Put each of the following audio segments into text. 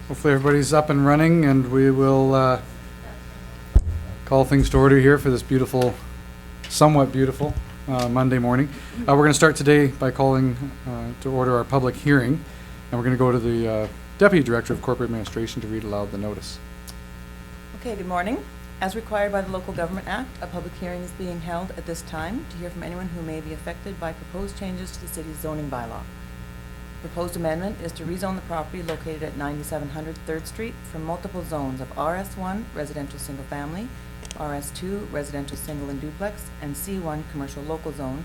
Hopefully everybody's up and running, and we will call things to order here for this beautiful, somewhat beautiful Monday morning. We're going to start today by calling to order our public hearing, and we're going to go to the Deputy Director of Corporate Administration to read aloud the notice. Okay, good morning. As required by the Local Government Act, a public hearing is being held at this time to hear from anyone who may be affected by proposed changes to the city's zoning bylaw. Proposed amendment is to rezone the property located at 9700 3rd Street from multiple zones of RS1 residential single family, RS2 residential single and duplex, and C1 commercial local zone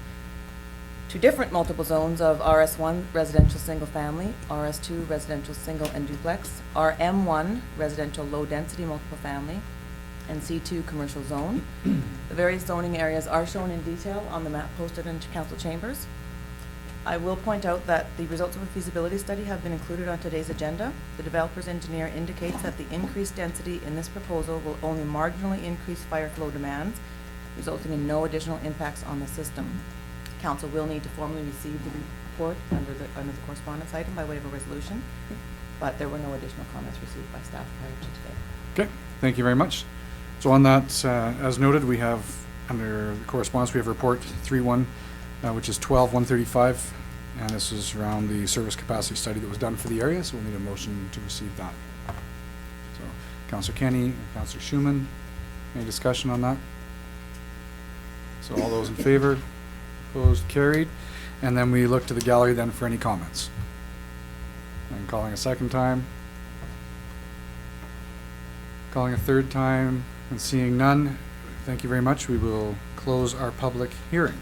to different multiple zones of RS1 residential single family, RS2 residential single and duplex, RM1 residential low density multiple family, and C2 commercial zone. The various zoning areas are shown in detail on the map posted into council chambers. I will point out that the results of a feasibility study have been included on today's agenda. The developer's engineer indicates that the increased density in this proposal will only marginally increase fire flow demands, resulting in no additional impacts on the system. Council will need to formally receive the report under the correspondence item by way of a resolution, but there were no additional comments received by staff prior to today. Okay, thank you very much. So on that, as noted, we have under the correspondence, we have report 3-1, which is 12-135, and this is around the service capacity study that was done for the area, so we'll need a motion to receive that. So, Councillor Kenny and Councillor Schumann, any discussion on that? So all those in favor, opposed, carried, and then we look to the gallery then for any comments. And calling a second time, calling a third time, and seeing none, thank you very much. We will close our public hearing.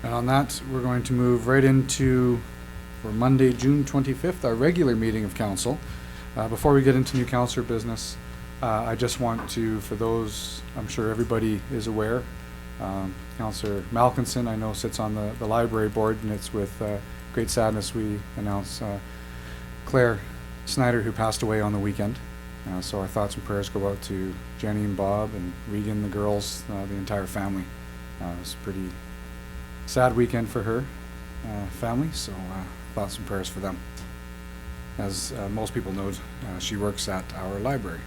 And on that, we're going to move right into, for Monday, June 25th, our regular meeting of council. Before we get into new councillor business, I just want to, for those, I'm sure everybody is aware, Councillor Malkinson, I know, sits on the library board, and it's with great sadness we announce Claire Snyder, who passed away on the weekend. So our thoughts and prayers go out to Jenny and Bob and Regan, the girls, the entire family. It was a pretty sad weekend for her family, so thoughts and prayers for them. As most people know, she works at our library.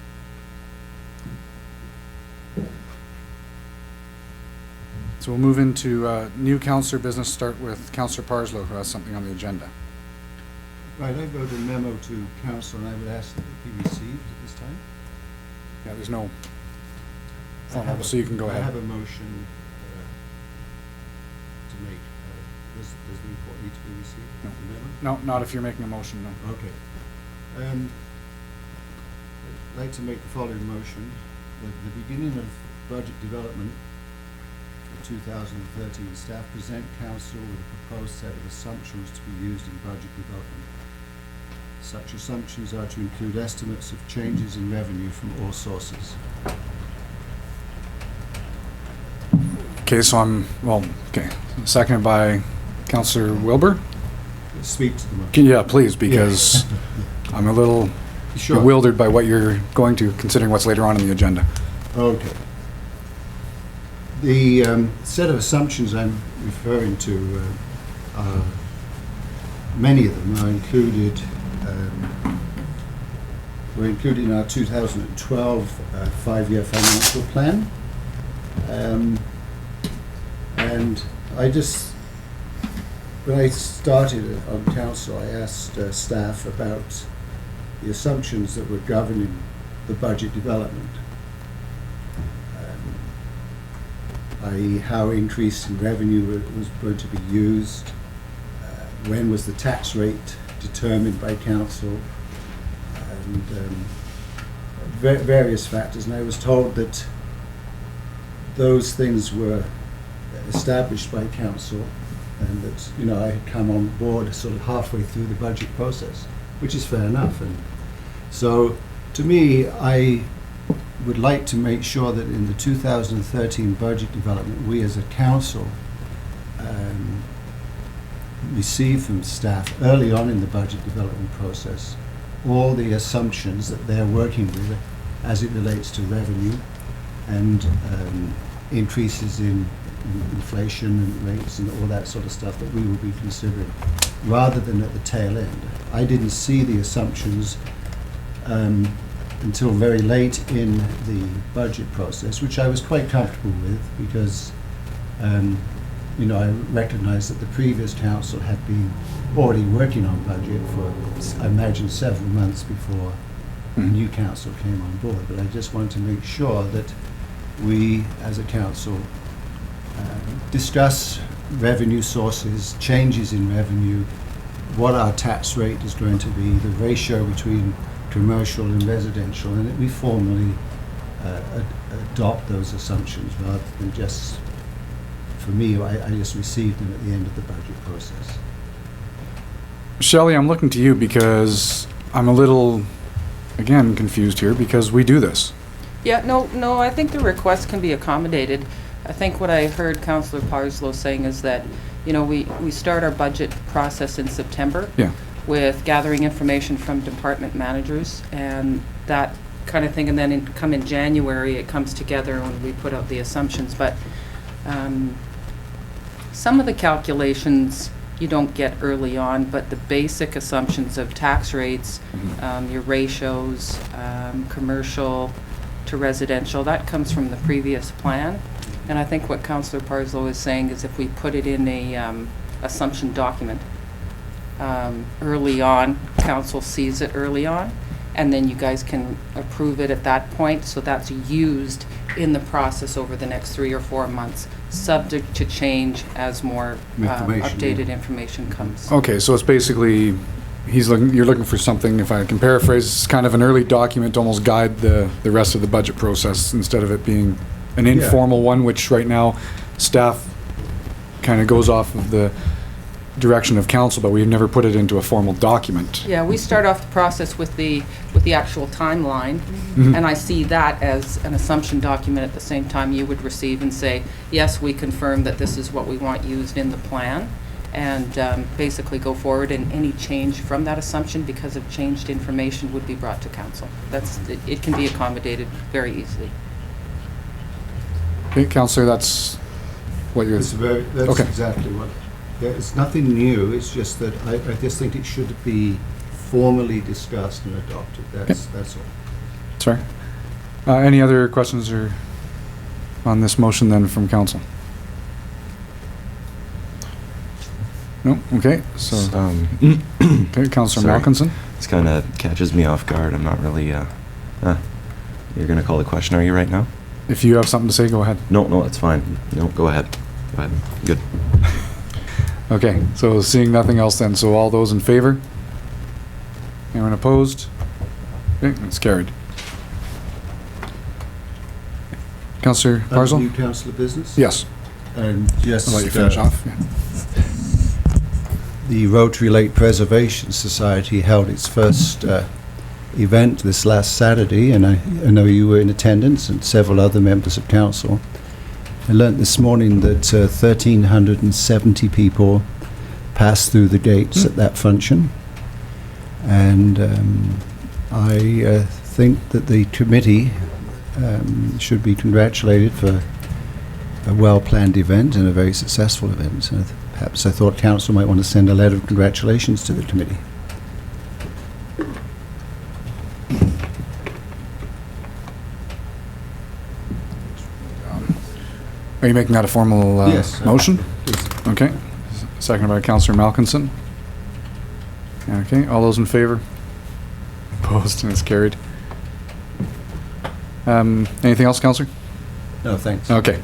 So we'll move into new councillor business, start with Councillor Parslow, who has something on the agenda. Right, I wrote a memo to council and I would ask that it be received at this time. Yeah, there's no formal, so you can go ahead. I have a motion to make. Does the report need to be received? No. The memo? No, not if you're making a motion, no. Okay. I'd like to make the following motion. At the beginning of budget development for 2013, staff present council with a proposed set of assumptions to be used in budget development. Such assumptions are to include estimates of changes in revenue from all sources. Okay, so seconded by Councillor Wilbur. Speak to the motion. Yeah, please, because I'm a little bewildered by what you're going to, considering what's later on in the agenda. Okay. The set of assumptions I'm referring to, many of them are included. We're included in our 2012 five-year financial plan. And when I started on council, I asked staff about the assumptions that were governing the budget development, i.e. how increase in revenue was going to be used, when was the tax rate determined by council, and various factors. And I was told that those things were established by council, and that I had come on board sort of halfway through the budget process, which is fair enough. And so, to me, I would like to make sure that in the 2013 budget development, we as a council receive from staff early on in the budget development process all the assumptions that they're working with as it relates to revenue and increases in inflation and rates and all that sort of stuff that we will be considering, rather than at the tail end. I didn't see the assumptions until very late in the budget process, which I was quite comfortable with because, I recognized that the previous council had been already working on budget for, I imagine, several months before the new council came on board. But I just want to make sure that we, as a council, discuss revenue sources, changes in revenue, what our tax rate is going to be, the ratio between commercial and residential, and that we formally adopt those assumptions rather than just, for me, I just received them at the end of the budget process. Shelley, I'm looking to you because I'm a little, again, confused here because we do this. Yeah, no, I think the request can be accommodated. I think what I heard Councillor Parslow saying is that, we start our budget process in September. Yeah. With gathering information from department managers and that kind of thing, and then come in January, it comes together when we put out the assumptions. But some of the calculations you don't get early on, but the basic assumptions of tax rates, your ratios, commercial to residential, that comes from the previous plan. And I think what Councillor Parslow is saying is if we put it in a assumption document early on, council sees it early on, and then you guys can approve it at that point. So that's used in the process over the next 3 or 4 months, subject to change as more updated information comes. Okay, so it's basically, you're looking for something, if I can paraphrase, it's kind of an early document to almost guide the rest of the budget process instead of it being an informal one, which right now staff kind of goes off of the direction of council, but we've never put it into a formal document. Yeah, we start off the process with the actual timeline, and I see that as an assumption document at the same time you would receive and say, yes, we confirm that this is what we want used in the plan, and basically go forward, and any change from that assumption because of changed information would be brought to council. It can be accommodated very easily. Okay, Councillor, that's what you're... That's okay. Exactly what... Yeah, it's nothing new, it's just that I just think it should be formally discussed and adopted. That's all. Sorry. Any other questions or on this motion then from council? No? Okay, so... okay, Councillor Sorry. Malkinson? This kind of catches me off guard. I'm not really, you're going to call the question, are you, right now? If you have something to say, go ahead. No, that's fine. No, go ahead. Go ahead. Good. Okay, so seeing nothing else then, so all those in favor? Anyone opposed? Okay, it's carried. Councillor Parslow? New council of business? Yes. And just... I'll let you finish off. Yeah. The Rotary Lake Preservation Society held its first event this last Saturday, and I know you were in attendance and several other members of council. I learnt this morning that 1,370 people passed through the gates at that function, and I think that the committee should be congratulated for a well-planned event and a very successful event. So perhaps I thought council might want to send a letter of congratulations to the committee. Are you making that a formal Yes. motion? Please. Okay. Seconded by Councillor Malkinson. Okay, all those in favor? Opposed, and it's carried. Anything else, Councillor? No, thanks. Okay.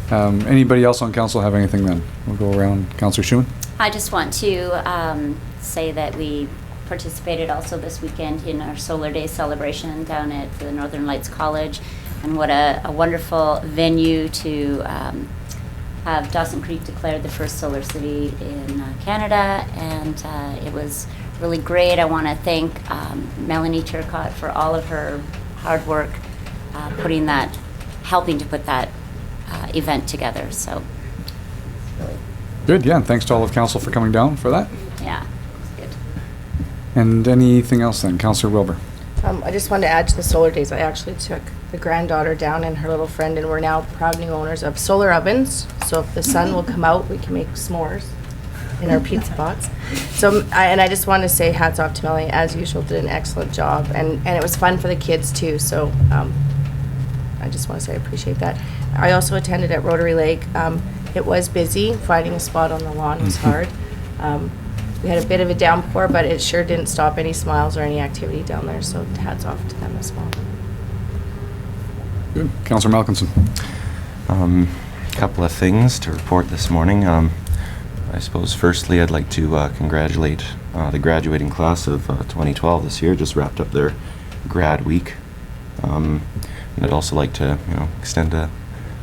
Anybody else on council have anything then? We'll go around. Councillor Schumann? I just want to say that we participated also this weekend in our Solar Day celebration down at the Northern Lights College, and what a wonderful venue to have Dawson Creek declared the first solar city in Canada, and it was really great. I want to thank Melanie Turcott for all of her hard work helping to put that event together. So really, Good, yeah, and thanks to all of council for coming down for that. yeah, it's good. And anything else then? Councillor Wilbur? I just wanted to add to the solar days. I actually took the granddaughter down and her little friend, and we're now proud new owners of solar ovens. So if the sun will come out, we can make s'mores in our pizza box. So, I just want to say hats off to Melanie, as usual, did an excellent job, and it was fun for the kids too, so I just want to say I appreciate that. I also attended at Rotary Lake. It was busy, finding a spot on the lawn was hard. We had a bit of a downpour, but it sure didn't stop any smiles or any activity down there, so hats off to them as well. Good. Councillor Malkinson. Couple of things to report this morning. I suppose firstly I'd like to congratulate the graduating class of 2012 this year. Just wrapped up their grad week. And I'd also like to extend a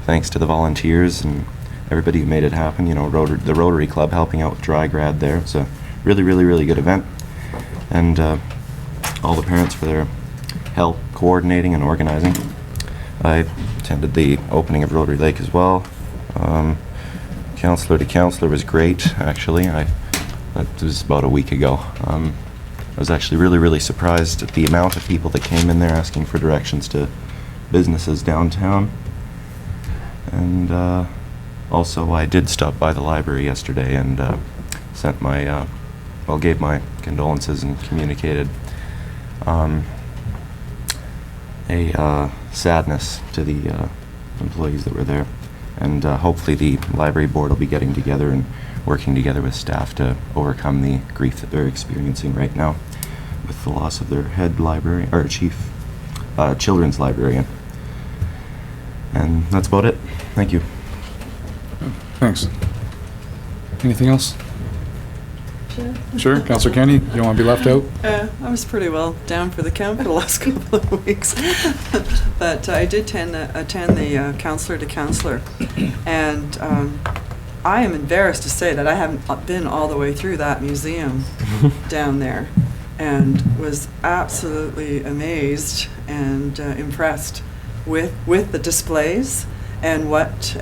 thanks to the volunteers and everybody who made it happen. The Rotary Club helping out with dry grad there. It's a really, really, really good event. And all the parents for their help coordinating and organizing. I attended the opening of Rotary Lake as well. Counselor to counselor was great, actually. That was about a week ago. I was actually really, really surprised at the amount of people that came in there asking for directions to businesses downtown. And also I did stop by the library yesterday and sent my, gave my condolences and communicated a sadness to the employees that were there. And hopefully the library board will be getting together and working together with staff to overcome the grief that they're experiencing right now with the loss of their head librarian, or chief children's librarian. And that's about it. Thank you. Thanks. Anything else? Sure. Councillor Kenny, you don't want to be left out? I was pretty well down for the count for the last couple of weeks. But I did attend the counselor to counselor. And I am embarrassed to say that I haven't been all the way through that museum down there, and was absolutely amazed and impressed with the displays and what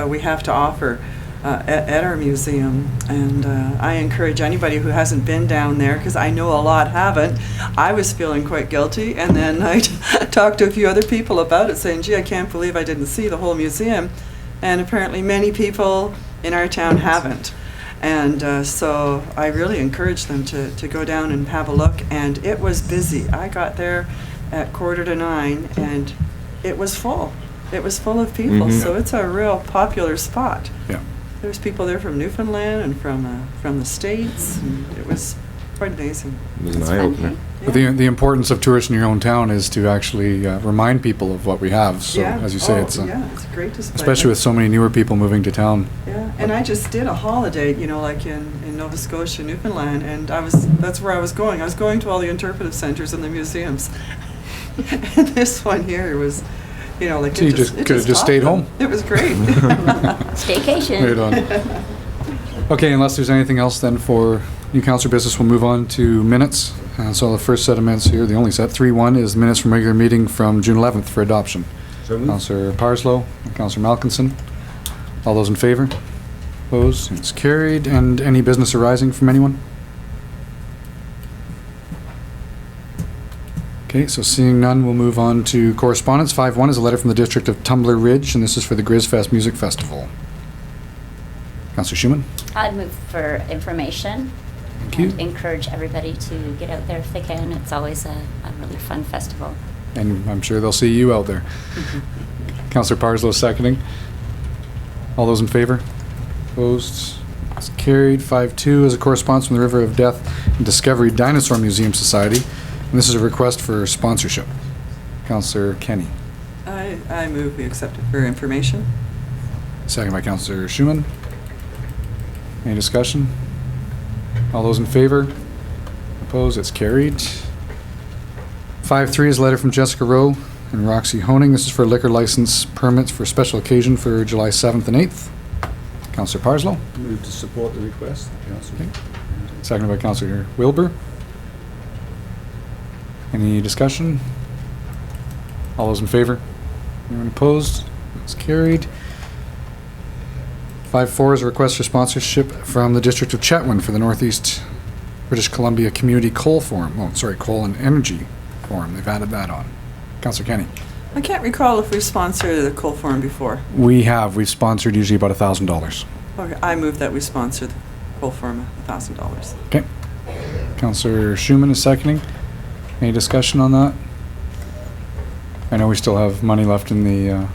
we have to offer at our museum. And I encourage anybody who hasn't been down there, because I know a lot haven't. I was feeling quite guilty, and then I talked to a few other people about it, saying, gee, I can't believe I didn't see the whole museum. And apparently many people in our town haven't. And so I really encourage them to go down and have a look. And it was busy. I got there at 8:45, and it was full. It was full of people, so it's a real popular spot. Yeah. There's people there from Newfoundland and from the States, and it was quite amazing. It was an eye-opener. But the importance of tourists in your own town is to actually remind people of what we have. So, as you say, it's a great display. especially with so many newer people moving to town. Yeah, and I just did a holiday, like in Nova Scotia, Newfoundland, and that's where I was going. I was going to all the interpretive centers and the museums. And this one here was, like So you just could have just stayed home. It was great. Staycation. Right on. Okay, unless there's anything else then for new council business, we'll move on to minutes. So the first set of minutes here, the only set, 3-1, is minutes from regular meeting from June 11th for adoption. So moved. Councillor Parslow and Councillor Malkinson. All those in favor? Opposed? It's carried. And any business arising from anyone? Okay, so seeing none, we'll move on to correspondence. 5-1 is a letter from the district of Tumbler Ridge, and this is for the Grizzfest Music Festival. Councillor Schumann? I'd move for information. Thank you. And encourage everybody to get out there if they can. It's always a really fun festival. And I'm sure they'll see you out there. Councillor Parslow seconding. All those in favor? Opposed? It's carried. 5-2 is a correspondence from the River of Death and Discovery Dinosaur Museum Society. And this is a request for sponsorship. Councillor Kenny. I move we accept it for information. Second by Councillor Schumann. Any discussion? All those in favor? Opposed? It's carried. 5-3 is a letter from Jessica Rowe and Roxy Honing. This is for liquor license permits for special occasion for July 7th and 8th. Councillor Parslow. Move to support the request, Councillor. Okay. Seconded by Councillor Wilbur. Any discussion? All those in favor? Anyone opposed? It's carried. 5-4 is a request for sponsorship from the District of Chetwynd for the Northeast British Columbia Community Coal Forum. Oh, sorry, Coal and Energy Forum. They've added that on. Councillor Kenny. I can't recall if we've sponsored the Coal Forum before. We have. We've sponsored usually about $1,000. Okay, I move that we sponsor workable for him, $1,000. Okay. Counselor Schumann is seconding. Any discussion on that? I know we still have money left in the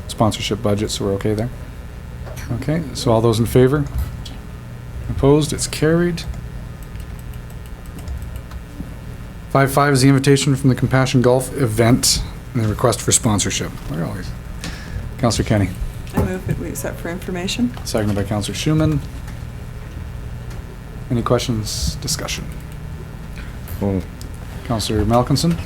sponsorship budget, so we're okay there. Okay, so all those in favor? Opposed? It's carried. 5.5 is the invitation from the Compassion Golf event and the request for sponsorship. Where are these? Counselor Kenny. I move that we accept for information. Seconded by Counselor Schumann. Any questions, discussion? Well, Counselor Malkinson?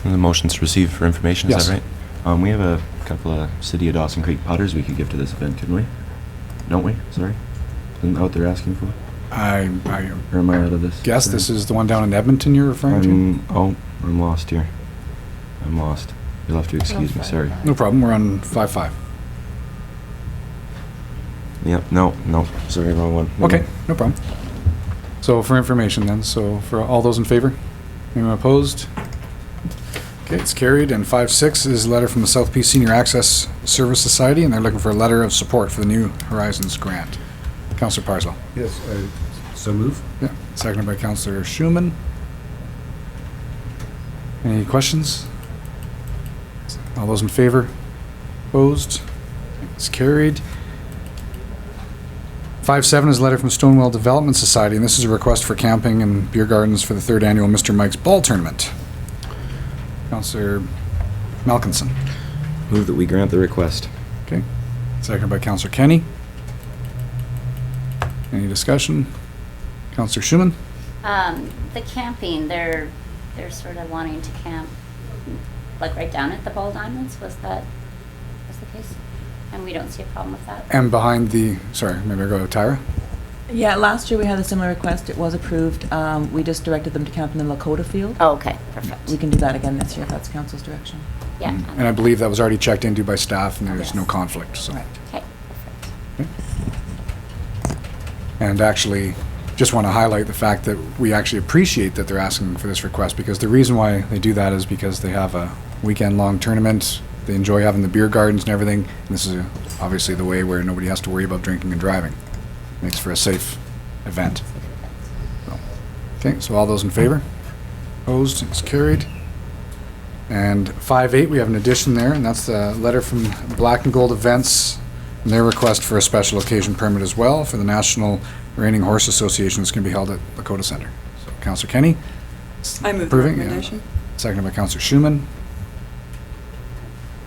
the motion's to receive for information, is Yes. that right? We have a couple of City of Dawson Creek putters we could give to this event, couldn't we? Don't we? Sorry? Isn't that what they're asking for? I Or am I out of this? guess this is the one down in Edmonton you're referring to? I'm lost here. I'm lost. You'll have to excuse me, sorry. No problem, we're on 5.5. Yep, no, sorry, wrong one. Okay, no problem. So for information then, so for all those in favor? Anyone opposed? Okay, it's carried. And 5.6 is a letter from the South Peace Senior Access Service Society, and they're looking for a letter of support for the New Horizons grant. Councillor Parslow. Yes, so move. Yeah, seconded by Councillor Schumann. Any questions? All those in favor? Opposed? It's carried. 5.7 is a letter from Stonewall Development Society, and this is a request for camping and beer gardens for the 3rd annual Mr. Mike's Ball Tournament. Councillor Malkinson. Move that we grant the request. Okay. Seconded by Councillor Kenny. Any discussion? Councillor Schumann? The camping, they're sort of wanting to camp, like right down at the Ball Diamonds, was the case? And we don't see a problem with that? And behind the, sorry, maybe I go to Tyra? Yeah, last year we had a similar request. It was approved. We just directed them to camp in the Lakota field. Oh, okay, perfect. We can do that again this year if that's council's direction. Yeah. And I believe that was already checked into by staff, and there's Yes. no conflict, so. Right. Okay, perfect. And actually, just want to highlight the fact that we actually appreciate that they're asking for this request, because the reason why they do that is because they have a weekend-long tournament. They enjoy having the beer gardens and everything. And this is obviously the way where nobody has to worry about drinking and driving. Makes for a safe event. So, okay, so all those in favor? Opposed? It's carried. And 5.8, we have an addition there, and that's the letter from Black and Gold Events and their request for a special occasion permit as well for the National Reining Horse Association that's going to be held at Lakota Center. So, Councillor Kenny? I move the Approving, yeah. recommendation. Seconded by Councillor Schumann.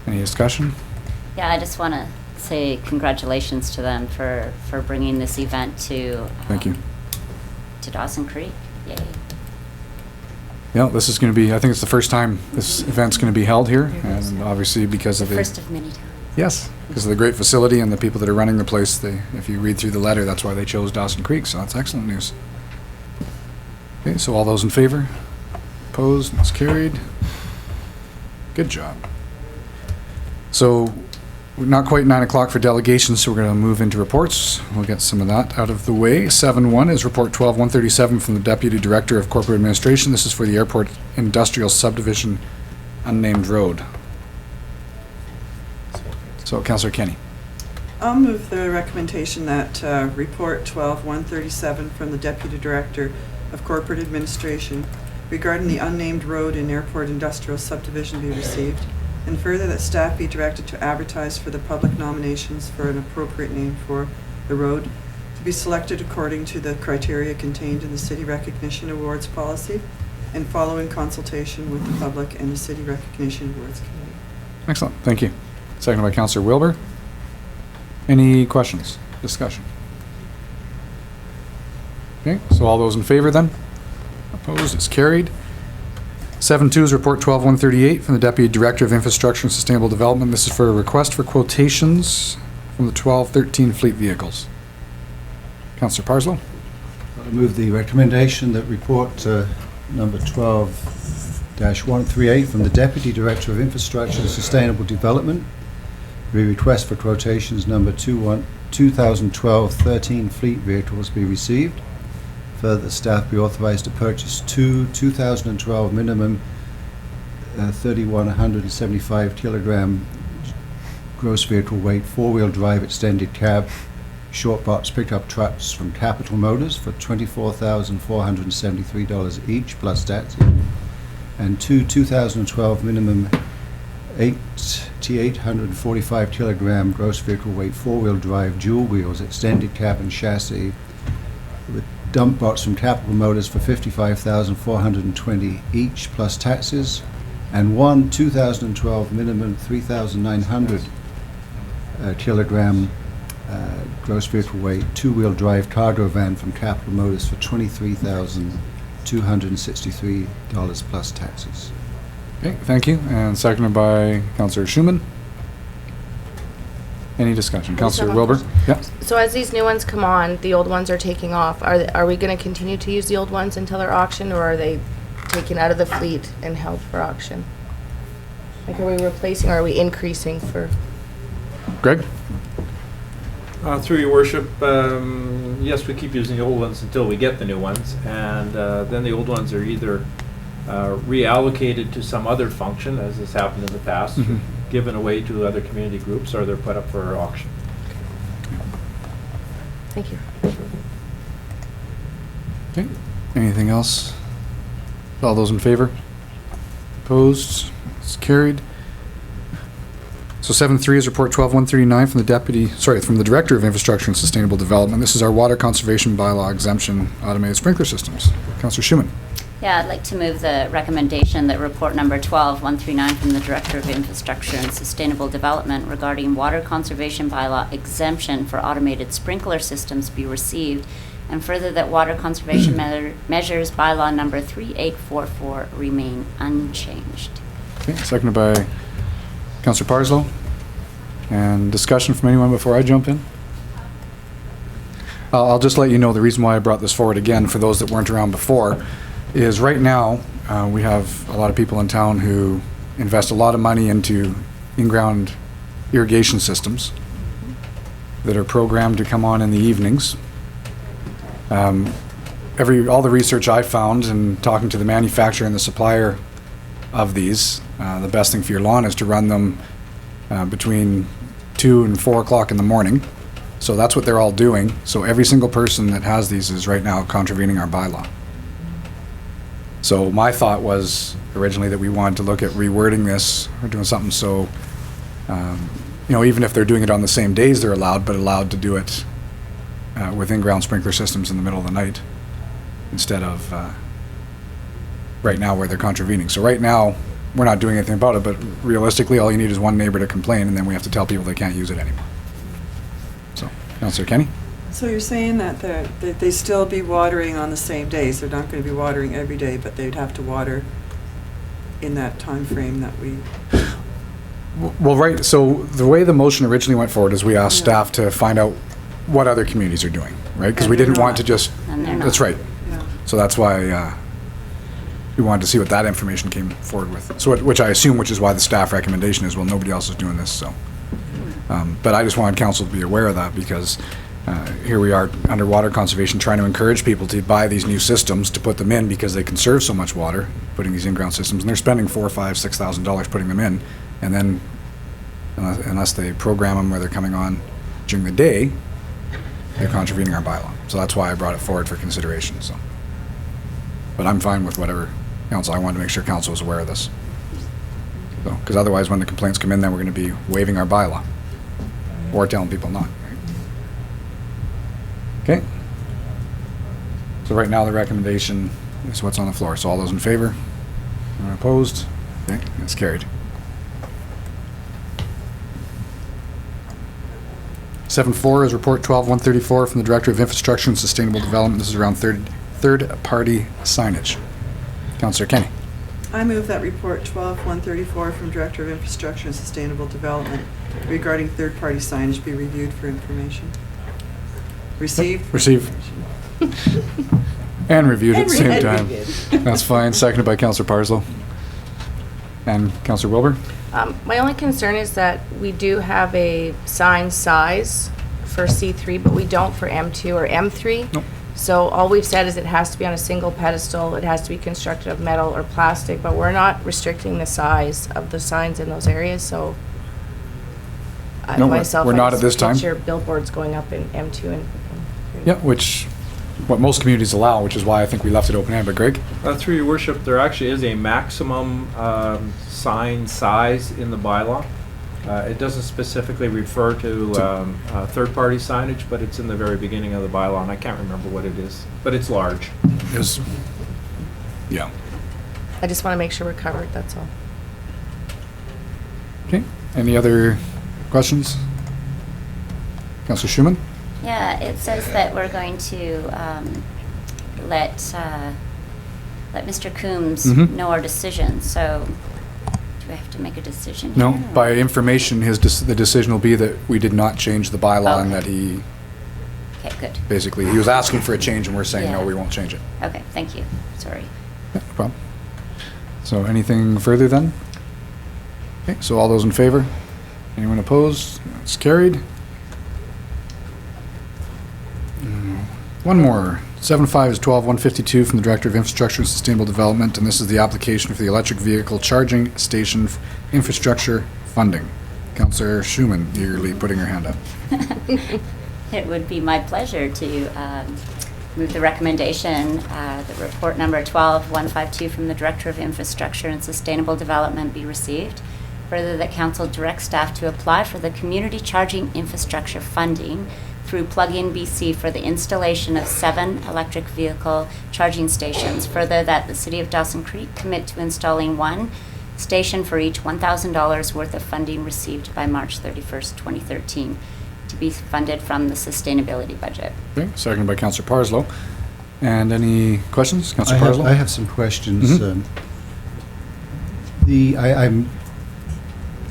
Any discussion? Yeah, I just want to say congratulations to them for bringing this event to. Thank you. To Dawson Creek. Yay. Yeah, this is going to be, I think it's the first time this event's going to be held here, and obviously because The of the... first of many times. Yes, because of the great facility and the people that are running the place. If you read through the letter, that's why they chose Dawson Creek, so that's excellent news. Okay, so all those in favor? Opposed? It's carried. Good job. So, we're not quite 9 o'clock for delegations, so we're going to move into reports. We'll get some of that out of the way. 7.1 is Report 12-137 from the Deputy Director of Corporate Administration. This is for the Airport Industrial Subdivision Unnamed Road. So, Councillor Kenny. I'll move the recommendation that Report 12-137 from the Deputy Director of Corporate Administration regarding the unnamed road in Airport Industrial Subdivision be received, and further that staff be directed to advertise for the public nominations for an appropriate name for the road to be selected according to the criteria contained in the City Recognition Awards policy and following consultation with the public and the City Recognition Awards Committee. Excellent, thank you. Seconded by Councillor Wilbur. Any questions, discussion? Okay, so all those in favor then? Opposed, it's carried. 7.2 is Report 12-138 from the Deputy Director of Infrastructure and Sustainable Development. This is for a request for quotations from the 12-13 fleet vehicles. Councillor Parslow. I move the recommendation that report number 12-138 from the Deputy Director of Infrastructure and Sustainable Development, the request for quotations number 2012-13 fleet vehicles be received. Further, that staff be authorized to purchase two 2012 minimum 3,175 kilogram gross vehicle weight four-wheel drive extended cab short box pickup trucks from Capital Motors for $24,473 each plus taxes, and two 2012 minimum 845 kilogram gross vehicle weight four-wheel drive dual wheels extended cabin chassis with dump box from Capital Motors for $55,420 each plus taxes, and one 2012 minimum 3,900 kilogram gross vehicle weight two-wheel drive cargo van from Capital Motors for $23,263 plus taxes. Okay, thank you. And seconded by Councillor Schumann. Any discussion? Councillor have a Wilbur? Yeah. So as these new ones come on, the old ones are taking off. Are we going to continue to use the old ones until they're auctioned, or are they taken out of the fleet and held for auction? Like, are we replacing, or are we increasing for? Greg? Through your worship, yes, we keep using the old ones until we get the new ones, and then the old ones are either reallocated to some other function, as has happened in the past, Mhm. given away to other community groups, or they're put up for auction. Thank you. Okay. Anything else? All those in favor? Opposed? It's carried. So 7.3 is report 12-139 from the Director of Infrastructure and Sustainable Development. This is our water conservation bylaw exemption automated sprinkler systems. Councillor Schumann. Yeah, I'd like to move the recommendation that report number 12-139 from the Director of Infrastructure and Sustainable Development regarding water conservation bylaw exemption for automated sprinkler systems be received, and further that water conservation measures bylaw number 3844 remain unchanged. Okay, seconded by Councillor Parslow. And discussion from anyone before I jump in? I'll just let you know the reason why I brought this forward again for those that weren't around before is right now we have a lot of people in town who invest a lot of money into in-ground irrigation systems that are programmed to come on in the evenings. All the research I found and talking to the manufacturer and the supplier of these, the best thing for your lawn is to run them between 2 and 4 o'clock in the morning. So that's what they're all doing. So every single person that has these is right now contravening our bylaw. So my thought was originally that we wanted to look at rewording this or doing something so, even if they're doing it on the same days they're allowed, but allowed to do it with in-ground sprinkler systems in the middle of the night instead of right now where they're contravening. So right now, we're not doing anything about it, but realistically, all you need is one neighbor to complain, and then we have to tell people they can't use it anymore. So, Councillor Kenny? So you're saying that they still be watering on the same days? They're not going to be watering every day, but they'd have to water in that time frame that we... Well, right, so the way the motion originally went forward is we asked Yeah. staff to find out what other communities are doing, right? Because And we they're didn't want not. to just... And they're not. That's right. Yeah. So that's why we wanted to see what that information came forward with. So, which I assume, which is why the staff recommendation is, well, nobody else is doing this, so. But I just wanted council to be aware of that because here we are under water conservation trying to encourage people to buy these new systems to put them in because they conserve so much water, putting these in-ground systems, and they're spending $4,000, $5,000, $6,000 putting them in, and then unless they program them where they're coming on during the day, they're contravening our bylaw. So that's why I brought it forward for consideration, so. But I'm fine with whatever council, I wanted to make sure council was aware of this. So, because otherwise when the complaints come in, then we're going to be waiving our bylaw. Or telling people not, right? Okay. So right now the recommendation is what's on the floor. So all those in favor? Anyone opposed? Okay, that's carried. 7.4 is report 12-134 from the Director of Infrastructure and Sustainable Development. This is around third-party signage. Councillor Kenny. I move that report 12-134 from Director of Infrastructure and Sustainable Development regarding third-party signage be reviewed for information. Received? for Receive. information. And reviewed at the same time. reviewed. That's fine. Seconded by Councillor Parslow. And Councillor Wilbur. My only concern is that we do have a sign size for C3, but we don't for M2 or M3. Nope. So all we've said is it has to be on a single pedestal, it has to be constructed of metal or plastic, but we're not restricting the size of the signs in those areas, so No, myself, we're I not just at this time. picture billboards going up in M2 and. Yeah, which, what most communities allow, which is why I think we left it open-ended. But Greg? Through your worship, there actually is a maximum sign size in the bylaw. It doesn't specifically refer to third-party signage, but it's in the very beginning of the bylaw, and I can't remember what it is, but it's large. Yeah. I just want to make sure we're covered, that's all. Okay. Any other questions? Councillor Schumann? Yeah, it says that we're going to let Mr. Coombs Mhm. know our decision, so do we have to make a decision No, here, or- by information, the decision will be that we did not change the bylaw and Okay. that he, Okay, good. basically, he was asking for a change and we're saying, no, Yeah. we won't change it. Okay, thank you. Sorry. Yeah, no problem. So anything further then? Okay, so all those in favor? Anyone opposed? It's carried. One more. 7.5 is 12-152 from the Director of Infrastructure and Sustainable Development, and this is the application for the electric vehicle charging station infrastructure funding. Councillor Schumann eagerly putting her hand up. It would be my pleasure to move the recommendation, the report number 12-152 from the Director of Infrastructure and Sustainable Development be received. Further, that council direct staff to apply for the community charging infrastructure funding through Plug-in BC for the installation of 7 electric vehicle charging stations. Further, that the City of Dawson Creek commit to installing 1 station for each $1,000 worth of funding received by March 31st, 2013, to be funded from the sustainability budget. Okay, seconded by Councillor Parslow. And any questions? I Councillor have, Parslow? I have some questions. Mhm.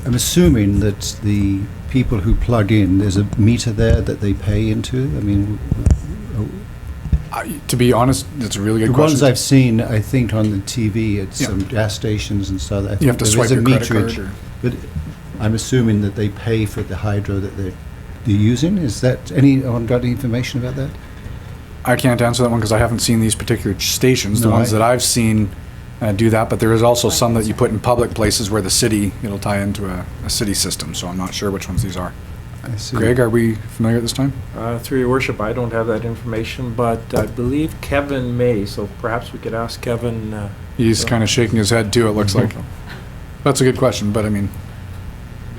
I'm assuming that the people who plug in, there's a meter there that they pay into. I mean, To be honest, that's a really good the question. ones I've seen, I think on the TV at Yeah. some gas stations and so. I think You have to there swipe is a your credit meterage, card or... but I'm assuming that they pay for the hydro that they're using. Is that anyone got any information about that? I can't answer that one because I haven't seen these particular stations. The No, ones I- that I've seen do that, but there is also some that you put in public places where the city, it'll tie into a city system, so I'm not sure which ones these are. I see. Greg, are we familiar at this time? Through your worship, I don't have that information, but I believe Kevin may, so perhaps we could ask Kevin. He's kind of shaking his head too, it looks like. That's a good question, but I mean,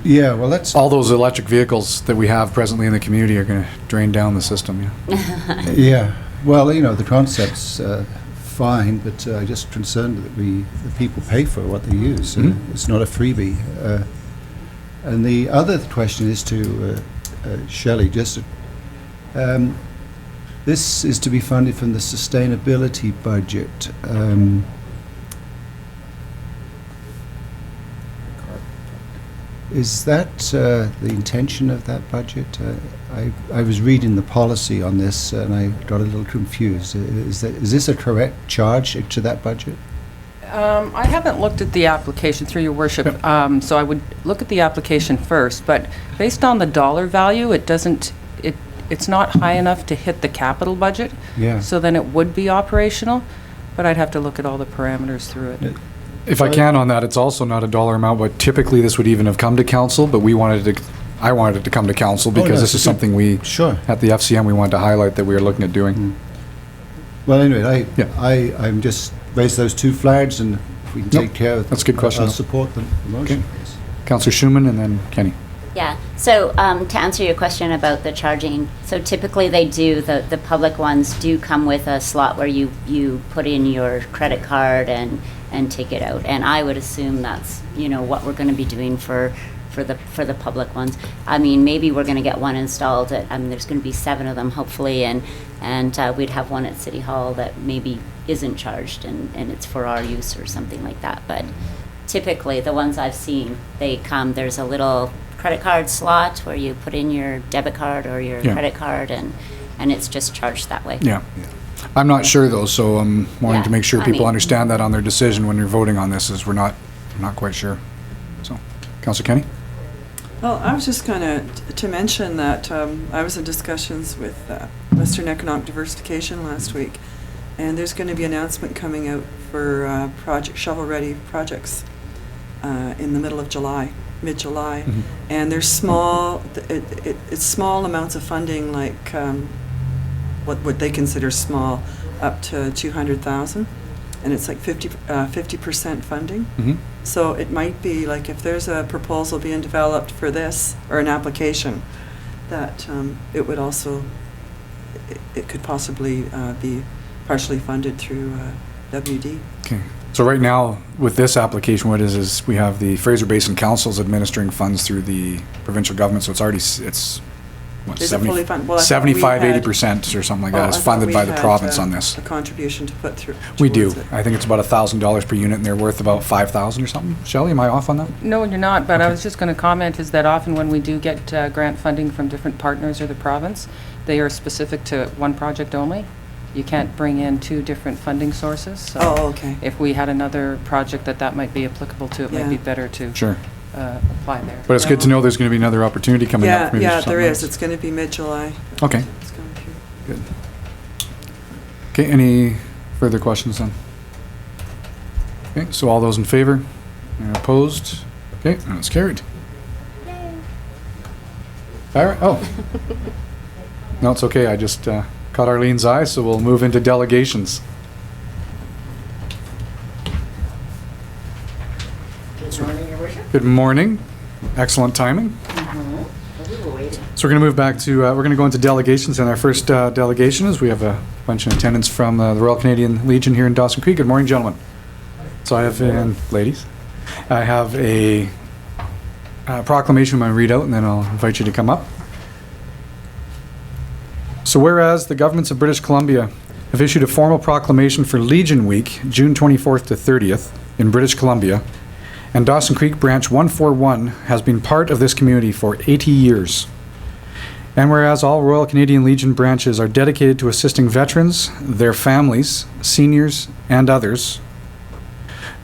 Yeah, well, that's all those electric vehicles that we have presently in the community are going to drain down the system, yeah. yeah. Well, you know, the concept's fine, but I'm just concerned that the people pay for what they use. Mhm. It's not a freebie. And the other question is to Shelley. Just this is to be funded from the sustainability budget. Is that the intention of that budget? I was reading the policy on this and I got a little confused. Is this a correct charge to that budget? I haven't looked at the application, through your worship, so I would look at the application first, but based on the dollar value, it's not high enough to hit the capital budget, Yeah. so then it would be operational, but I'd have to look at all the parameters through it. If I can on that, it's also not a dollar amount, but typically this would even have come to council, but I wanted it to come to council because no, this is it's something we, Sure. at the FCM, we wanted to highlight that we are looking at doing. Well, anyway, Yeah. I'm just raised those 2 flags, and if we can Nope, take care of that's a good question, I'll though. support the motion. Councillor Schumann and then Kenny. Yeah, so to answer your question about the charging, so typically they do, the public ones do come with a slot where you put in your credit card and take it out. And I would assume that's, what we're going to be doing for the public ones. I mean, maybe we're going to get one installed at, there's going to be 7 of them hopefully, and we'd have one at City Hall that maybe isn't charged and it's for our use or something like that. But typically the ones I've seen, they come, there's a little credit card slot where you put in your debit card or your Yeah. credit card and it's just charged that way. Yeah. I'm not sure though, so I'm wanting to Yeah, make sure I people mean- understand that on their decision when you're voting on this, is we're not quite sure. So, Councillor Kenny? Well, I was just going to mention that I was in discussions with Western Economic Diversification last week, and there's going to be an announcement coming out for shovel-ready projects in the middle of July. mid-July. Mhm. And there's small, it's small amounts of funding, like what they consider small, up to 200,000. And it's like 50% funding. Mhm. So it might be like if there's a proposal being developed for this, or an application, that it would also, it could possibly be partially funded through WD. Okay. So right now, with this application, what it is we have the Fraser Basin Council's administering funds through the provincial government, so it's already, it's, what, Is it fully funded? Well, I thought we 75, had- 80% or something like Oh, that I is thought funded we by the had, province on this. a contribution to put through. We do. towards it. I think it's about $1,000 per unit, and they're worth about 5,000 or something. Shelley, am I off on that? No, you're not, but I Okay. was just going to comment is that often when we do get grant funding from different partners or the province, they are specific to one project only. You can't bring in two different funding sources. So Oh, okay. if we had another project that might be applicable to, it might be Yeah. better to Sure. apply there. But it's good to know there's going to be another opportunity coming up. Yeah, maybe for yeah, there something is. else. It's going to be mid-July. Okay. It's going to be. Good. Okay, any further questions then? Okay, so all those in favor? And opposed? Okay, and it's carried. All right, oh. No, it's okay, I just caught Arlene's eye, so we'll move into delegations. Good morning, Your Worship. Good morning. Excellent timing. We were waiting. So we're going to move back to, we're going to go into delegations, and our first delegation is we have a bunch in attendance from the Royal Canadian Legion here in Dawson Creek. Good morning, gentlemen. So I have, and ladies, I have a proclamation I'm going to read out, and then I'll invite you to come up. So whereas the governments of British Columbia have issued a formal proclamation for Legion Week, June 24th to 30th in British Columbia, and Dawson Creek Branch 141 has been part of this community for 80 years. And whereas all Royal Canadian Legion branches are dedicated to assisting veterans, their families, seniors, and others,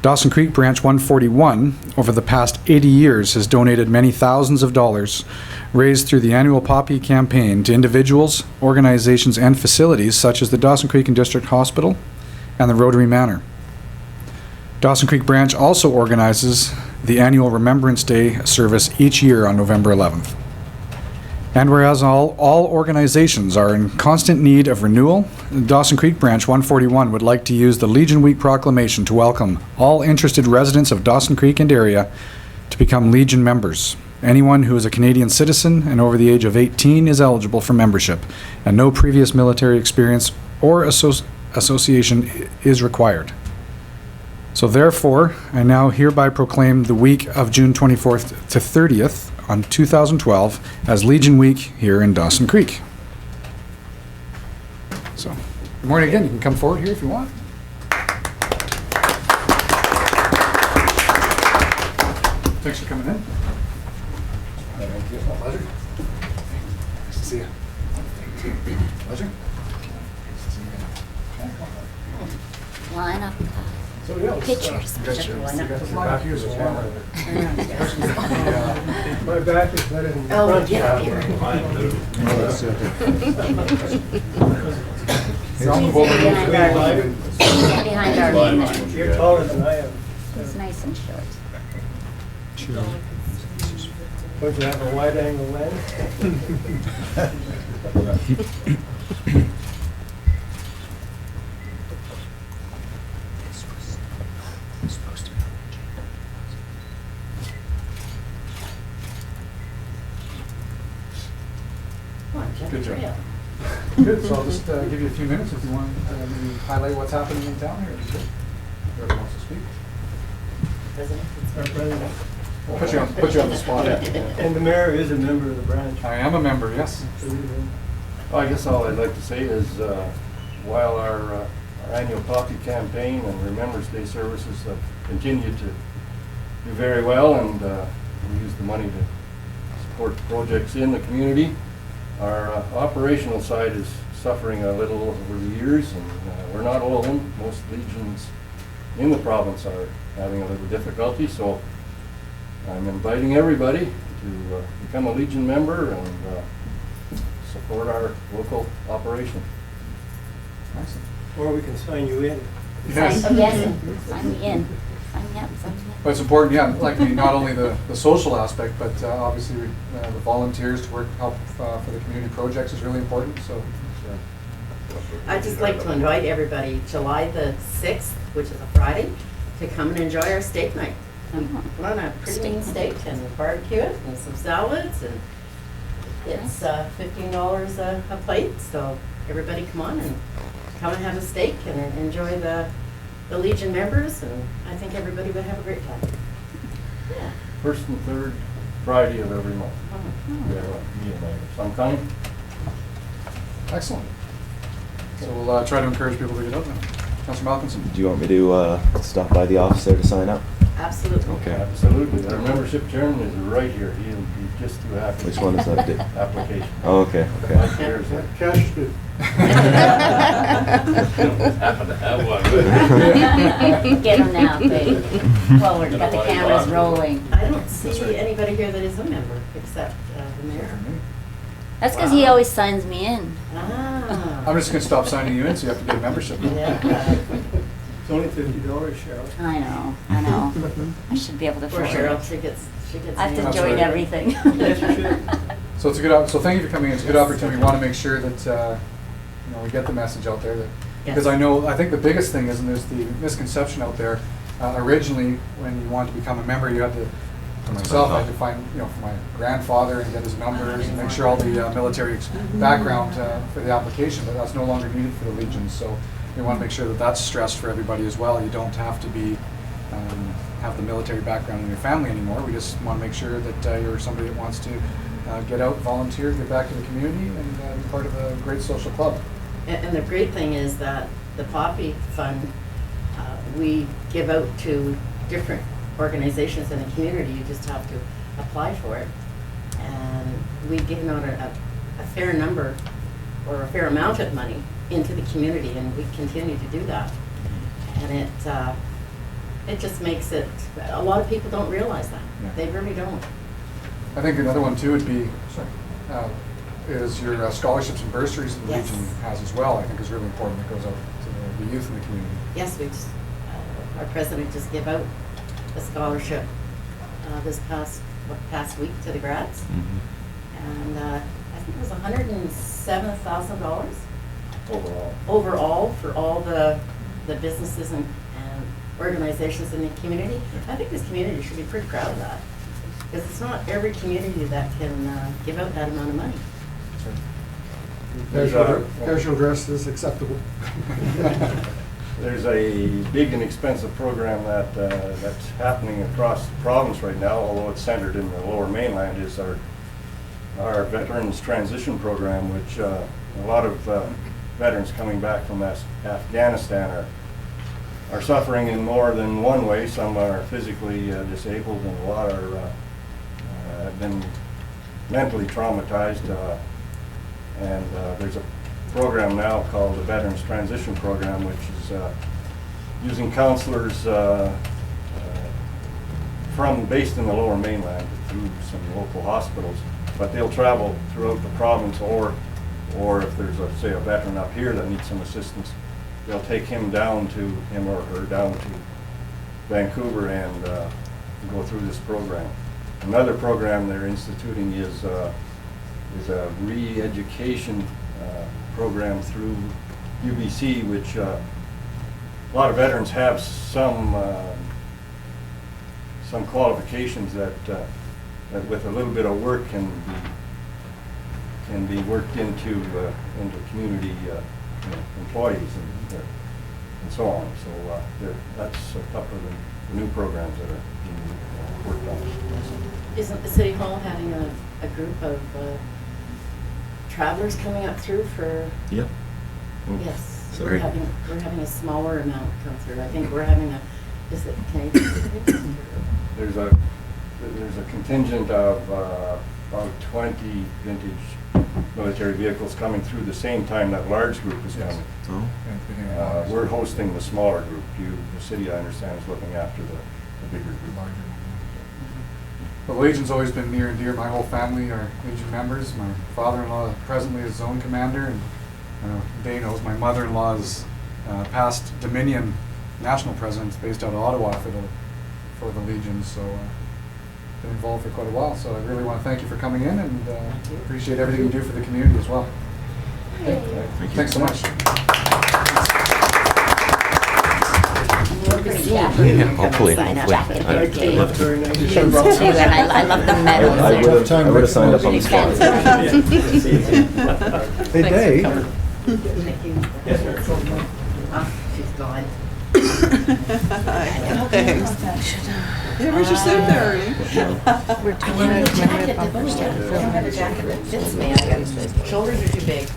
Dawson Creek Branch 141, over the past 80 years, has donated many thousands of dollars raised through the annual Poppy campaign to individuals, organizations, and facilities such as the Dawson Creek and District Hospital and the Rotary Manor. Dawson Creek Branch also organizes the annual Remembrance Day service each year on November 11th. And whereas all organizations are in constant need of renewal, Dawson Creek Branch 141 would like to use the Legion Week proclamation to welcome all interested residents of Dawson Creek and area to become Legion members. Anyone who is a Canadian citizen and over the age of 18 is eligible for membership, and no previous military experience or association is required. So therefore, I now hereby proclaim the week of June 24th to 30th on 2012 as Legion Week here in Dawson Creek. So, good morning again. You can come forward here if you want. Thanks for coming in. Thank you. My pleasure. Nice to see you. Pleasure. Nice to see you. Line up. So, yeah, let's, Pictures. got your back here, so My back is better than the Oh, front. yeah. Behind our name there. You're taller than I am. It's nice and short. Don't you have a wide angle lens? Good job. Good, so I'll just give you a few minutes if you want to maybe highlight what's happening in town here. Whoever wants to speak. Our president. We'll put you on the spot. And the mayor is a member of the branch. I am a member, yes. Well, I guess all I'd like to say is, while our annual Poppy campaign and Remembrance Day services have continued to do very well, and we use the money to support projects in the community, our operational side is suffering a little over the years, and we're not alone. Most legions in the province are having a little difficulty, so I'm inviting everybody to become a Legion member and support our local operation. Excellent. Or we can sign you in. Yes. Yes, sign me in. Sign me up, sign me up. But it's important, yeah, like, I mean, not only the social aspect, but obviously the volunteers to help for the community projects is really important, so. I'd just like to invite everybody, July the 6th, which is a Friday, to come and enjoy our steak night. Put on a pretty mean steak and barbecue it and some salads, and it's $15 a plate, so everybody come on and come and have a steak and enjoy the Legion members, and I think everybody would have a great time. Yeah. First and third Friday of every month. We have a meal night of some kind. Excellent. So we'll try to encourage people to get out now. Councillor Malcolmson. Do you want me to stop by the office there to sign up? Absolutely. Okay. Absolutely. Our membership chairman is right here. He'll be just too happy. Which one is that? Application. Oh, okay. Okay. There's a- Cash is good. Happen to have one. Get them now, baby. Well, we've got the cameras rolling. I don't see anybody here that is a member except the mayor. That's because he always signs me in. Ah. I'm just gonna stop signing you in, so you have to get a membership. Yeah. It's only $50, Cheryl. I know. I should be able to Poor afford Cheryl, it. she gets I've named. enjoyed right. everything. Yes, you should. So it's a good, so thank you for coming in. It's a good opportunity. We want to make sure that, we get the message out there that, because I think the biggest thing is, and there's the misconception out there, originally, when you wanted to become a member, you had to, for myself, I had to find, for my grandfather and get his numbers and make sure all the military background for the application, but that's no longer needed for the Legion. So we want to make sure that that's stressed for everybody as well. You don't have to be, have the military background in your family anymore. We just want to make sure that you're somebody that wants to get out, volunteer, give back to the community, and be part of a great social club. And the great thing is that the Poppy Fund, we give out to different organizations in the community. You just have to apply for it. And we've given out a fair number or a fair amount of money into the community, and we continue to do that. And it just makes it, a lot of people don't realize that. Yeah. They really don't. I think another one too would be, is your scholarships and bursaries that the Yes. Legion has as well. I think is really important. That goes out to the youth in the community. Yes, we just, our president just gave out a scholarship this past week to the grads. And I think it was $107,000 overall for all the businesses and organizations in the community. I think this community should be pretty proud of that, because it's not every community that can give out that amount of money. Casual dress is acceptable. There's a big and expensive program that's happening across the province right now, although it's centered in the Lower Mainland, is our Veterans Transition Program, which a lot of veterans coming back from Afghanistan are suffering in more than one way. Some are physically disabled, and a lot have been mentally traumatized. And there's a program now called the Veterans Transition Program, which is using counselors based in the Lower Mainland through some local hospitals, but they'll travel throughout the province, or if there's say a veteran up here that needs some assistance, they'll take him or her down to Vancouver and go through this program. Another program they're instituting is a re-education program through UBC, which a lot of veterans have some qualifications that with a little bit of work can be worked into community employees and so on. So that's a couple of the new programs that are being worked on. Isn't the City Hall having a group of travelers coming up through for? Yep. Yes. So We're having a smaller amount come through. I think we're having is it Canadian? There's a contingent of about 20 vintage military vehicles coming through the same time that large group is coming. Oh. We're hosting the smaller group. The city, I understand, is looking after the bigger group. Well, the Legion's always been near and dear. My whole family are Legion members. My father-in-law presently is zone commander, and Day knows my mother-in-law is past Dominion national president, based out of Ottawa for for the Legion, so been involved for quite a while. So I really want to thank you for coming in, and appreciate everything you do for the community as well. Thanks so much. Yeah, hopefully. Sign up hopefully. back in here, too. Love to. Thanks, too, and I love the medals. I would have signed up on the spot. Hey, Dave. She's gone. Thanks. Yeah, where's your suit there, Ernie? We're doing I it. don't have a jacket that fits me. Shoulders are too big.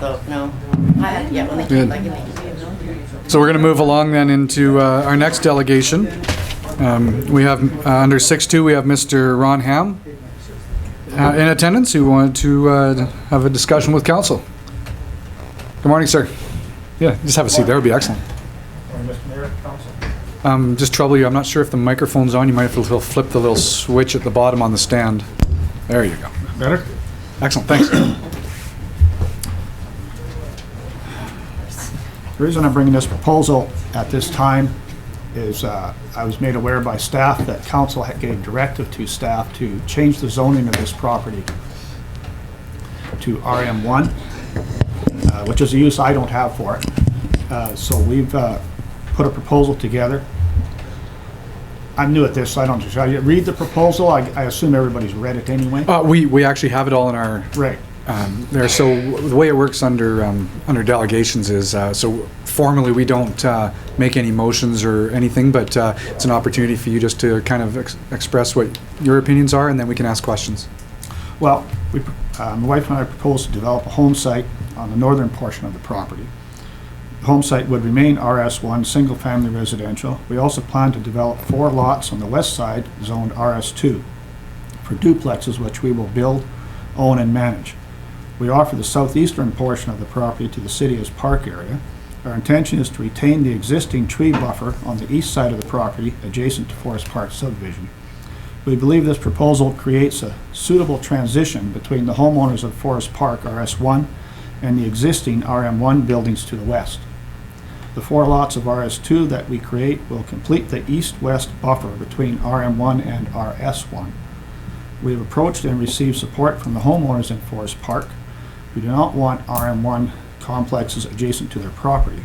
So, no. Yeah, when they Good. came, like, So we're going to move along then into our next delegation. We have, under 6-2, we have Mr. Ron Ham in attendance who wanted to have a discussion with council. Good morning, sir. Yeah, just have a seat there, would be excellent. Mr. Mayor, Council. Just trouble you, I'm not sure if the microphone's on. You might have to flip the little switch at the bottom on the stand. There you go. Better? Excellent, thanks. The reason I'm bringing this proposal at this time is I was made aware by staff that council gave directive to staff to change the zoning of this property to RM1, which is a use I don't have for it. So we've put a proposal together. I'm new at this, so I don't, shall you read the proposal? I assume everybody's read it anyway? We actually have it all in our Right. there. So the way it works under delegations is, so formally we don't make any motions or anything, but it's an opportunity for you just to kind of express what your opinions are, and then we can ask questions. Well, my wife and I proposed to develop a home site on the northern portion of the property. The home site would remain RS1, single-family residential. We also plan to develop 4 lots on the west side, zoned RS2, for duplexes which we will build, own, and manage. We offer the southeastern portion of the property to the city as park area. Our intention is to retain the existing tree buffer on the east side of the property adjacent to Forest Park subdivision. We believe this proposal creates a suitable transition between the homeowners of Forest Park RS1 and the existing RM1 buildings to the west. The 4 lots of RS2 that we create will complete the east-west buffer between RM1 and RS1. We have approached and received support from the homeowners in Forest Park who do not want RM1 complexes adjacent to their property.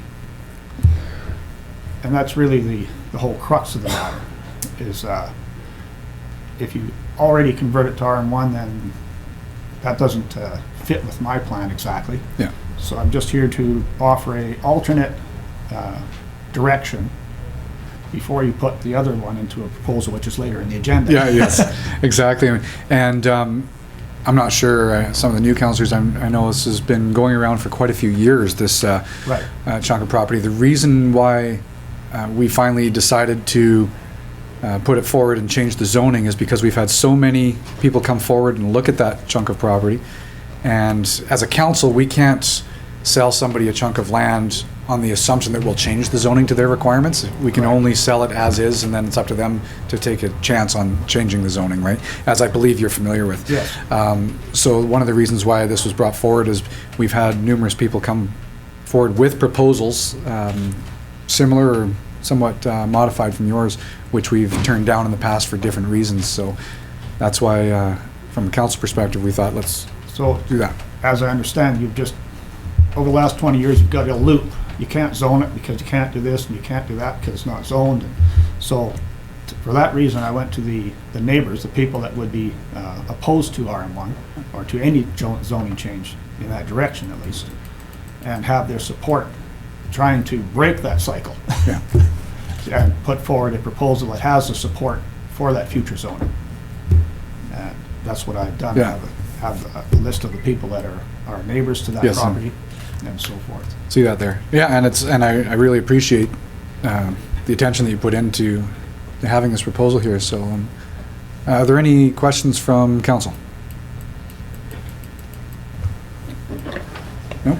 And that's really the whole crux of the matter, is if you already convert it to RM1, then that doesn't fit with my plan exactly. Yeah. So I'm just here to offer a alternate direction before you put the other one into a proposal, which is later in the agenda. Yeah, yes, exactly. And I'm not sure, some of the new councillors, I know this has been going around for quite a few years, this Right. chunk of property. The reason why we finally decided to put it forward and change the zoning is because we've had so many people come forward and look at that chunk of property. And as a council, we can't sell somebody a chunk of land on the assumption that we'll change the zoning to their requirements. We can only sell it as is, and then it's up to them to take a chance on changing the zoning, right? As I believe you're familiar with. Yes. So one of the reasons why this was brought forward is we've had numerous people come forward with proposals similar or somewhat modified from yours, which we've turned down in the past for different reasons. So that's why, from a council perspective, we thought let's do that. As I understand, you've just, over the last 20 years, you've got a loop. You can't zone it because you can't do this and you can't do that because it's not zoned. And so for that reason, I went to the neighbors, the people that would be opposed to RM1 or to any zoning change in that direction at least, and have their support trying to break that cycle. Yeah. And put forward a proposal that has the support for that future zoning. And that's what I've done. Yeah. Have a list of the people that are neighbors to that Yes, property and so forth. See that there. Yeah, and I really appreciate the attention that you put into having this proposal here. So are there any questions from council? No?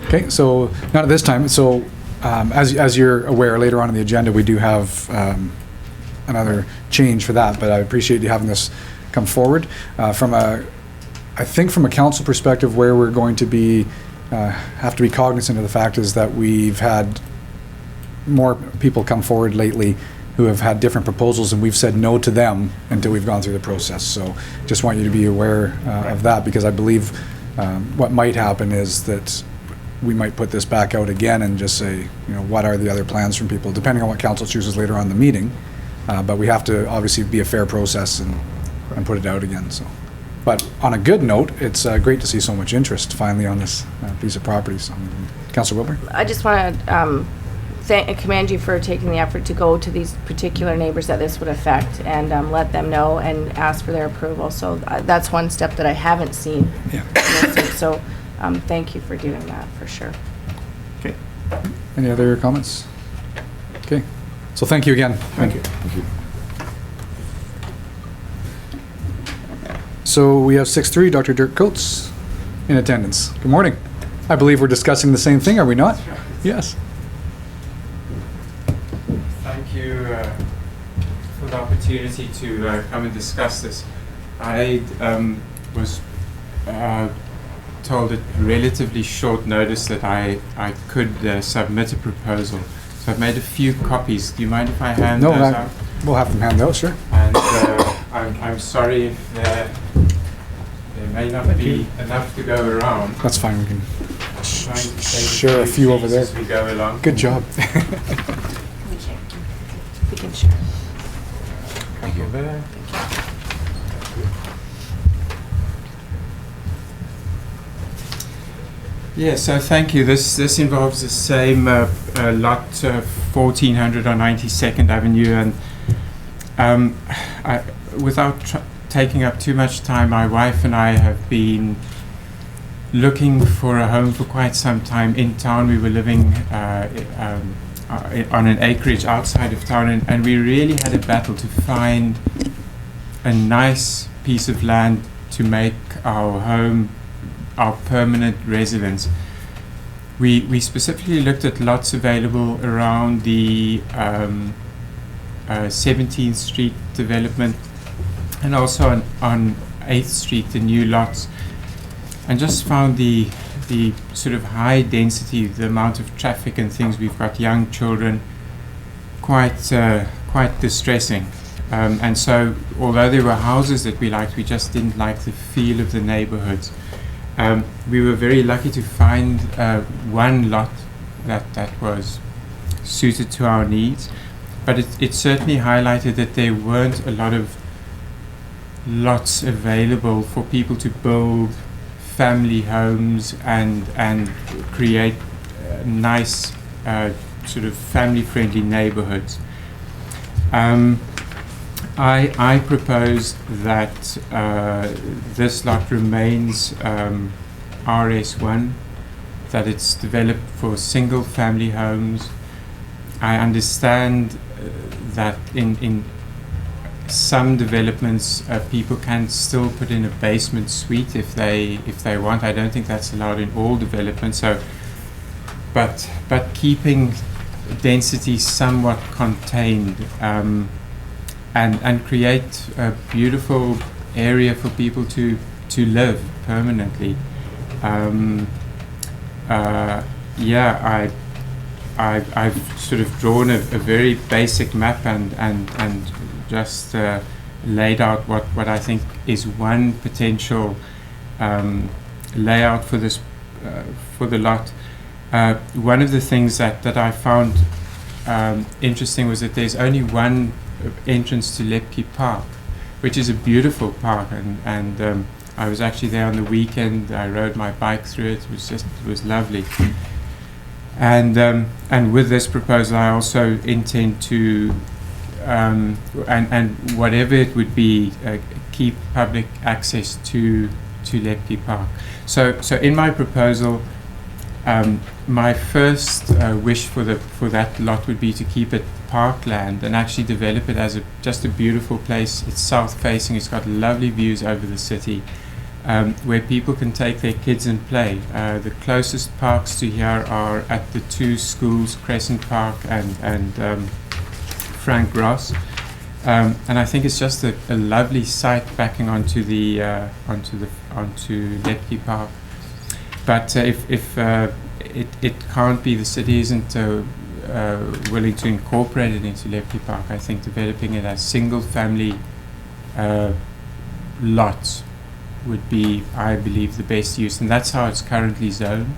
Okay, so not at this time. So as you're aware, later on in the agenda, we do have another change for that, but I appreciate you having this come forward. I think from a council perspective, where we're going to be have to be cognizant of the fact is that we've had more people come forward lately who have had different proposals, and we've said no to them until we've gone through the process. So just want you to be aware of that, because I believe what might happen is that we might put this back out again and just say, what are the other plans from people, depending on what council chooses later on in the meeting. But we have to obviously be a fair process and put it out again. So, but on a good note, it's great to see so much interest finally on this piece of property. So, Councillor Wilbur? I just want to commend you for taking the effort to go to these particular neighbors that this would affect and let them know and ask for their approval. So that's one step that I haven't seen. Yeah. So thank you for doing that, for sure. Okay. Any other comments? Okay. So thank you again. Thank you. So we have 6-3, Dr. Dirk Coates in attendance. Good morning. I believe we're discussing the same thing, are we not? Yes. Thank you for the opportunity to come and discuss this. I was told at relatively short notice that I could submit a proposal. So I've made a few copies. Do you mind if I hand those out? We'll have them hand out, sure. And I'm sorry if there may not be enough to go around. That's fine. We can Trying to save share a few over there. as we go along. Good job. We can share. Thank you. There. Yeah, so thank you. This involves the same lot 1400 on 92nd Avenue, and without taking up too much time, my wife and I have been looking for a home for quite some time in town. We were living on an acreage outside of town, and we really had a battle to find a nice piece of land to make our home, our permanent residence. We specifically looked at lots available around the 17th Street development, and also on 8th Street, the new lots, and just found the sort of high density, the amount of traffic and things. We've got young children, quite distressing. And so, although there were houses that we liked, we just didn't like the feel of the neighborhoods. We were very lucky to find one lot that was suited to our needs, but it certainly highlighted that there weren't a lot of lots available for people to build family homes and create nice sort of family-friendly neighborhoods. I propose that this lot remains RS1, that it's developed for single family homes. I understand that in some developments people can still put in a basement suite if they want. I don't think that's allowed in all developments. So, but keeping density somewhat contained. And create a beautiful area for people to live permanently. I've sort of drawn a very basic map and just laid out what I think is one potential layout for this for the lot. One of the things that I found interesting was that there's only one entrance to Lepke Park, which is a beautiful park, and I was actually there on the weekend. I rode my bike through it. It was lovely. And with this proposal, I also intend to and whatever it would be, keep public access to Lepke Park. So in my proposal, my first wish for that lot would be to keep it parkland and actually develop it as just a beautiful place. It's south facing. It's got lovely views over the city, where people can take their kids and play. The closest parks to here are at the two schools, Crescent Park and Frank Ross, and I think it's just a lovely site backing onto Lepke Park. But if it can't be, the city isn't willing to incorporate it into Lepke Park. I think developing it as single-family lots would be, I believe, the best use, and that's how it's currently zoned.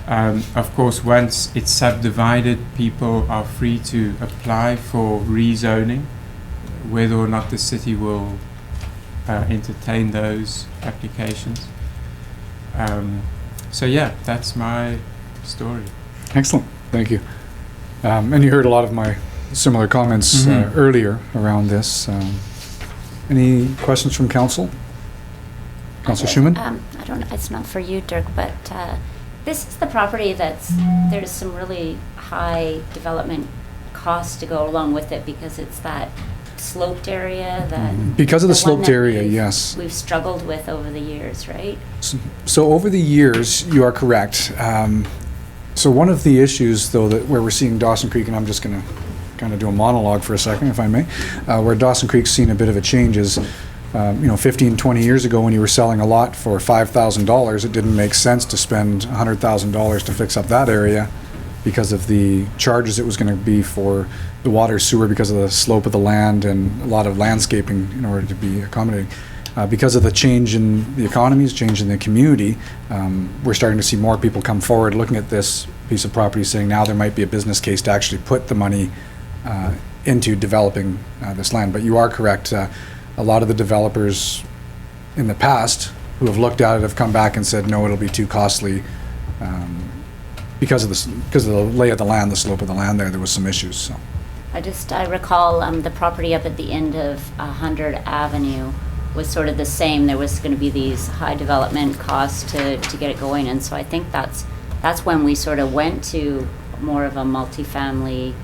Of course, once it's subdivided, people are free to apply for rezoning, whether or not the city will entertain those applications. So yeah, that's my story. Excellent, thank you. And you heard a lot of my similar comments earlier around this. Any questions from council? Councillor Schumann? I don't know, it's not for you, Dirk, but this is the property there's some really high development costs to go along with it because it's that sloped area that... Because of the one sloped that area, yes. We've struggled with over the years, right? So over the years, you are correct. So one of the issues, though, that where we're seeing Dawson Creek, and I'm just going to kind of do a monologue for a second, if I may, where Dawson Creek's seen a bit of a change is, 15, 20 years ago when you were selling a lot for $5,000, it didn't make sense to spend $100,000 to fix up that area because of the charges it was going to be for the water, sewer, because of the slope of the land and a lot of landscaping in order to be accommodating. Because of the change in the economies, change in the community, we're starting to see more people come forward looking at this piece of property saying now there might be a business case to actually put the money into developing this land. But you are correct. A lot of the developers in the past who have looked at it have come back and said, no, it'll be too costly because of the lay of the land, the slope of the land there was some issues. So. I recall the property up at the end of 100 Avenue was sort of the same. There was going to be these high development costs to get it going, and so I think that's when we sort of went to more of a multifamily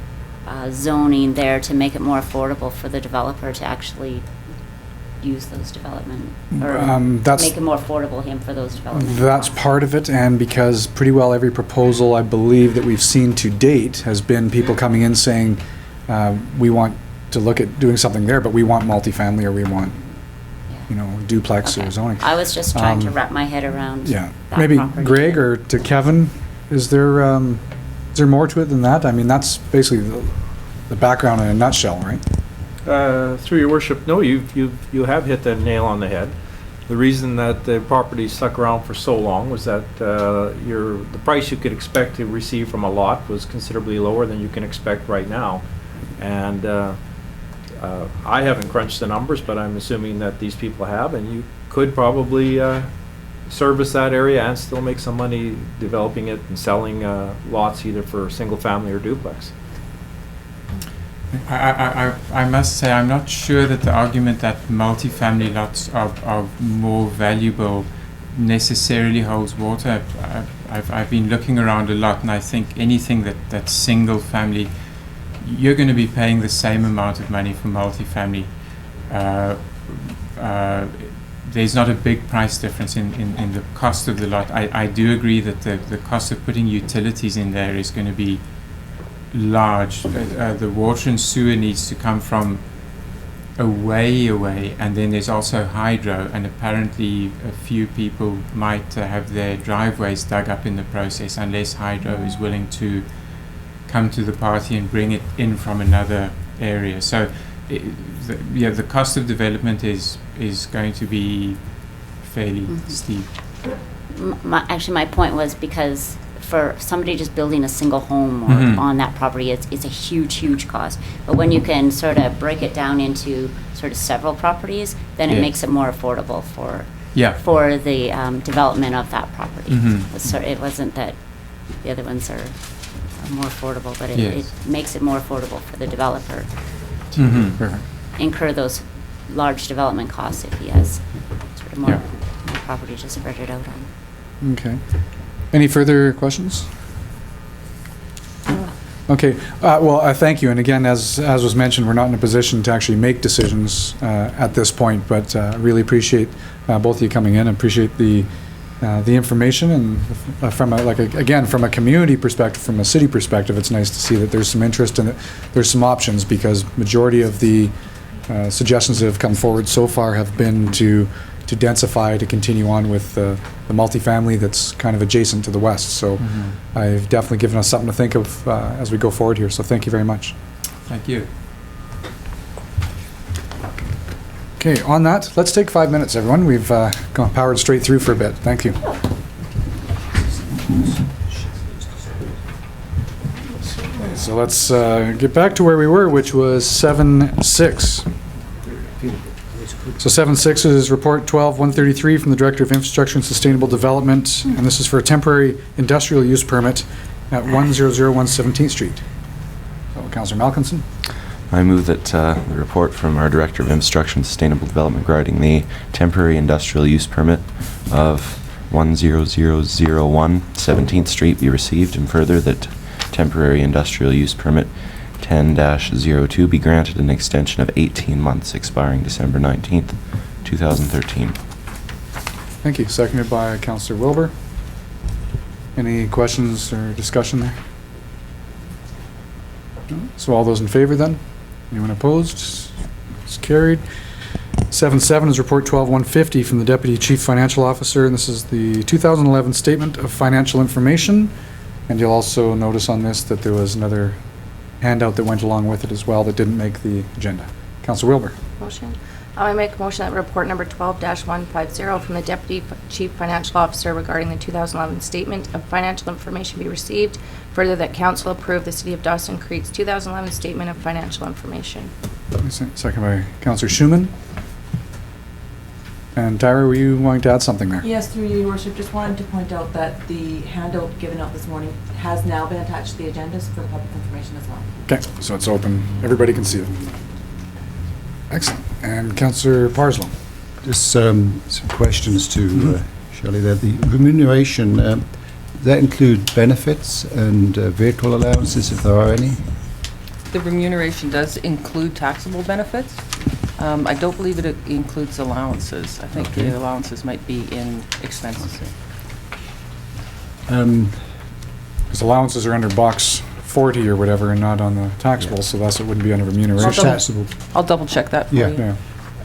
zoning there to make it more affordable for the developer to actually use those development, or make it more affordable for those development That's costs. part of it, and because pretty well every proposal I believe that we've seen to date has been people coming in saying we want to look at doing something there, but we want multifamily or we want duplex or zoning. I was just trying to wrap my head around that maybe property. Greg or to Kevin, is there more to it than that? I mean, that's basically the background in a nutshell, right? Through your worship, no, you have hit the nail on the head. The reason that the property stuck around for so long was that the price you could expect to receive from a lot was considerably lower than you can expect right now. And I haven't crunched the numbers, but I'm assuming that these people have, and you could probably service that area and still make some money developing it and selling lots either for single family or duplex. I must say I'm not sure that the argument that multifamily lots are more valuable necessarily holds water. I've been looking around a lot, and I think anything that's single family, you're going to be paying the same amount of money for multifamily. There's not a big price difference in the cost of the lot. I do agree that the cost of putting utilities in there is going to be large. The water and sewer needs to come from away, and then there's also hydro, and apparently a few people might have their driveways dug up in the process unless hydro is willing to come to the party and bring it in from another area. So the cost of development is going to be fairly steep. Actually, my point was because for somebody just building a single home on that property, it's a huge cost. But when you can sort of break it down into sort of several properties, then it makes it more affordable for the development of that property. So it wasn't that the other ones are more affordable, but it makes it more affordable for the developer to incur those large development costs if he has sort of more property to spread it out on. Okay. Any further questions? Okay. Well, thank you. And again, as was mentioned, we're not in a position to actually make decisions at this point, but really appreciate both of you coming in. Appreciate the information, and from a community perspective, from a city perspective, it's nice to see that there's some interest and there's some options, because majority of the suggestions that have come forward so far have been to to densify, to continue on with the multifamily that's kind of adjacent to the west. So I've definitely given us something to think of as we go forward here. So thank you very much. Thank you. Okay, on that, let's take 5 minutes, everyone. We've gone powered straight through for a bit. Thank you. So let's get back to where we were, which was 7.6. So 7.6 is Report 12-133 from the Director of Infrastructure and Sustainable Development, and this is for a temporary industrial use permit at 1001 17th Street. So, Councillor Malkinson. I move that the report from our Director of Infrastructure and Sustainable Development regarding the temporary industrial use permit of 10001 17th Street be received, and further that temporary industrial use permit 10-02 be granted an extension of 18 months expiring December 19th, 2013. Thank you. Seconded by Councillor Wilbur. Any questions or discussion there? No? So all those in favor then? Anyone opposed? It's carried. 7.7 is Report 12-150 from the Deputy Chief Financial Officer, and this is the 2011 Statement of Financial Information. And you'll also notice on this that there was another handout that went along with it as well that didn't make the agenda. Councillor Wilbur. Motion. I make a motion that report number 12-150 from the Deputy Chief Financial Officer regarding the 2011 Statement of Financial Information be received. Further, that Council approve the City of Dawson Creek's 2011 Statement of Financial Information. Second by Councillor Schumann. And Tyra, were you wanting to add something there? Yes, through you, Your Worship, just wanted to point out that the handout given out this morning has now been attached to the agendas for public information as well. Okay, so it's open. Everybody can see it. Excellent. And Councillor Parslow. Just some questions to Shelley there. The remuneration, does that include benefits and vehicle allowances, if there are any? The remuneration does include taxable benefits. I don't believe it includes allowances. I think the allowances might be in expenses. Because allowances are under box 40 or whatever and not on the taxable, so thus it wouldn't be under remuneration. Taxable. I'll double check that for Yeah. you.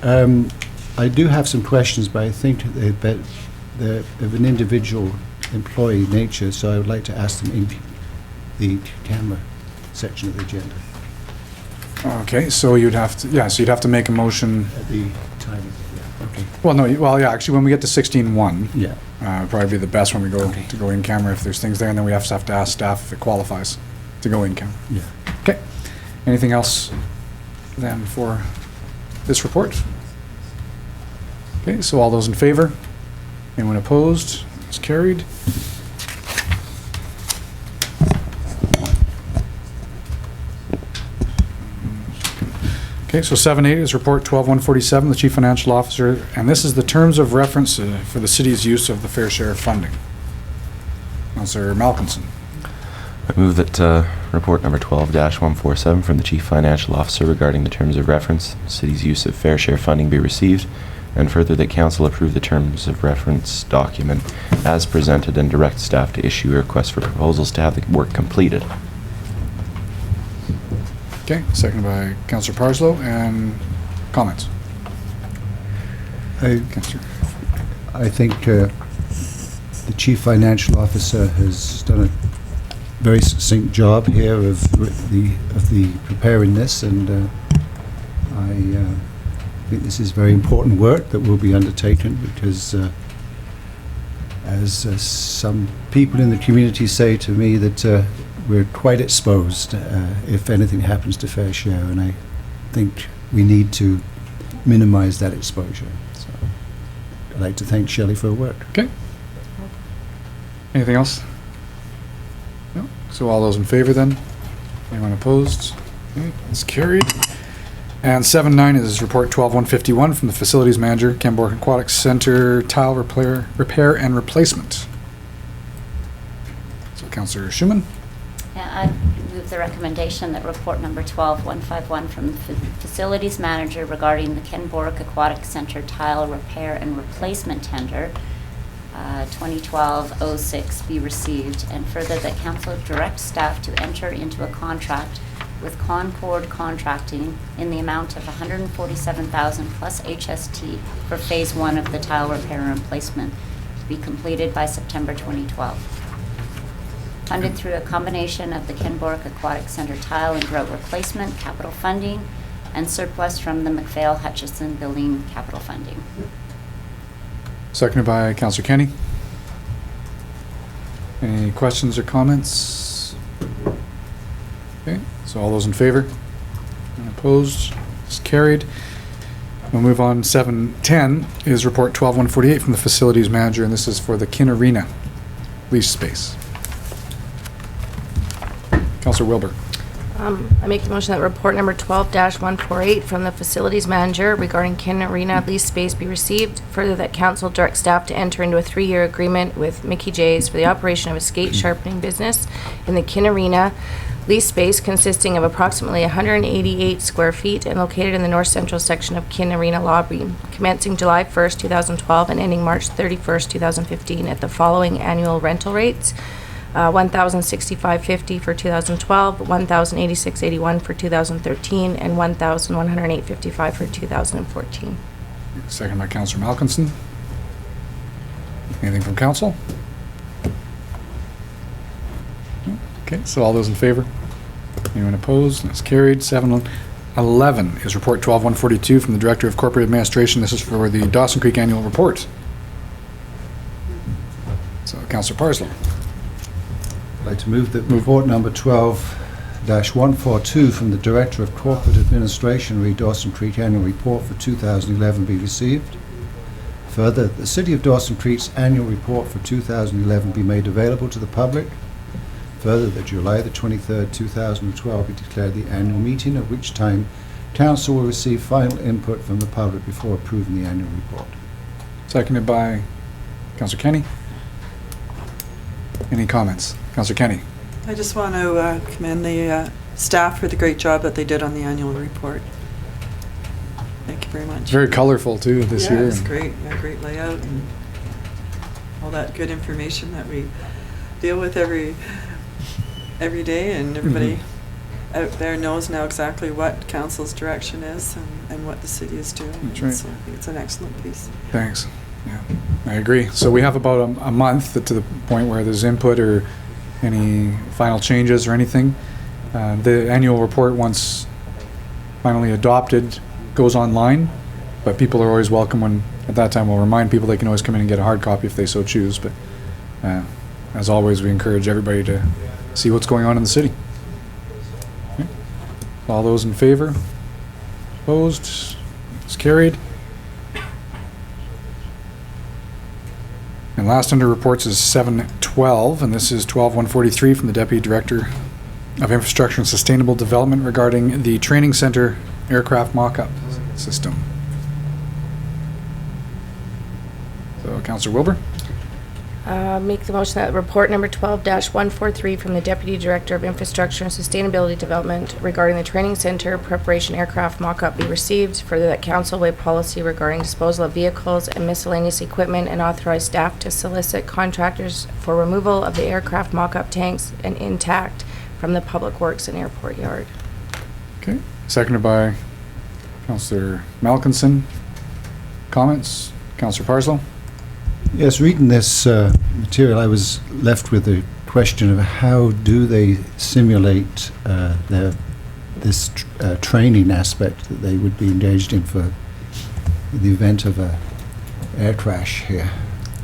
Yeah. I do have some questions, but I think they're of an individual employee nature, so I would like to ask them in the camera section of the agenda Okay, so you'd have to, so you'd have to make a motion. at the time. Yeah, okay. Well, no, yeah, actually, when we get to 16.1, Yeah. probably be the best when we go Okay. to go in camera if there's things there, and then we have to ask staff if it qualifies to go in camera. Yeah. Okay. Anything else then for this report? Okay, so all those in favor? Anyone opposed? It's carried. Okay, so 7.8 is Report 12-147, the Chief Financial Officer, and this is the terms of reference for the city's use of the fair share funding. Councillor Malkinson. I move that report number 12-147 from the Chief Financial Officer regarding the terms of reference, city's use of fair share funding be received, and further that council approve the terms of reference document as presented and direct staff to issue a request for proposals to have the work completed. Okay, seconded by Councillor Parslow, and comments? Councillor. I think the Chief Financial Officer has done a very succinct job here of the preparing this, and I think this is very important work that will be undertaken because, as some people in the community say to me, that we're quite exposed if anything happens to fair share, and I think we need to minimise that exposure. So I'd like to thank Shelley for her work. Okay. Anything else? No? So all those in favor then? Anyone opposed? Okay, it's carried. And 7.9 is Report 12-151 from the Facilities Manager, Camborne Aquatic Center Tile Repair and Replacement. So Councillor Schumann. I move the recommendation that report number 12-151 from the Facilities Manager regarding the Kenbork Aquatic Center Tile Repair and Replacement Tender 2012-06 be received, and further that Council direct staff to enter into a contract with Concord Contracting in the amount of $147,000 plus HST for Phase 1 of the tile repair and replacement to be completed by September 2012. Funded through a combination of the Kenbork Aquatic Center tile and grout replacement capital funding and surplus from the McPhail-Hutchison Building capital funding. Seconded by Councillor Kenny. Any questions or comments? Okay, so all those in favor? And opposed? It's carried. We'll move on. 7:10 is report 12-148 from the facilities manager, and this is for the Kin Arena lease space. Councillor Wilbur. I make the motion that report number 12-148 from the facilities manager regarding Kin Arena lease space be received. Further, that council direct staff to enter into a 3-year agreement with Mickey J's for the operation of a skate sharpening business in the Kin Arena lease space consisting of approximately 188 square feet and located in the north central section of Kin Arena lobby, commencing July 1st, 2012 and ending March 31st, 2015 at the following annual rental rates. $1,065.50 for 2012, $1,086.81 for 2013, and $1,108.55 for 2014. Second by Councillor Malcolmson. Anything from council? No? Okay, so all those in favor? Anyone opposed? That's carried. 7:11 is report 12-142 from the Director of Corporate Administration. This is for the Dawson Creek Annual Report. So, Councillor Parslow. I'd like to move that report number 12-142 from the Director of Corporate Administration, re Dawson Creek Annual Report for 2011 be received. Further, the City of Dawson Creek's annual report for 2011 be made available to the public. Further, that July the 23rd, 2012 be declared the annual meeting, at which time Council will receive final input from the public before approving the annual report. Seconded by Councillor Kenny. Any comments? Councillor Kenny. I just want to commend the staff for the great job that they did on the annual report. Thank you very much. It's very colorful too this year. Yeah, it's great. Yeah, great layout and all that good information that we deal with every day, and everybody out there knows now exactly what council's direction is and what the city is doing. That's right. So I think it's an excellent piece. Thanks. Yeah, I agree. So we have about a month to the point where there's input or any final changes or anything. The annual report, once finally adopted, goes online, but people are always welcome when, at that time, we'll remind people they can always come in and get a hard copy if they so choose. But as always, we encourage everybody to see what's going on in the city. Okay. All those in favor? Opposed? It's carried. And last under reports is 7:12, and this is 12-143 from the Deputy Director of Infrastructure and Sustainable Development regarding the Training Center aircraft mock-up system. So, Councillor Wilbur. Make the motion that report number 12-143 from the Deputy Director of Infrastructure and Sustainability Development regarding the Training Center preparation aircraft mock-up be received. Further, that council weigh policy regarding disposal of vehicles and miscellaneous equipment and authorize staff to solicit contractors for removal of the aircraft mock-up tanks and intact from the Public Works and Airport Yard. Okay. Seconded by Councillor Malkinson. Comments? Councillor Parslow. Yes, reading this material, I was left with the question of how do they simulate this training aspect that they would be engaged in for the event of a air crash here.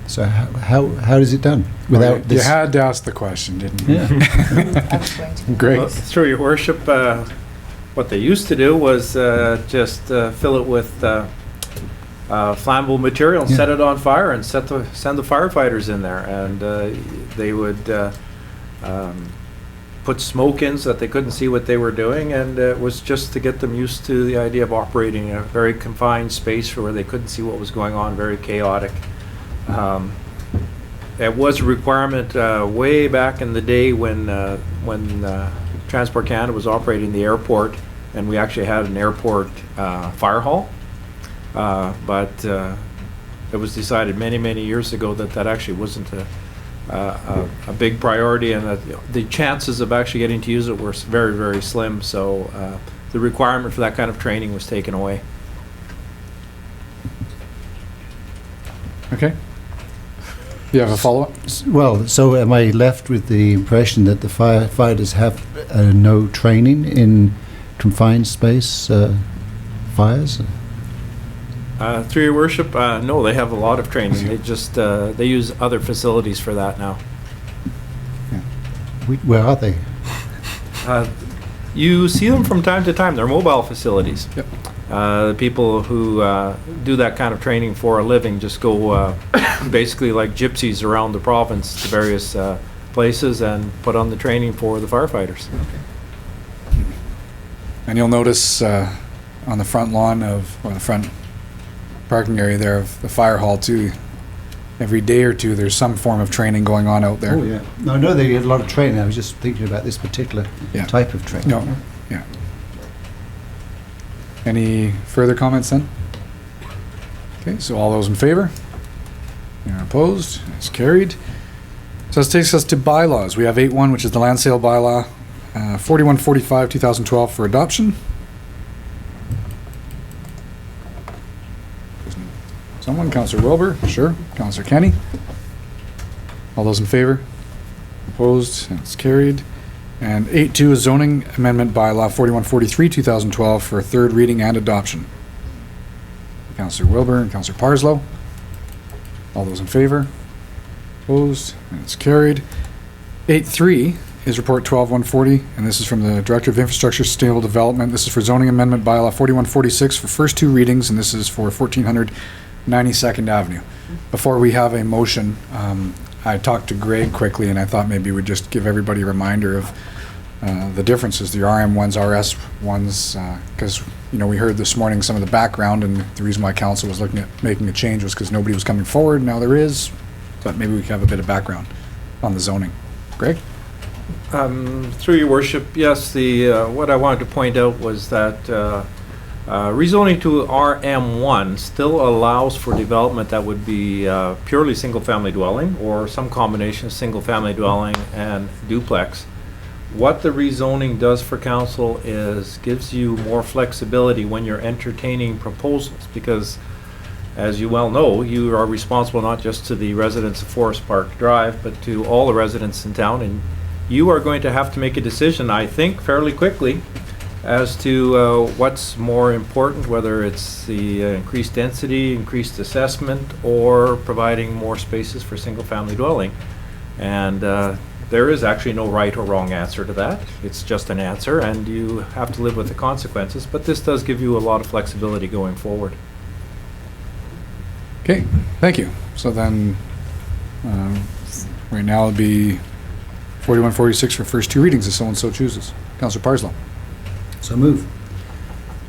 So how is it done? Without You had to ask the question, didn't you? Yeah. I was going to. Great. Well, through your worship, what they used to do was just fill it with flammable material and set it on fire and send the firefighters in there, and they would put smoke in so that they couldn't see what they were doing, and it was just to get them used to the idea of operating in a very confined space where they couldn't see what was going on, very chaotic. It was a requirement way back in the day when Transport Canada was operating the airport, and we actually had an airport fire hall. But it was decided many years ago that actually wasn't a big priority, and the chances of actually getting to use it were very, very slim. So the requirement for that kind of training was taken away. Okay. You have a follow-up? Well, so am I left with the impression that the firefighters have no training in confined space fires? Through your worship, no, they have a lot of training. They just they use other facilities for that now. Where are they? You see them from time to time. They're mobile facilities. Yep. The people who do that kind of training for a living just go basically like gypsies around the province to various places and put on the training for the firefighters. And you'll notice on the front lawn of, or the front parking area there of the fire hall too, every day or two there's some form of training going on out there. Oh, yeah. No, I know they get a lot of training. I was just thinking about this particular type of training. No, yeah. Any further comments then? Okay, so all those in favor? Anyone opposed? It's carried. So this takes us to bylaws. We have 8.1, which is the land sale bylaw, 4145, 2012 for adoption. Someone, Councillor Wilbur, sure. Councillor Kenny. All those in favor? Opposed? It's carried. And 8.2 is zoning amendment bylaw 4143, 2012 for third reading and adoption. Councillor Wilbur and Councillor Parslow. All those in favor? Opposed? And it's carried. 8.3 is report 12-140, and this is from the Director of Infrastructure Sustainable Development. This is for zoning amendment bylaw 4146 for first two readings, and this is for 1400 92nd Avenue. Before we have a motion, I talked to Greg quickly, and I thought maybe we'd just give everybody a reminder of the differences, the RM ones, RS ones, because we heard this morning some of the background, and the reason why council was looking at making a change was because nobody was coming forward. Now there is, but maybe we can have a bit of background on the zoning. Greg? Through your worship, yes, what I wanted to point out was that rezoning to RM1 still allows for development that would be purely single-family dwelling or some combination of single-family dwelling and duplex. What the rezoning does for council is gives you more flexibility when you're entertaining proposals, because as you well know, you are responsible not just to the residents of Forest Park Drive, but to all the residents in town, and you are going to have to make a decision, I think, fairly quickly as to what's more important, whether it's the increased density, increased assessment, or providing more spaces for single-family dwelling. And there is actually no right or wrong answer to that. It's just an answer, and you have to live with the consequences. But this does give you a lot of flexibility going forward. Okay, thank you. So then, right now it'll be 4146 for first two readings if someone so chooses. Councillor Parslow. So move.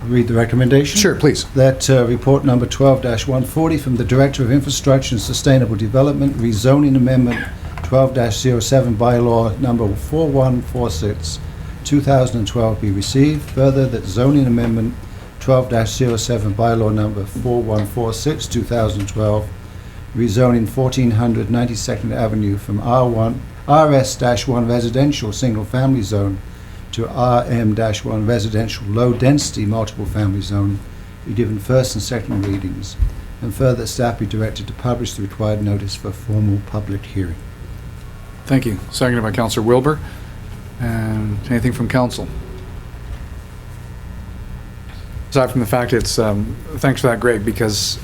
Read the recommendation. Sure, please. That report number 12-140 from the Director of Infrastructure and Sustainable Development, rezoning amendment 12-07 bylaw number 4146, 2012 be received. Further, that zoning amendment 12-07 bylaw number 4146, 2012, rezoning 1400 92nd Avenue from RS-1 residential single-family zone to RM-1 residential low-density multiple-family zone be given first and second readings, and further staff be directed to publish the required notice for formal public hearing. Thank you. Seconded by Councillor Wilbur. And anything from council? Aside from the fact it's, thanks for that, Greg, because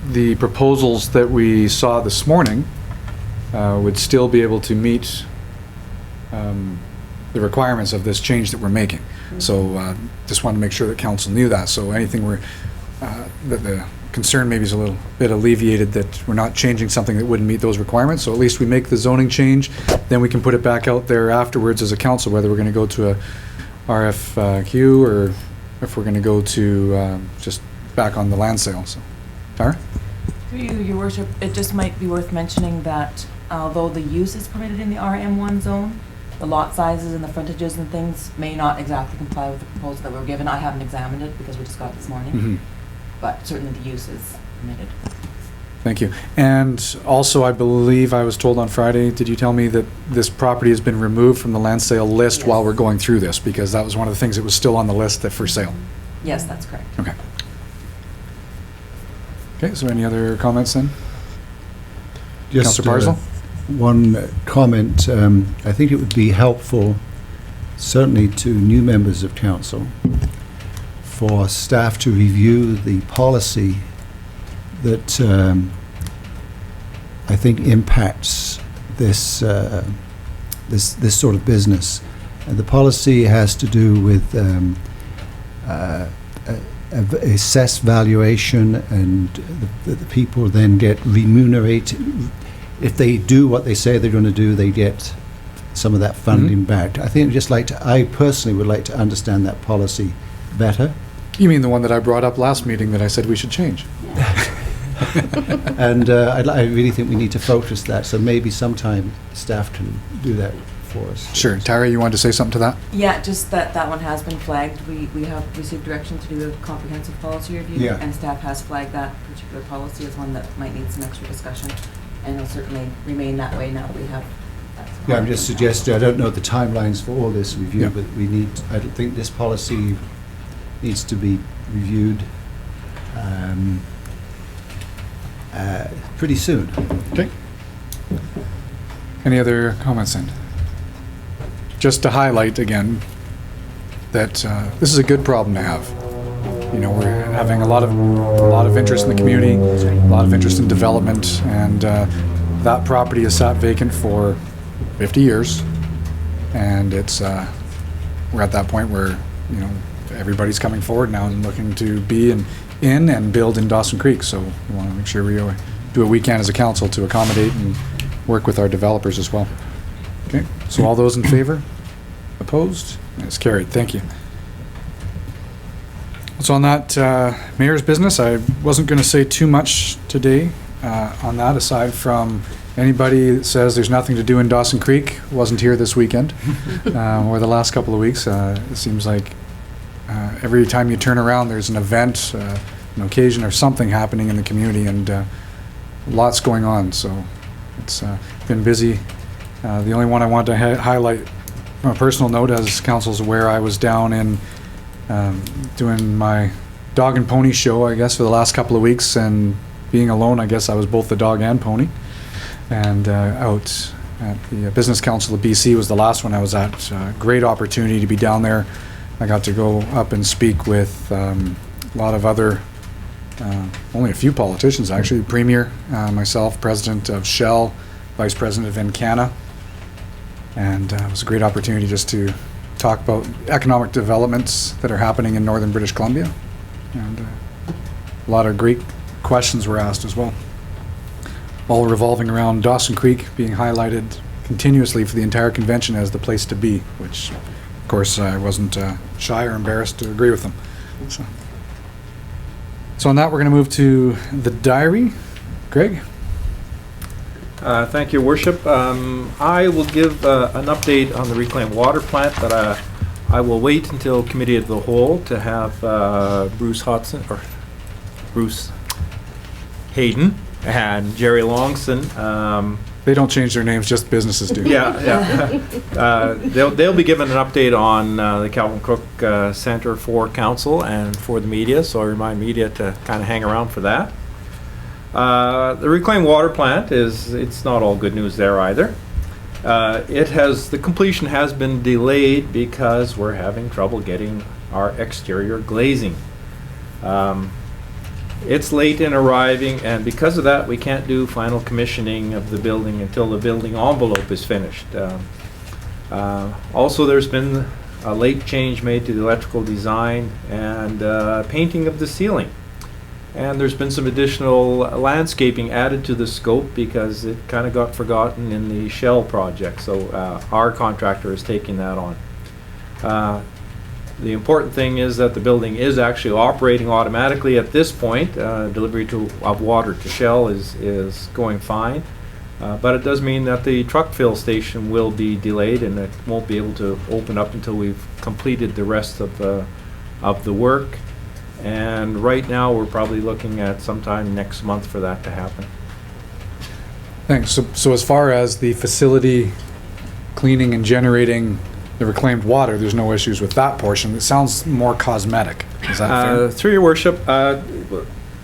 the proposals that we saw this morning would still be able to meet the requirements of this change that we're making. So just wanted to make sure that council knew that. So anything that the concern maybe is a little bit alleviated, that we're not changing something that wouldn't meet those requirements. So at least we make the zoning change, then we can put it back out there afterwards as a council, whether we're going to go to a RFQ or if we're going to go to just back on the land sale. So, Tara? Through you, Your Worship, it just might be worth mentioning that although the use is permitted in the RM1 zone, the lot sizes and the frontages and things may not exactly comply with the proposal that we were given. I haven't examined it because we just got it this morning, but certainly the use is permitted. Thank you. And also, I believe I was told on Friday, did you tell me that this property has been removed from the land sale list while we're going through this? Because that was one of the things that was still on the list that for sale. Yes, that's correct. Okay. Okay, so any other comments then? Just Councillor Parslow? one comment. I think it would be helpful, certainly to new members of council, for staff to review the policy that I think impacts this this sort of business. And the policy has to do with assess valuation, and the people then get remunerated. If they do what they say they're going to do, they get some of that funding back. I think I personally would like to understand that policy better. You mean the one that I brought up last meeting that I said we should change? And I really think we need to focus that, so maybe sometime staff can do that for us. Sure. Tara, you wanted to say something to that? Yeah, just that one has been flagged. We have received direction to do a comprehensive policy review, Yeah. and staff has flagged that particular policy as one that might need some extra discussion, and it'll certainly remain that way now that we have. Yeah, I'm just suggesting, I don't know the timelines for all this review, Yeah. but I don't think this policy needs to be reviewed pretty soon. Okay. Any other comments then? Just to highlight again that this is a good problem to have. You know, we're having a lot of interest in the community, a lot of interest in development, and that property has sat vacant for 50 years, and it's we're at that point where, you know, everybody's coming forward now and looking to be in and build in Dawson Creek. So we want to make sure we do what we can as a council to accommodate and work with our developers as well. Okay, so all those in favor? Opposed? It's carried. Thank you. So on that mayor's business, I wasn't going to say too much today on that, aside from anybody that says there's nothing to do in Dawson Creek wasn't here this weekend or the last couple of weeks. It seems like every time you turn around, there's an event, an occasion, or something happening in the community, and lots going on. So it's been busy. The only one I want to highlight on a personal note, as council's aware, I was down in doing my dog and pony show, I guess, for the last couple of weeks, and being alone, I guess I was both the dog and pony. And out at the Business Council of BC was the last one I was at. Great opportunity to be down there. I got to go up and speak with a lot of other, only a few politicians actually, Premier, myself, President of Shell, Vice President of Encana. And it was a great opportunity just to talk about economic developments that are happening in northern British Columbia. And a lot of great questions were asked as well. All revolving around Dawson Creek being highlighted continuously for the entire convention as the place to be, which, of course, I wasn't shy or embarrassed to agree with them. So on that, we're going to move to the diary. Greg? Thank you, Worship. I will give an update on the reclaimed water plant, but I will wait until Committee of the Whole to have Bruce Hayden and Jerry Longson. They don't change their names, just businesses do. Yeah. They'll be given an update on the Calvin Cook Center for Council and for the media, so I remind media to kind of hang around for that. The reclaimed water plant it's not all good news there either. The completion has been delayed because we're having trouble getting our exterior glazing. It's late in arriving, and because of that, we can't do final commissioning of the building until the building envelope is finished. Also, there's been a late change made to the electrical design and painting of the ceiling. And there's been some additional landscaping added to the scope because it kind of got forgotten in the Shell project. So our contractor is taking that on. The important thing is that the building is actually operating automatically at this point. Delivery of water to Shell is going fine. But it does mean that the truck fill station will be delayed, and it won't be able to open up until we've completed the rest of the work. And right now, we're probably looking at sometime next month for that to happen. Thanks. So as far as the facility cleaning and generating the reclaimed water, there's no issues with that portion. It sounds more cosmetic. Is that fair? Through your worship,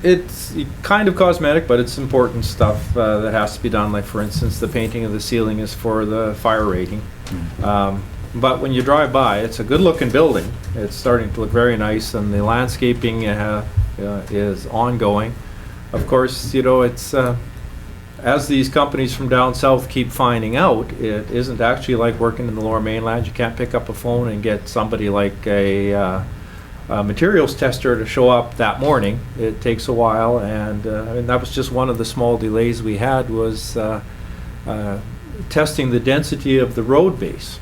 it's kind of cosmetic, but it's important stuff that has to be done. Like, for instance, the painting of the ceiling is for the fire rating. But when you drive by, it's a good-looking building. It's starting to look very nice, and the landscaping is ongoing. Of course, you know, it's as these companies from down south keep finding out, it isn't actually like working in the Lower Mainland. You can't pick up a phone and get somebody like a materials tester to show up that morning. It takes a while, and that was just one of the small delays we had, was testing the density of the road base.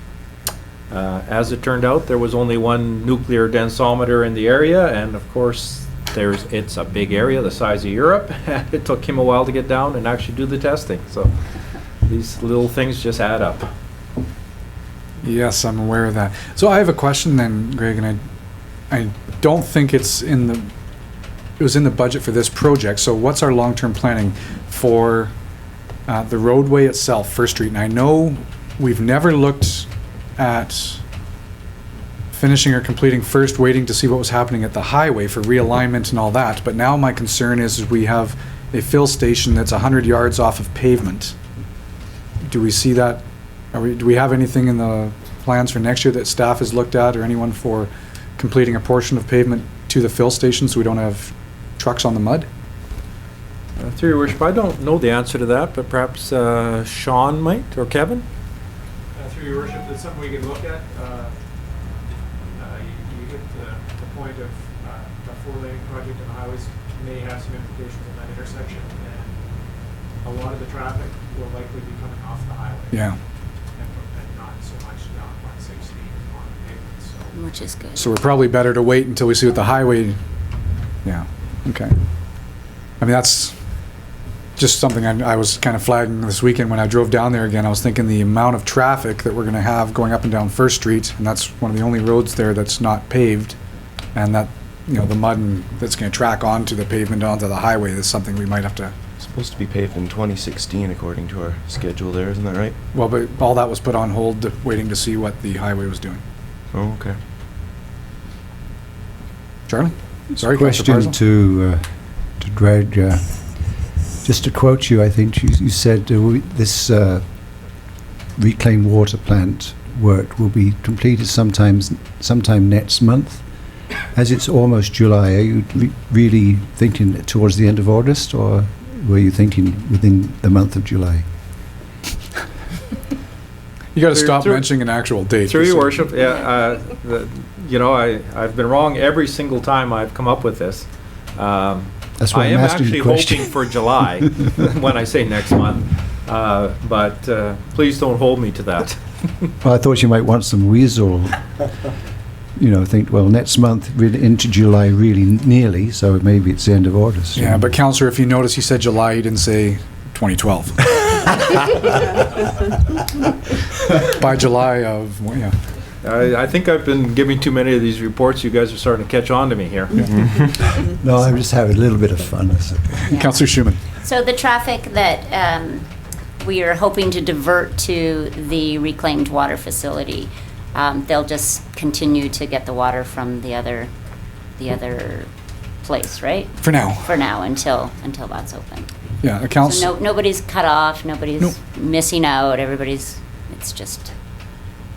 As it turned out, there was only one nuclear densometer in the area, and of course, it's a big area the size of Europe, and it took him a while to get down and actually do the testing. So these little things just add up. Yes, I'm aware of that. So I have a question then, Greg, and I don't think it was in the budget for this project. So what's our long-term planning for the roadway itself, First Street? And I know we've never looked at finishing or completing First, waiting to see what was happening at the highway for realignment and all that. But now my concern is we have a fill station that's 100 yards off of pavement. Do we see that? Do we have anything in the plans for next year that staff has looked at, or anyone for completing a portion of pavement to the fill station so we don't have trucks on the mud? Through your worship, I don't know the answer to that, but perhaps Sean might, or Kevin? Through your worship, that's something we can look at. You get the point of a four-lane project on the highways may have some implications on that intersection, and a lot of the traffic will likely be coming off the highway. Yeah. And not so much down 160 on the pavement, so. Which is good. So we're probably better to wait until we see what the highway, yeah, okay. I mean, that's just something I was kind of flagging this weekend when I drove down there again. I was thinking the amount of traffic that we're going to have going up and down First Street, and that's one of the only roads there that's not paved, and that, you know, the mud that's going to track onto the pavement onto the highway is something we might have to. Supposed to be paved in 2016 according to our schedule there, isn't that right? Well, but all that was put on hold, waiting to see what the highway was doing. Oh, okay. Charlie? Sorry, Question to Greg. Just to quote you, I think you said this reclaimed water plant work will be completed sometime next month. As it's almost July, are you really thinking towards the end of August, or were you thinking within the month of July? You got to stop mentioning an actual date. Through your worship, yeah, you know, I've been wrong every single time I've come up with this. That's why I I'm am asking actually the question. hoping for July when I say next month, but please don't hold me to that. Well, I thought you might want some weasel. You know, think, well, next month, really into July, really nearly, so maybe it's the end of August. Yeah, but Councillor, if you notice, he said July, he didn't say 2012. By July of, well, yeah. I think I've been giving too many of these reports. You guys are starting to catch on to me here. No, I'm just having a little bit of fun. Yeah. Councillor Schumann. So the traffic that we are hoping to divert to the reclaimed water facility, they'll just continue to get the water from the other place, right? For now. For now, until that's open. Yeah, accounts. So nobody's cut off, nobody's Nope. missing out, it's just,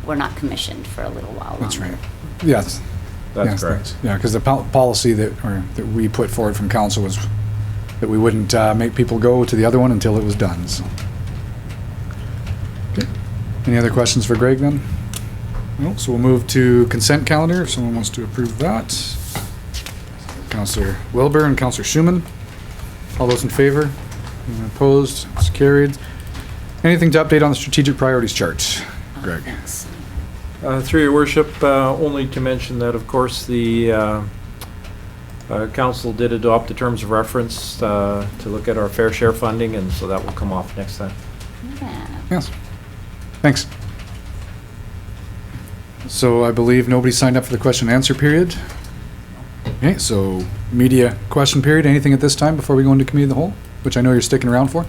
we're not commissioned for a little while longer. That's right. Yes. That's yes, correct. thanks. Yeah, because the policy that we put forward from council was that we wouldn't make people go to the other one until it was done. So. Okay. Any other questions for Greg then? No, so we'll move to consent calendar if someone wants to approve that. Councillor Wilbur and Councillor Schumann. All those in favor? Anyone opposed? It's carried. Anything to update on the strategic priorities chart, Greg? Through your worship, only to mention that, of course, the council did adopt the terms of reference to look at our fair share funding, and so that will come off next time. Yeah. Yes. Thanks. So I believe nobody signed up for the question and answer period. Okay, so media question period. Anything at this time before we go into committee of the whole, which I know you're sticking around for?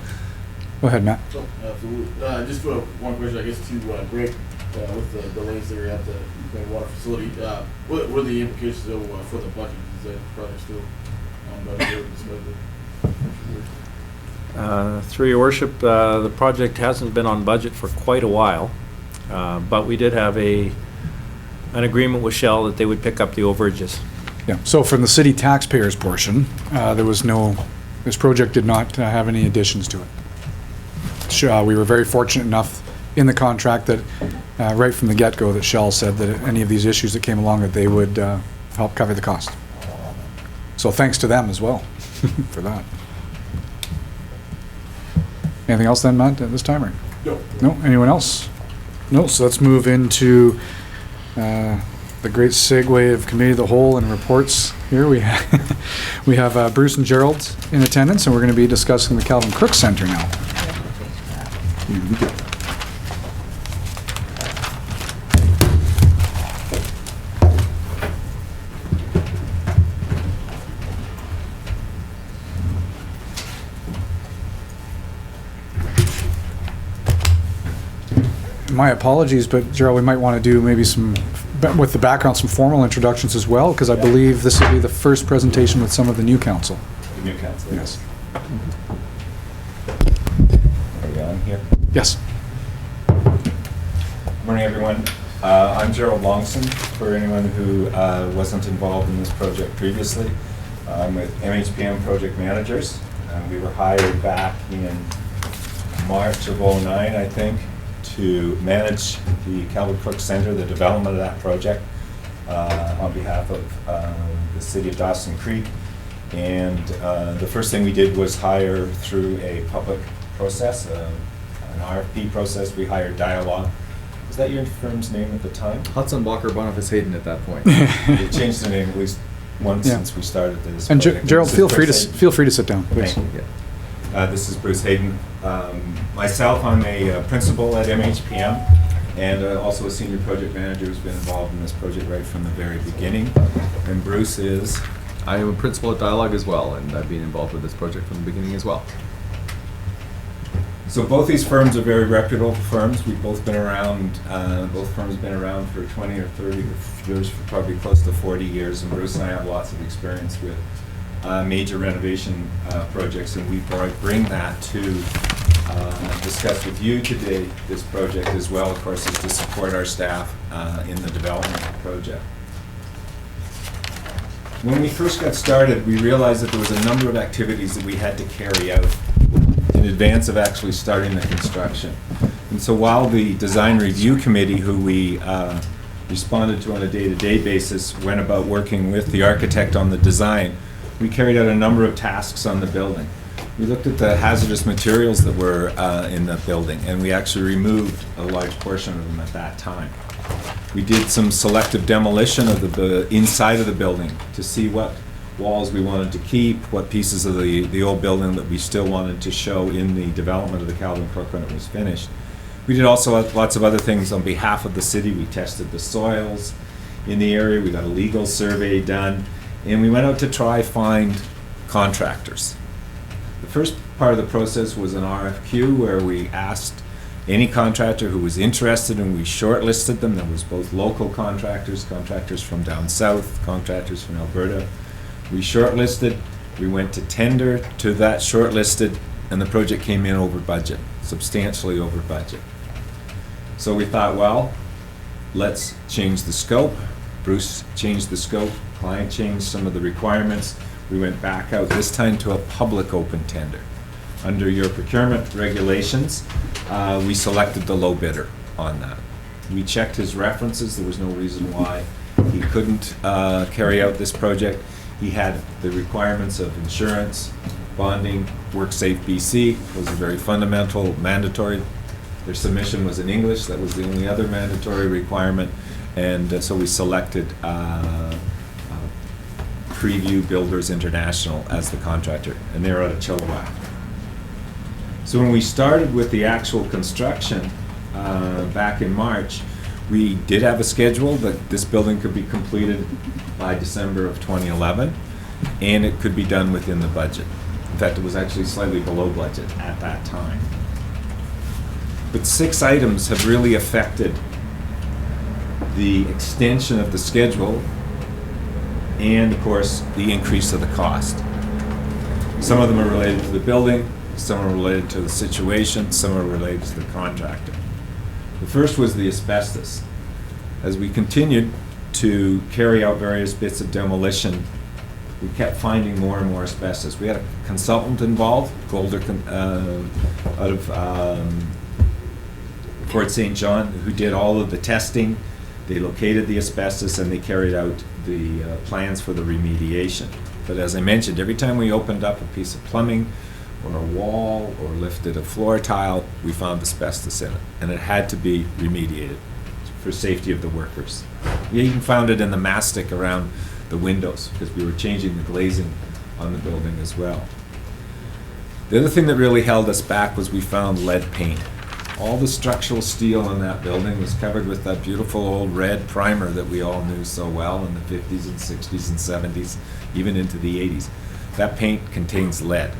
Go ahead, Matt. Just one question, I guess, to Greg, with the delays there at the Ukraine water facility. What were the implications for the budget? Is that project still on budget? Through your worship, the project hasn't been on budget for quite a while, but we did have an agreement with Shell that they would pick up the overages. Yeah, so from the city taxpayers portion, this project did not have any additions to it. We were very fortunate enough in the contract that right from the get-go that Shell said that any of these issues that came along that they would help cover the cost. So thanks to them as well for that. Anything else then, Matt, at this time? Or? No. No? Anyone else? No, so let's move into the great segue of committee of the whole and reports. Here we have Bruce and Gerald in attendance, and we're going to be discussing the Calvin Crook Center now. My apologies, but Gerald, we might want to do maybe some, with the background, some formal introductions as well, because I believe this will be the first presentation with some of the new council. The new council. Yes. Are we on here? Yes. Morning, everyone. I'm Gerald Longson, for anyone who wasn't involved in this project previously. I'm with MHPM Project Managers. We were hired back in March of '09, I think, to manage the Calvin Crook Center, the development of that project, on behalf of the city of Dawson Creek. And the first thing we did was hire through a public process, an RFP process. We hired Dialogue. Was that your firm's name at the time? Hudson Walker Boniface Hayden at that point. They changed the name at least once since we started this. And Gerald, feel free to sit down, please. Thank you. This is Bruce Hayden. Myself, I'm a principal at MHPM and also a senior project manager who's been involved in this project right from the very beginning. And Bruce is? I am a principal at Dialogue as well, and I've been involved with this project from the beginning as well. So both these firms are very reputable firms. We've both been around, both firms have been around for 20 or 30 years, for probably close to 40 years. And Bruce and I have lots of experience with major renovation projects, and we bring that to discuss with you today. This project as well, of course, is to support our staff in the development of the project. When we first got started, we realized that there was a number of activities that we had to carry out in advance of actually starting the construction. And so while the design review committee, who we responded to on a day-to-day basis, went about working with the architect on the design, we carried out a number of tasks on the building. We looked at the hazardous materials that were in the building, and we actually removed a large portion of them at that time. We did some selective demolition of the inside of the building to see what walls we wanted to keep, what pieces of the old building that we still wanted to show in the development of the Calvin Crook when it was finished. We did also lots of other things on behalf of the city. We tested the soils in the area. We got a legal survey done. And we went out to try find contractors. The first part of the process was an RFQ where we asked any contractor who was interested, and we shortlisted them. There was both local contractors, contractors from down south, contractors from Alberta. We shortlisted, we went to tender to that shortlisted, and the project came in over budget, substantially over budget. So we thought, well, let's change the scope. Bruce changed the scope. Client changed some of the requirements. We went back out, this time to a public open tender. Under your procurement regulations, we selected the low bidder on that. We checked his references. There was no reason why he couldn't carry out this project. He had the requirements of insurance, bonding, WorkSafe BC. Those are very fundamental, mandatory. Their submission was in English. That was the only other mandatory requirement. And so we selected Preview Builders International as the contractor, and they're out of Chilliwack. So when we started with the actual construction back in March, We did have a schedule that this building could be completed by December of 2011, and it could be done within the budget. In fact, it was actually slightly below budget at that time. But 6 items have really affected the extension of the schedule and, of course, the increase of the cost. Some of them are related to the building, some are related to the situation, some are related to the contractor. The first was the asbestos. As we continued to carry out various bits of demolition, we kept finding more and more asbestos. We had a consultant involved, Golder, out of Fort St. John, who did all of the testing. They located the asbestos and they carried out the plans for the remediation. But as I mentioned, every time we opened up a piece of plumbing or a wall or lifted a floor tile, we found asbestos in it, and it had to be remediated for safety of the workers. We even found it in the mastic around the windows because we were changing the glazing on the building as well. The other thing that really held us back was we found lead paint. All the structural steel in that building was covered with that beautiful old red primer that we all knew so well in the 50s and 60s and 70s, even into the 80s. That paint contains lead.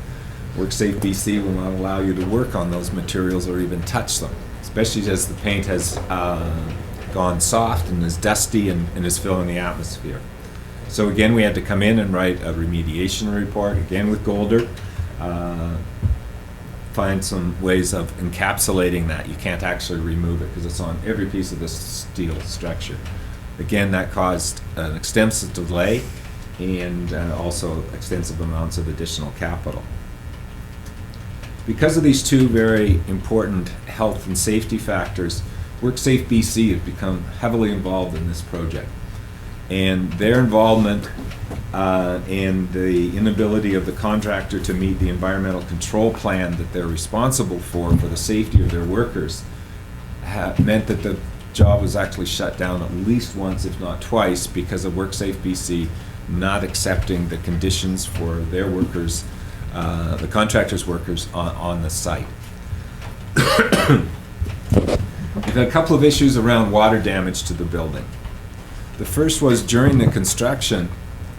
WorkSafe BC will not allow you to work on those materials or even touch them, especially as the paint has gone soft and is dusty and is filling the atmosphere. So again, we had to come in and write a remediation report, again with Golder, find some ways of encapsulating that. You can't actually remove it because it's on every piece of the steel structure. Again, that caused an extensive delay and also extensive amounts of additional capital. Because of these 2 very important health and safety factors, WorkSafe BC has become heavily involved in this project. And their involvement and the inability of the contractor to meet the environmental control plan that they're responsible for the safety of their workers meant that the job was actually shut down at least once, if not twice, because of WorkSafe BC not accepting the conditions for their workers, the contractor's workers on the site. We've had a couple of issues around water damage to the building. The first was during the construction,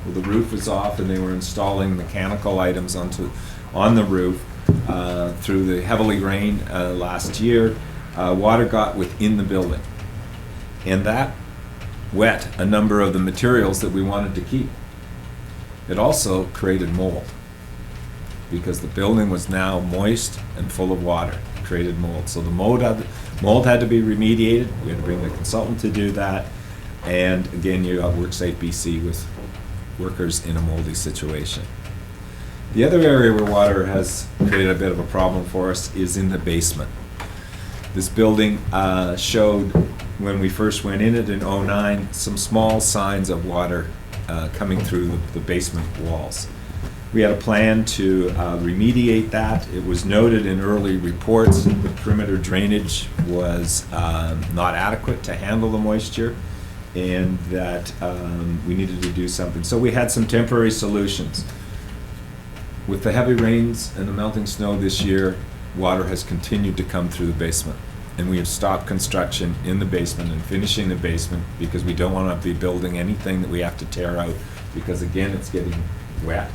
well, the roof was off and they were installing mechanical items on the roof through the heavily rain last year. Water got within the building, and that wet a number of the materials that we wanted to keep. It also created mold because the building was now moist and full of water. It created mold. So the mold had to be remediated. We had to bring the consultant to do that. And again, you got WorkSafe BC with workers in a moldy situation. The other area where water has created a bit of a problem for us is in the basement. This building showed, when we first went in it in '09, some small signs of water coming through the basement walls. We had a plan to remediate that. It was noted in early reports that the perimeter drainage was not adequate to handle the moisture, and that we needed to do something. So we had some temporary solutions. With the heavy rains and the melting snow this year, water has continued to come through the basement. And we have stopped construction in the basement and finishing the basement because we don't want to be building anything that we have to tear out because, again, it's getting wet.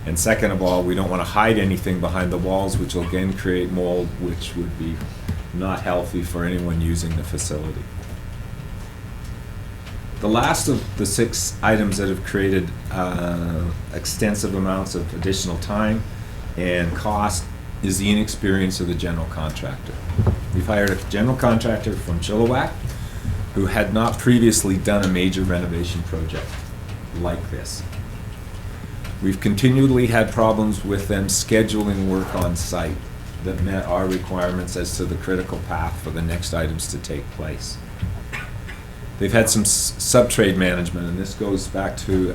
And second of all, we don't want to hide anything behind the walls, which will again create mold, which would be not healthy for anyone using the facility. The last of the 6 items that have created extensive amounts of additional time and cost is the inexperience of the general contractor. We've hired a general contractor from Chilliwack who had not previously done a major renovation project like this. We've continually had problems with them scheduling work on site that met our requirements as to the critical path for the next items to take place. They've had some sub-trade management, and this goes back to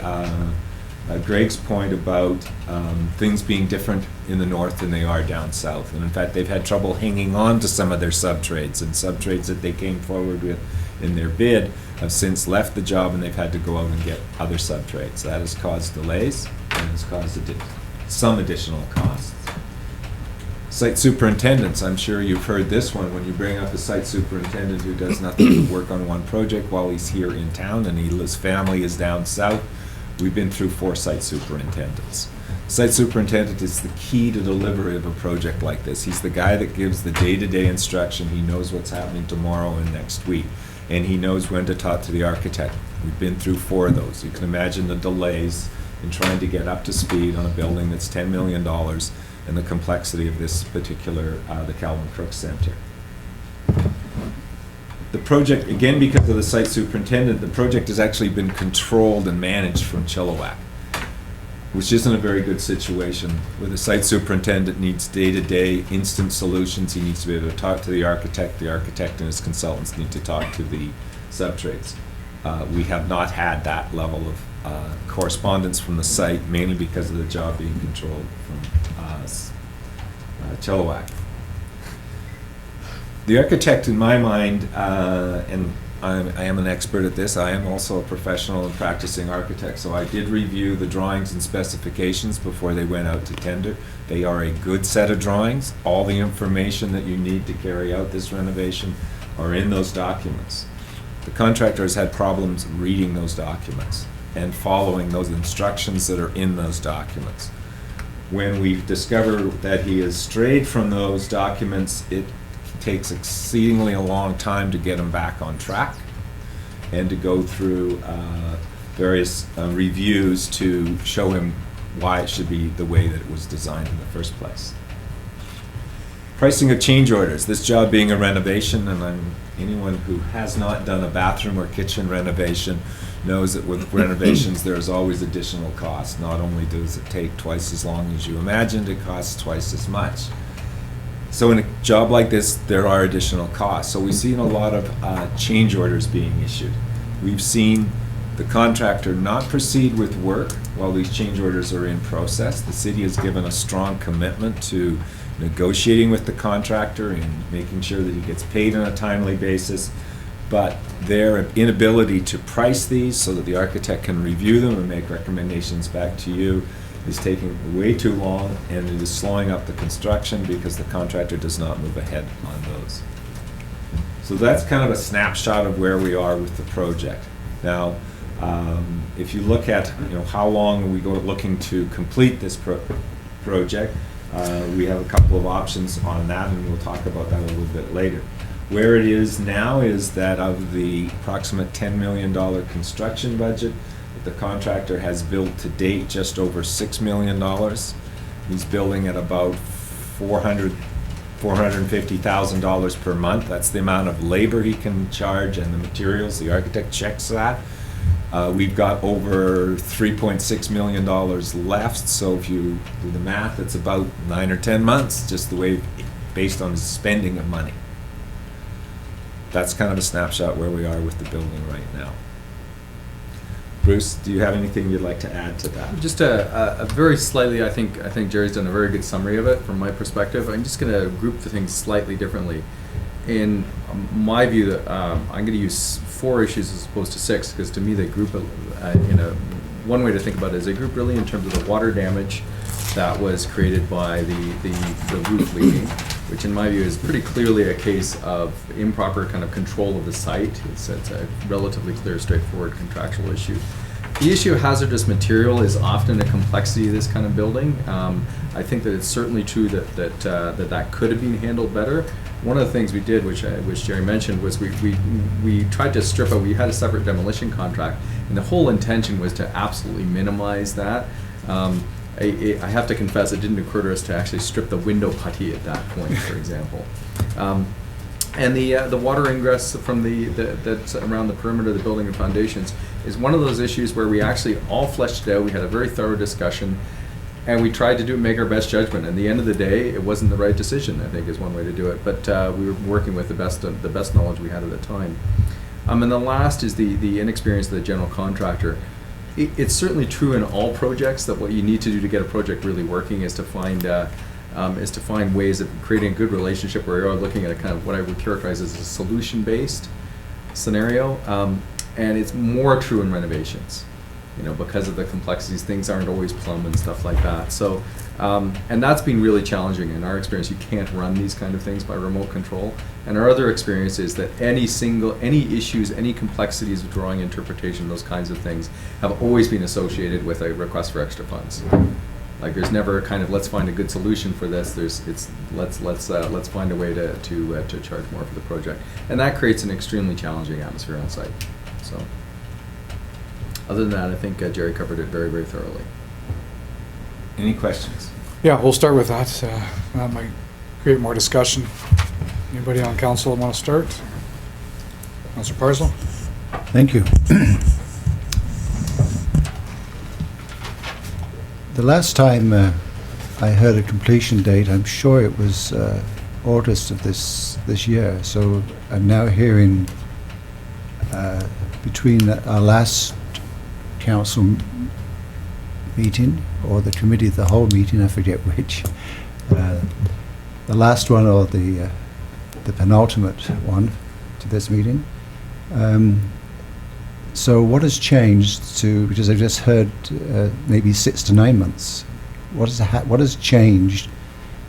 Greg's point about things being different in the north than they are down south. And in fact, they've had trouble hanging on to some of their sub-trades, and sub-trades that they came forward with in their bid have since left the job and they've had to go out and get other sub-trades. That has caused delays and has caused some additional costs. Site superintendents, I'm sure you've heard this one, when you bring up a site superintendent who does nothing but work on one project while he's here in town and his family is down south. We've been through 4 site superintendents. Site superintendent is the key to delivery of a project like this. He's the guy that gives the day-to-day instruction. He knows what's happening tomorrow and next week, and he knows when to talk to the architect. We've been through 4 of those. You can imagine the delays in trying to get up to speed on a building that's $10 million and the complexity of this particular, the Calvin Crooks Center. The project, again, because of the site superintendent, the project has actually been controlled and managed from Chilliwack, which isn't a very good situation, where the site superintendent needs day-to-day instant solutions. He needs to be able to talk to the architect and his consultants need to talk to the subtrades. We have not had that level of correspondence from the site, mainly because of the job being controlled from Chilliwack. The architect, in my mind, and I am an expert at this, I am also a professional and practicing architect, so I did review the drawings and specifications before they went out to tender. They are a good set of drawings. All the information that you need to carry out this renovation are in those documents. The contractor has had problems reading those documents and following those instructions that are in those documents. When we discover that he has strayed from those documents, it takes exceedingly a long time to get him back on track and to go through various reviews to show him why it should be the way that it was designed in the first place. Pricing of change orders, this job being a renovation, and anyone who has not done a bathroom or kitchen renovation knows that with renovations there's always additional costs. Not only does it take twice as long as you imagined, it costs twice as much. So in a job like this, there are additional costs. So we've seen a lot of change orders being issued. We've seen the contractor not proceed with work while these change orders are in process. The city has given a strong commitment to negotiating with the contractor and making sure that he gets paid on a timely basis. But their inability to price these so that the architect can review them and make recommendations back to you is taking way too long, and it is slowing up the construction because the contractor does not move ahead on those. So that's kind of a snapshot of where we are with the project. Now, if you look at how long are we looking to complete this project, we have a couple of options on that, and we'll talk about that a little bit later. Where it is now is that of the approximate $10 million construction budget, the contractor has built to date just over $6 million. He's building at about $450,000 per month. That's the amount of labor he can charge and the materials. The architect checks that. We've got over $3.6 million left, so if you do the math, it's about 9 or 10 months, just the way, based on his spending of money. That's kind of a snapshot where we are with the building right now. Bruce, do you have anything you'd like to add to that? Just a very slightly, I think Jerry's done a very good summary of it from my perspective. I'm just going to group the things slightly differently. In my view, I'm going to use 4 issues as opposed to 6, because to me they group one way to think about it is they group really in terms of the water damage that was created by the roof leaking, which in my view is pretty clearly a case of improper kind of control of the site. It's a relatively clear, straightforward contractual issue. The issue of hazardous material is often a complexity of this kind of building. I think that it's certainly true that could have been handled better. One of the things we did, which Jerry mentioned, was we tried to strip out. We had a separate demolition contract, and the whole intention was to absolutely minimize that. I have to confess, it didn't occur to us to actually strip the window putty at that point, for example. And the water ingress from that's around the perimeter of the building and foundations is one of those issues where we actually all fleshed it out. We had a very thorough discussion, and we tried to make our best judgment. At the end of the day, it wasn't the right decision, I think, is one way to do it. But we were working with the best knowledge we had at the time. And the last is the inexperience of the general contractor. It's certainly true in all projects that what you need to do to get a project really working is to find ways of creating a good relationship where you're looking at a kind of what I would characterize as a solution-based scenario. And it's more true in renovations. because of the complexities, things aren't always plumb and stuff like that. So, and that's been really challenging in our experience. You can't run these kind of things by remote control. And our other experience is that any issues, any complexities of drawing interpretation, those kinds of things have always been associated with a request for extra funds. Like there's never a kind of let's find a good solution for this. Let's find a way to charge more for the project, and that creates an extremely challenging atmosphere on site. So, other than that, I think Jerry covered it very, very thoroughly. Any questions? Yeah, we'll start with that. That might create more discussion. Anybody on council want to start? Councilor Parslow? Thank you. The last time I heard a completion date, I'm sure it was August of this year. So I'm now hearing between our last council meeting or the committee of the whole meeting, I forget which, the last one or the penultimate one to this meeting. So what has changed because I just heard maybe 6 to 9 months. What has changed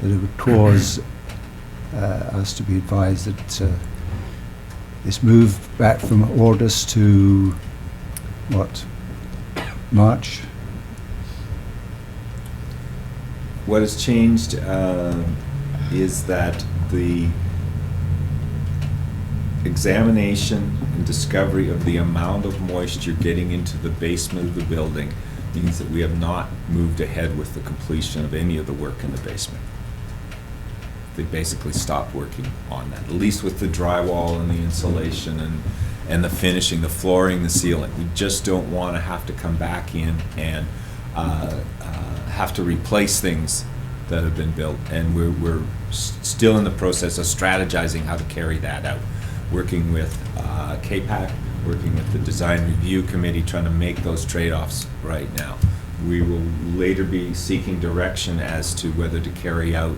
that it would cause us to be advised that this move back from August to what, March? What has changed is that the examination and discovery of the amount of moisture getting into the basement of the building means that we have not moved ahead with the completion of any of the work in the basement. They basically stopped working on that, at least with the drywall and the insulation and the finishing, the flooring, the ceiling. We just don't want to have to come back in and have to replace things that have been built, and we're still in the process of strategizing how to carry that out. Working with KPAC, working with the Design Review Committee, trying to make those trade-offs right now. We will later be seeking direction as to whether to carry out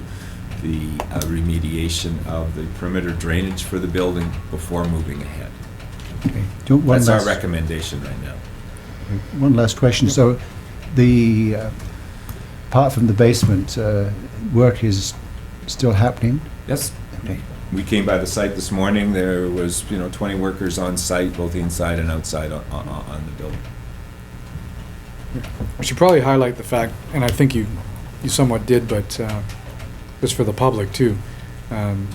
the remediation of the perimeter drainage for the building before moving ahead. Okay. That's our recommendation right now. One last question. So the apart from the basement, work is still happening? Yes. Okay. We came by the site this morning. There was, 20 workers on site, both inside and outside on the building. We should probably highlight the fact, and I think you somewhat did, but just for the public too. Some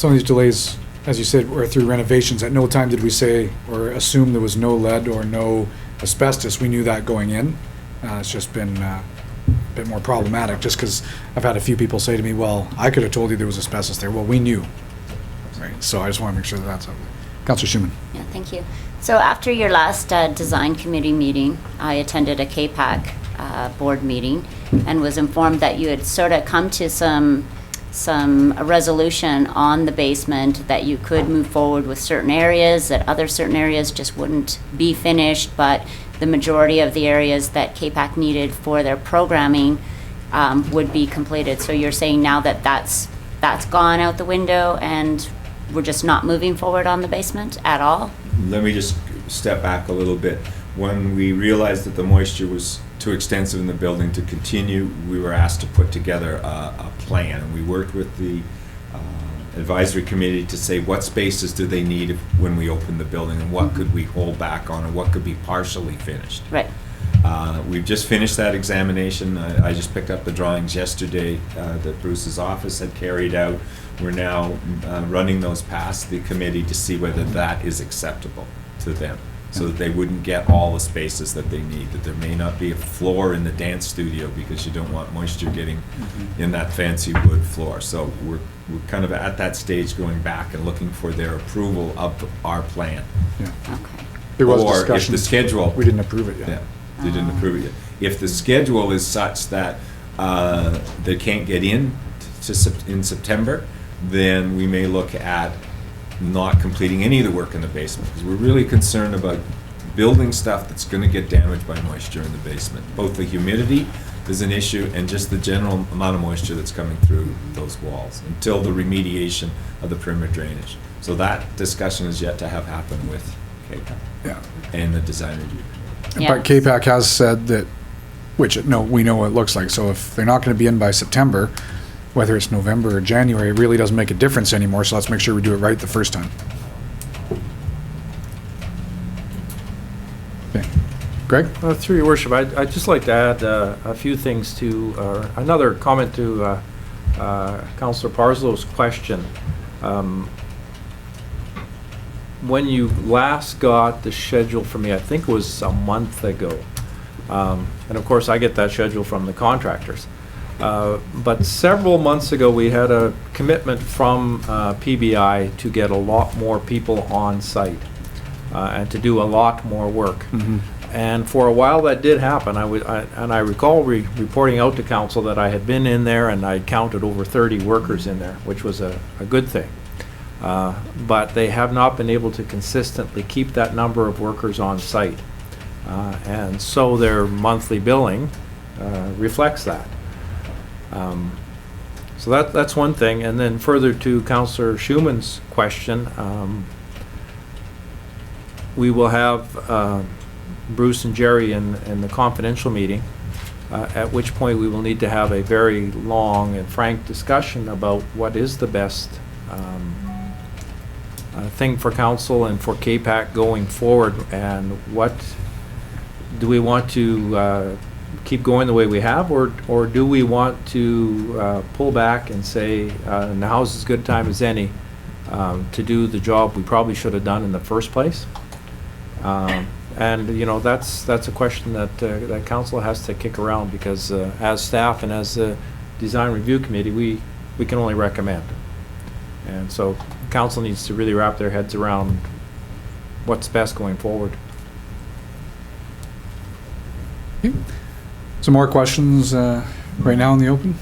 of these delays, as you said, were through renovations. At no time did we say or assume there was no lead or no asbestos. We knew that going in. It's just been a bit more problematic just because I've had a few people say to me, well, I could have told you there was asbestos there. Well, we knew. Right. So I just want to make sure that that's up. Councillor Schumann. Yeah, thank you. So after your last design committee meeting, I attended a KPAC board meeting and was informed that you had sort of come to some resolution on the basement, that you could move forward with certain areas, that other certain areas just wouldn't be finished, but the majority of the areas that KPAC needed for their programming would be completed. So you're saying now that that's gone out the window and we're just not moving forward on the basement at all? Let me just step back a little bit. When we realized that the moisture was too extensive in the building to continue, we were asked to put together a plan. And we worked with the advisory committee to say what spaces do they need when we open the building, and what could we hold back on, and what could be partially finished. Right. We've just finished that examination. I just picked up the drawings yesterday that Bruce's office had carried out. We're now running those past the committee to see whether that is acceptable to them, so that they wouldn't get all the spaces that they need, that there may not be a floor in the dance studio because you don't want moisture getting in that fancy wood floor. So we're kind of at that stage, going back and looking for their approval of our plan. Yeah. Okay. There was or discussion. If the schedule, we didn't approve it yet. Yeah, they didn't approve it yet. If the schedule is such that they can't get in September, then we may look at not completing any of the work in the basement, because we're really concerned about building stuff that's going to get damaged by moisture in the basement. Both the humidity is an issue and just the general amount of moisture that's coming through those walls until the remediation of the perimeter drainage. So that discussion is yet to have happened with KPAC and the design review. But KPAC has said that, which, no, we know what it looks like. So if they're not going to be in by September, whether it's November or January, it really doesn't make a difference anymore. So let's make sure we do it right the first time. Okay. Greg? Through your worship, I'd just like to add a few things to, another comment to Councillor Parslow's question. When you last got the schedule from me, I think it was a month ago. And of course, I get that schedule from the contractors. But several months ago, we had a commitment from PBI to get a lot more people on site and to do a lot more work. Mm-hmm. And for a while that did happen. I recall reporting out to council that I had been in there and I counted over 30 workers in there, which was a good thing. But they have not been able to consistently keep that number of workers on site. And so their monthly billing reflects that. So that's one thing. And then further to Councillor Schumann's question, we will have Bruce and Jerry in the confidential meeting, at which point we will need to have a very long and frank discussion about what is the best thing for council and for KPAC going forward, and what do we want to keep going the way we have, or do we want to pull back and say now's as good a time as any to do the job we probably should have done in the first place? And you know, that's a question that that council has to kick around, because as staff and as the design review committee, we can only recommend. And so council needs to really wrap their heads around what's best going forward. Okay. Some more questions right now in the open?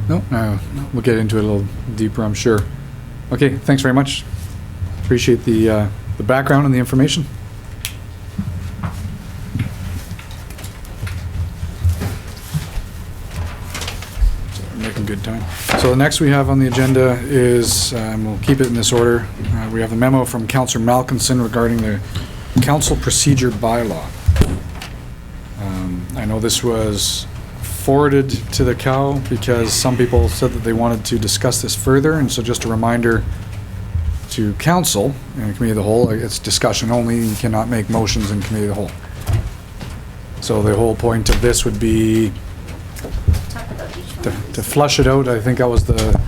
No? We'll get into it a little deeper, I'm sure. Okay, thanks very much. Appreciate the background and the information. So we're making good time. So the next we have on the agenda is, we'll keep it in this order, we have a memo from Councillor Malkinson regarding the council procedure bylaw. I know this was forwarded to the COW because some people said that they wanted to discuss this further, and so just a reminder to council and committee of the whole, it's discussion only. You cannot make motions in committee of the whole. So the whole point of this would be to flush it out. I think that was the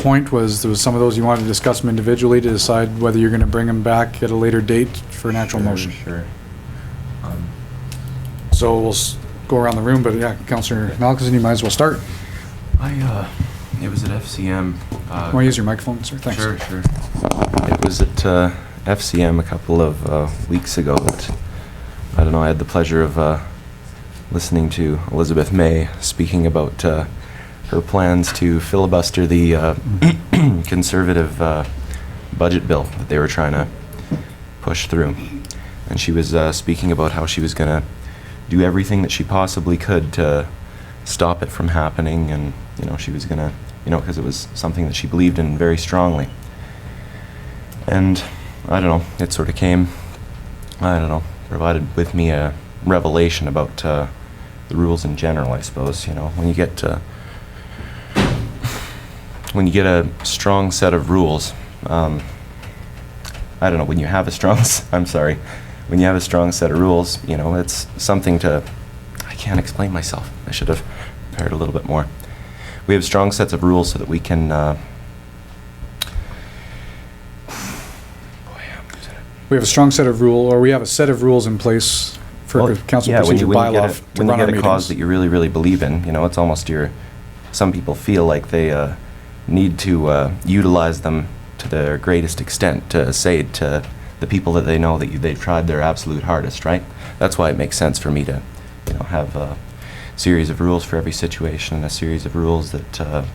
point, was there was some of those you wanted to discuss them individually to decide whether you're going to bring them back at a later date for an actual motion. Sure. So we'll go around the room, but yeah, Councillor Malkinson, you might as well start. It was at FCM. Want to use your microphone, sir? Thanks. Sure. It was at FCM a couple of weeks ago that, I don't know, I had the pleasure of listening to Elizabeth May speaking about her plans to filibuster the conservative budget bill that they were trying to push through. And she was speaking about how she was going to do everything that she possibly could to stop it from happening, and you know, she was going to, you know, because it was something that she believed in very strongly. And I don't know, it sort of came, I don't know, provided with me a revelation about the rules in general, I suppose. You know, when you get a strong set of rules, I don't know, when you have a strong, when you have a strong set of rules, you know, it's something to, I can't explain myself. I should have prepared a little bit more. We have strong sets of rules so that we can, we have a strong set of we have a set of rules in place for council procedure bylaw to run our meetings. When you get a cause that you really, really believe in, you know, it's almost some people feel like they need to utilize them to their greatest extent to say to the people that they know that they've tried their absolute hardest, right? That's why it makes sense for me to, you know, have a series of rules for every situation, and a series of rules that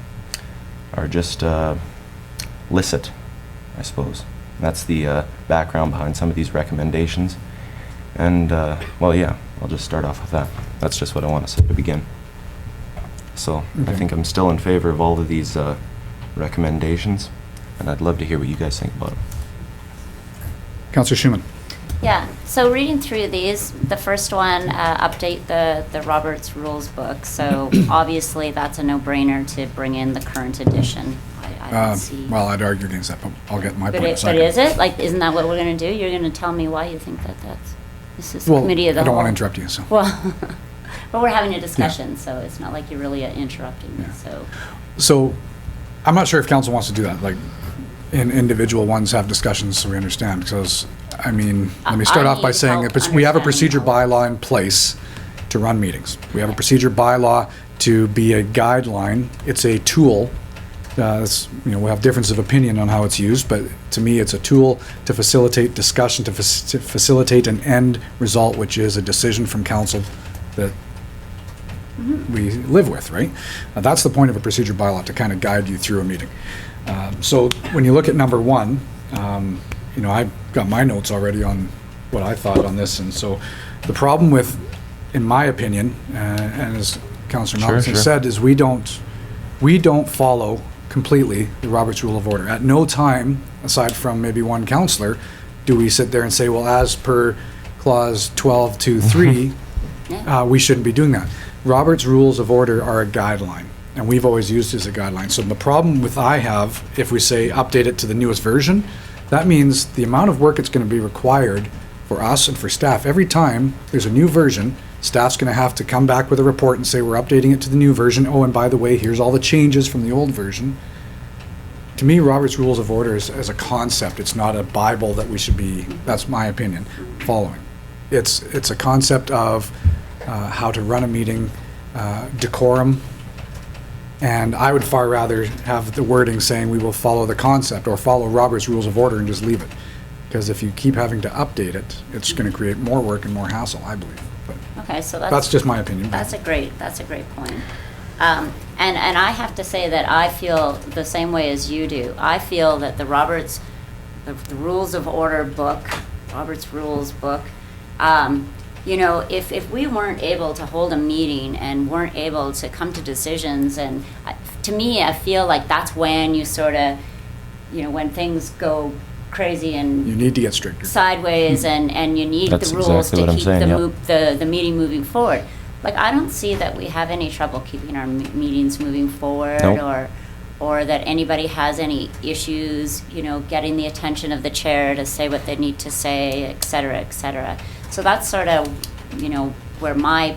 are just licit, I suppose. And that's the background behind some of these recommendations. And, well, yeah, I'll just start off with that. That's just what I want to say to begin. So I think I'm still in favor of all of these recommendations, and I'd love to hear what you guys think about them. Councillor Schumann. Yeah, so reading through these, the first one, update the Roberts Rules book. So obviously, that's a no-brainer to bring in the current edition. I don't see. Well, I'd argue against that, but I'll get my But, point in a but second. is it? Like, isn't that what we're gonna do? You're gonna tell me why you think that this is Well, committee of the I whole? don't want to interrupt you, so. Well, but we're having a discussion, so it's not like you're really interrupting me, Yeah. so. So, I'm not sure if council wants to do that, like, in individual ones have discussions so we understand, because, I mean, let me start I off by need saying help that we have a understanding procedure how- bylaw in place to run meetings. We have a procedure bylaw to be a guideline. It's a tool. We have difference of opinion on how it's used, but to me, it's a tool to facilitate discussion, to facilitate an end result, which is a decision from council that we live with, right? That's the point of a procedure bylaw, to kind of guide you through a meeting. So when you look at number one, I've got my notes already on what I thought on this, and so the problem with, in my opinion, and as Councillor Malcolmson said, is we don't follow completely the Roberts Rule of Order. At no time, aside from maybe one councillor, do we sit there and say, well, as per clause 12.2.3, we shouldn't be doing that. Roberts Rules of Order are a guideline, and we've always used it as a guideline. So the problem with I have, if we say update it to the newest version, that means the amount of work that's going to be required for us and for staff. Every time there's a new version, staff's going to have to come back with a report and say, we're updating it to the new version. Oh, and by the way, here's all the changes from the old version. To me, Robert's Rules of Order is as a concept. It's not a Bible that we should be, that's my opinion, following. It's a concept of how to run a meeting, decorum, and I would far rather have the wording saying we will follow the concept or follow Robert's Rules of Order and just leave it. Because if you keep having to update it, it's going to create more work and more hassle, I believe. But Okay, so that's just my opinion. That's a great point. And I have to say that I feel the same way as you do. I feel that the Rules of Order book, Robert's Rules book, if we weren't able to hold a meeting and weren't able to come to decisions, and to me, I feel like that's when you sort of, when things go crazy and you need to get stricter sideways, and you need That's the rules exactly what to I'm keep saying, the meeting moving forward. Like, I don't see that we have any trouble keeping our meetings moving forward, Nope. or that anybody has any issues, getting the attention of the chair to say what they need to say, et cetera, et cetera. So that's sort of, where my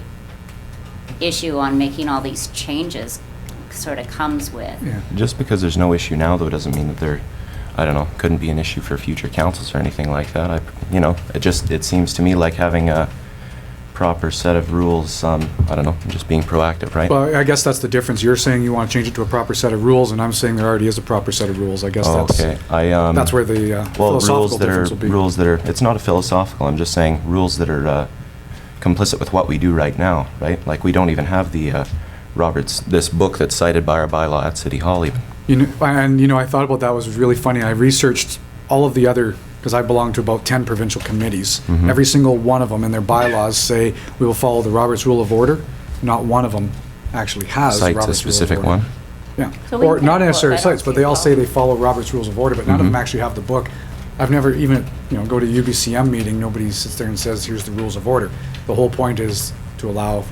issue on making all these changes sort of comes with. Yeah. Just because there's no issue now, though, doesn't mean that there, I don't know, couldn't be an issue for future councils or anything like that. It seems to me like having a proper set of rules, I don't know, just being proactive, right? Well, I guess that's the difference. You're saying you want to change it to a proper set of rules, and I'm saying there already is a proper set of rules. I guess Okay. that's where the philosophical difference will be. Rules that are, it's not a philosophical, I'm just saying rules that are complicit with what we do right now, right? Like, we don't even have the this book that's cited by our bylaw at City Hall even. I thought about that. Was really funny. I researched all of the other, because I belong to about 10 provincial committees. Mhm. Every single one of them in their bylaws say we will follow the Robert's Rule of Order. Not one of them actually has Cites a Robert's Rule of specific Order. one? Yeah, So we or can not quote, necessarily I don't cites, but see they all a say they follow Robert's Rules of Order, but none of them Mhm. actually have the book. I've never even, go to UBCM meeting, nobody sits there and says, here's the Rules of Order. The whole point is to allow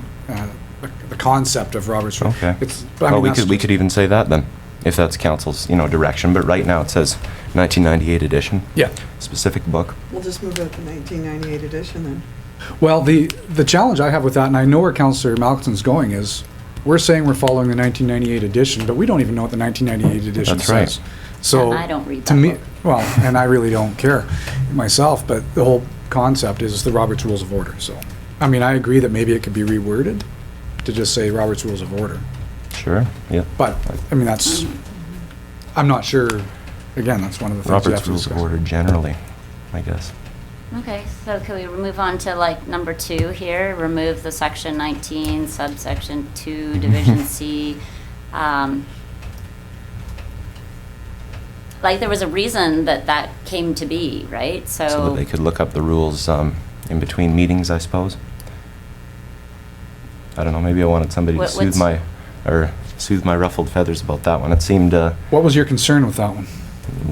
the concept of Robert's Rule. Okay. But We could even say that then, if that's council's, direction, but right now it says 1998 edition. Yeah. Specific book. We'll just move out the 1998 edition then. Well, the challenge I have with that, and I know where Councillor Malcolmson's going, is we're saying we're following the 1998 edition, but we don't even know what the 1998 edition That's right. says. So And I don't read to that me, book. well, and I really don't care myself, but the whole concept is the Robert's Rules of Order. So, I agree that maybe it could be reworded to just say Robert's Rules of Order. Sure, yeah. But, that's, I'm not sure, again, that's one of the things you have Robert's to Rules of discuss. Order generally, I guess. Okay, so can we move on to number 2 here? Remove the section 19, subsection 2, division C. There was a reason that came to be, right? So that they could look up the rules in between meetings, I suppose. I don't know, maybe I wanted somebody to soothe my ruffled feathers about that one. It seemed, What was your concern with that one?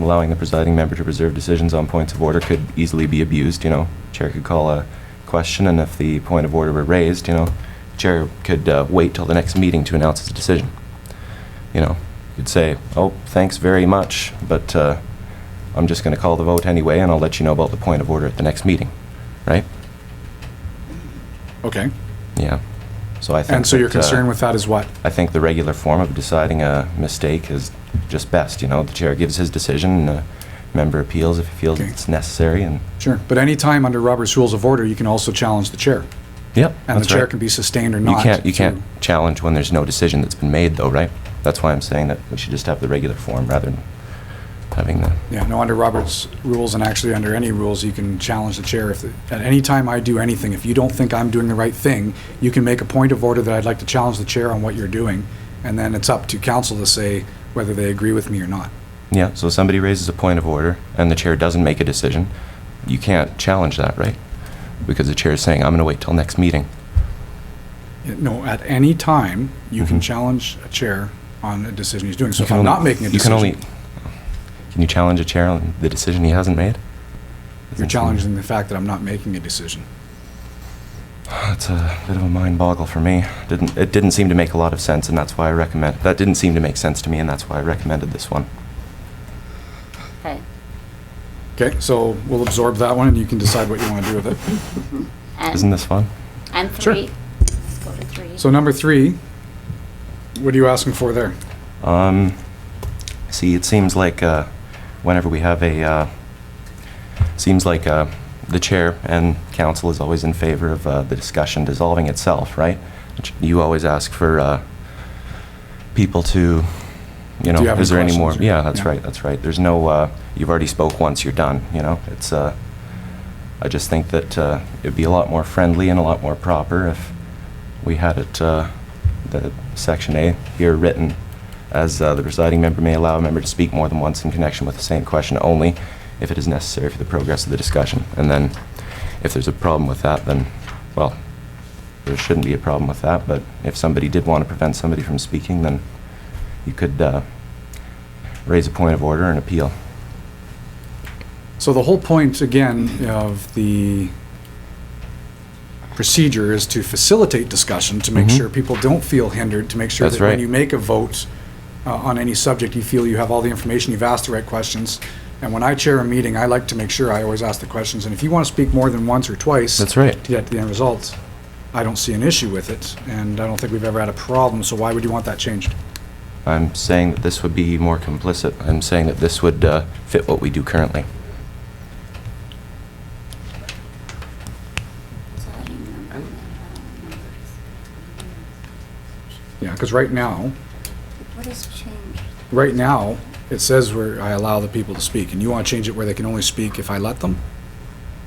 allowing the presiding member to reserve decisions on points of order could easily be abused, you know. Chair could call a question, and if the point of order were raised, you know, chair could wait till the next meeting to announce his decision. You know, you'd say, oh, thanks very much, but I'm just going to call the vote anyway, and I'll let you know about the point of order at the next meeting, right? Okay. Yeah. So I think. And so your that, concern with that is what? I think the regular form of deciding a mistake is just best. You know, the chair gives his decision, and the member appeals if he feels Okay. it's necessary. And Sure. But any time under Robert's Rules of Order, you can also challenge the chair. yep, And the that's chair right. can be sustained or not. You can't through- challenge when there's no decision that's been made, though, right? That's why I'm saying that we should just have the regular form rather than having the. Yeah, no, under Robert's rules and actually under any rules, you can challenge the chair. If at any time I do anything, if you don't think I'm doing the right thing, you can make a point of order that I'd like to challenge the chair on what you're doing, and then it's up to council to say whether they agree with me or not. Yeah, so if somebody raises a point of order and the chair doesn't make a decision, you can't challenge that, right? Because the chair is saying, I'm going to wait till next meeting. No, at any time, you can Mhm. challenge a chair on a decision he's doing. So You if can I'm only- not making a you can decision, Can you challenge a chair on the decision he hasn't made? you're challenging the fact that I'm not making a decision. That's a bit of a mind boggle for me. It didn't seem to make a lot of sense, and that's why I recommend. That didn't seem to make sense to me, and that's why I recommended this one. Okay. Okay, so we'll absorb that one, and you can decide what you want to do with it. And, Isn't this fun? and Sure. 3. Let's go to 3. So number 3, what are you asking for there? See, it seems like whenever we have seems like the chair and council is always in favor of the discussion dissolving itself, right? You always ask for people to, you know, Do you have is any there any more? questions or- Yeah, that's yeah. right, that's right. There's no, you've already spoke once, you're done, you know? It's, I just think that it'd be a lot more friendly and a lot more proper if we had it, the section A here written as the presiding member may allow a member to speak more than once in connection with the same question only if it is necessary for the progress of the discussion. And then if there's a problem with that, then, well, there shouldn't be a problem with that, but if somebody did want to prevent somebody from speaking, then you could raise a point of order and appeal. So the whole point, again, of the procedure is to facilitate discussion, to make Mhm. sure people don't feel hindered, to make sure That's that when right. you make a vote on any subject, you feel you have all the information, you've asked the right questions. And when I chair a meeting, I like to make sure I always ask the questions. And if you want to speak more than once or twice That's right. to get to the end result, I don't see an issue with it. And I don't think we've ever had a problem, so why would you want that changed? I'm saying that this would be more complicit. I'm saying that this would fit what we do currently. Yeah, because right now, What has changed? right now, it says where I allow the people to speak, and you want to change it where they can only speak if I let them?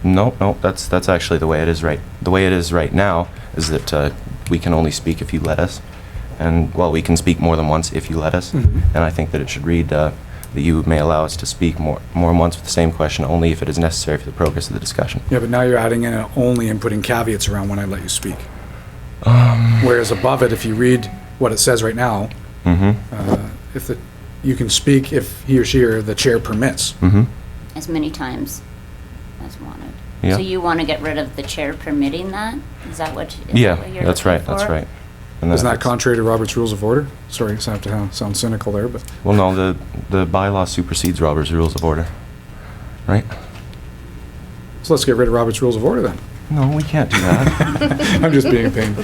No, that's actually the way it is right. The way it is right now is that we can only speak if you let us, and well, we can speak more than once if you let us. Mhm. And I think that it should read that you may allow us to speak more than once with the same question only if it is necessary for the progress of the discussion. Yeah, but now you're adding in an only and putting caveats around when I let you speak. Whereas above it, if you read what it says right now, Mm-hmm. if the, you can speak if he or she or the chair permits. Mm-hmm. As many times as wanted. Yeah. So you want to get rid of the chair permitting that? Is that what, is Yeah, that what you're that's looking right. That's for? right. And then Isn't if that it's- contrary to Robert's Rules of Order? Sorry, I have to sound cynical there, but Well, no, the bylaw supersedes Robert's Rules of Order, right? so let's get rid of Robert's Rules of Order then. No, we can't do that. I'm just being a pain.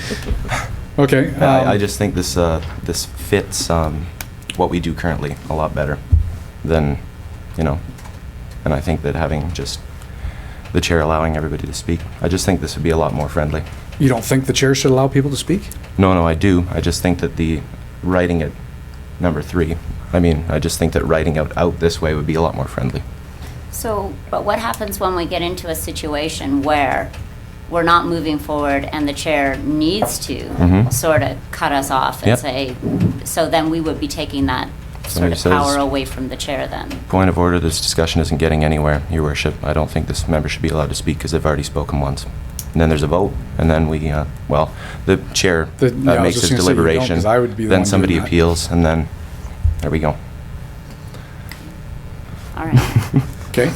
Okay. I just think this this fits what we do currently a lot better than, you know, and I think that having just the chair allowing everybody to speak, I just think this would be a lot more friendly. You don't think the chair should allow people to speak? No, I do. I just think that the writing it number 3, I just think that writing out this way would be a lot more friendly. So, but what happens when we get into a situation where we're not moving forward and the chair needs to Mhm. sort of cut us off and Yep. say, so then we would be taking that sort Somebody of says- power away from the chair then? Point of order, this discussion isn't getting anywhere, Your Worship. I don't think this member should be allowed to speak because they've already spoken once. And then there's a vote, and then we, the chair Yeah, I was makes just his gonna say you don't, deliberation. 'cause I would be the Then one somebody doing that. appeals, and then, there we go. All right. Okay.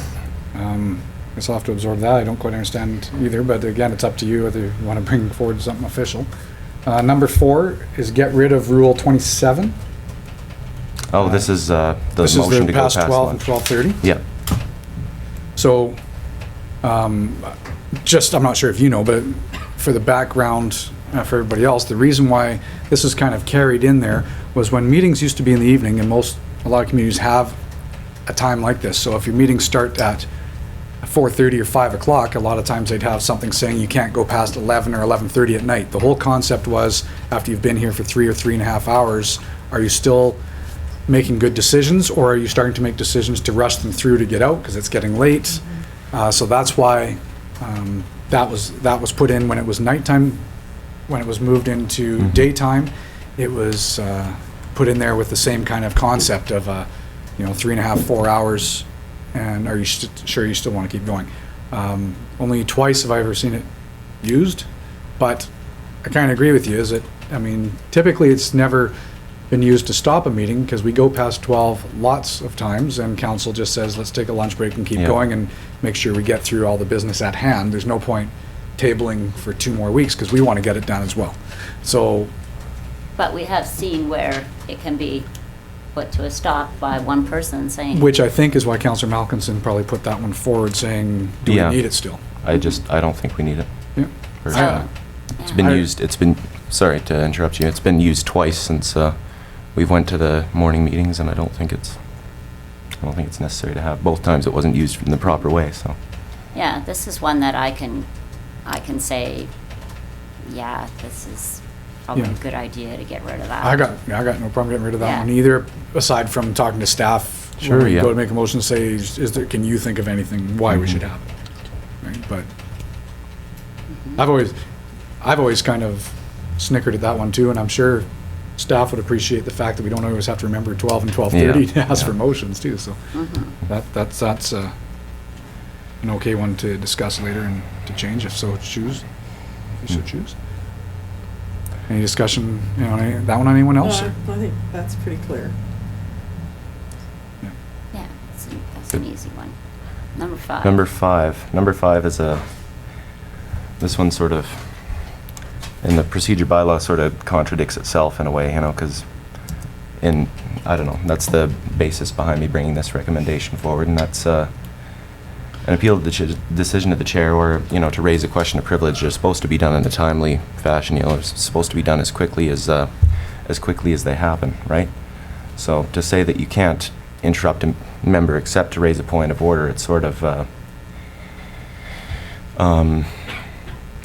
Guess I'll have to absorb that. I don't quite understand either, but again, it's up to you whether you want to bring forward something official. Number 4 is get rid of Rule 27. Oh, this is the This is motion the to go past past 12 lunch. and 12:30. Yeah. So, just, I'm not sure if you know, but for the background, for everybody else, the reason why this is kind of carried in there was when meetings used to be in the evening, and a lot of communities have a time like this. So if your meetings start at 4:30 or 5 o'clock, a lot of times they'd have something saying you can't go past 11 or 11:30 at night. The whole concept was, after you've been here for 3 or 3.5 hours, are you still making good decisions, or are you starting to make decisions to rush them through to get out because it's getting late? So that's why that was put in when it was nighttime. When it was moved into daytime, it was put in there with the same kind of concept of 3.5, 4 hours. And are you sure you still want to keep going? Only twice have I ever seen it used, but I kind of agree with you. Typically it's never been used to stop a meeting because we go past 12 lots of times, and council just says, let's take a lunch break and keep going and make sure we get through all the business at hand. There's no point tabling for 2 more weeks because we want to get it done as well. So, But we have seen where it can be put to a stop by one person saying. which I think is why Councillor Malkinson probably put that one forward, saying, do we need it still? I don't think we need it. Yeah. Personally. It's been, sorry to interrupt you, it's been used twice since we've went to the morning meetings, and I don't think it's necessary to have. Both times it wasn't used in the proper way, so. Yeah, this is one that I can say, yeah, this is probably a good idea to get rid of that. I got no problem getting rid of that Yeah. one either, aside from talking to staff. Sure, when we yeah. go to make a motion, say, can you think of anything why we should have it? Right, but I've always kind of snickered at that one too, and I'm sure staff would appreciate the fact that we don't always have to remember 12 and 12:30 to ask for motions too, so that's an okay one to discuss later and to change if so choose. If you so choose. Any discussion, that one on anyone else? I think that's pretty clear. Yeah, that's an easy one. Number 5. Number five is this one sort of, in the procedure bylaw, sort of contradicts itself in a way, because I don't know, that's the basis behind me bringing this recommendation forward, and that's an appeal to the decision of the chair, or to raise a question of privilege is supposed to be done in a timely fashion. It's supposed to be done as quickly as they happen, right? So to say that you can't interrupt a member except to raise a point of order, it's sort of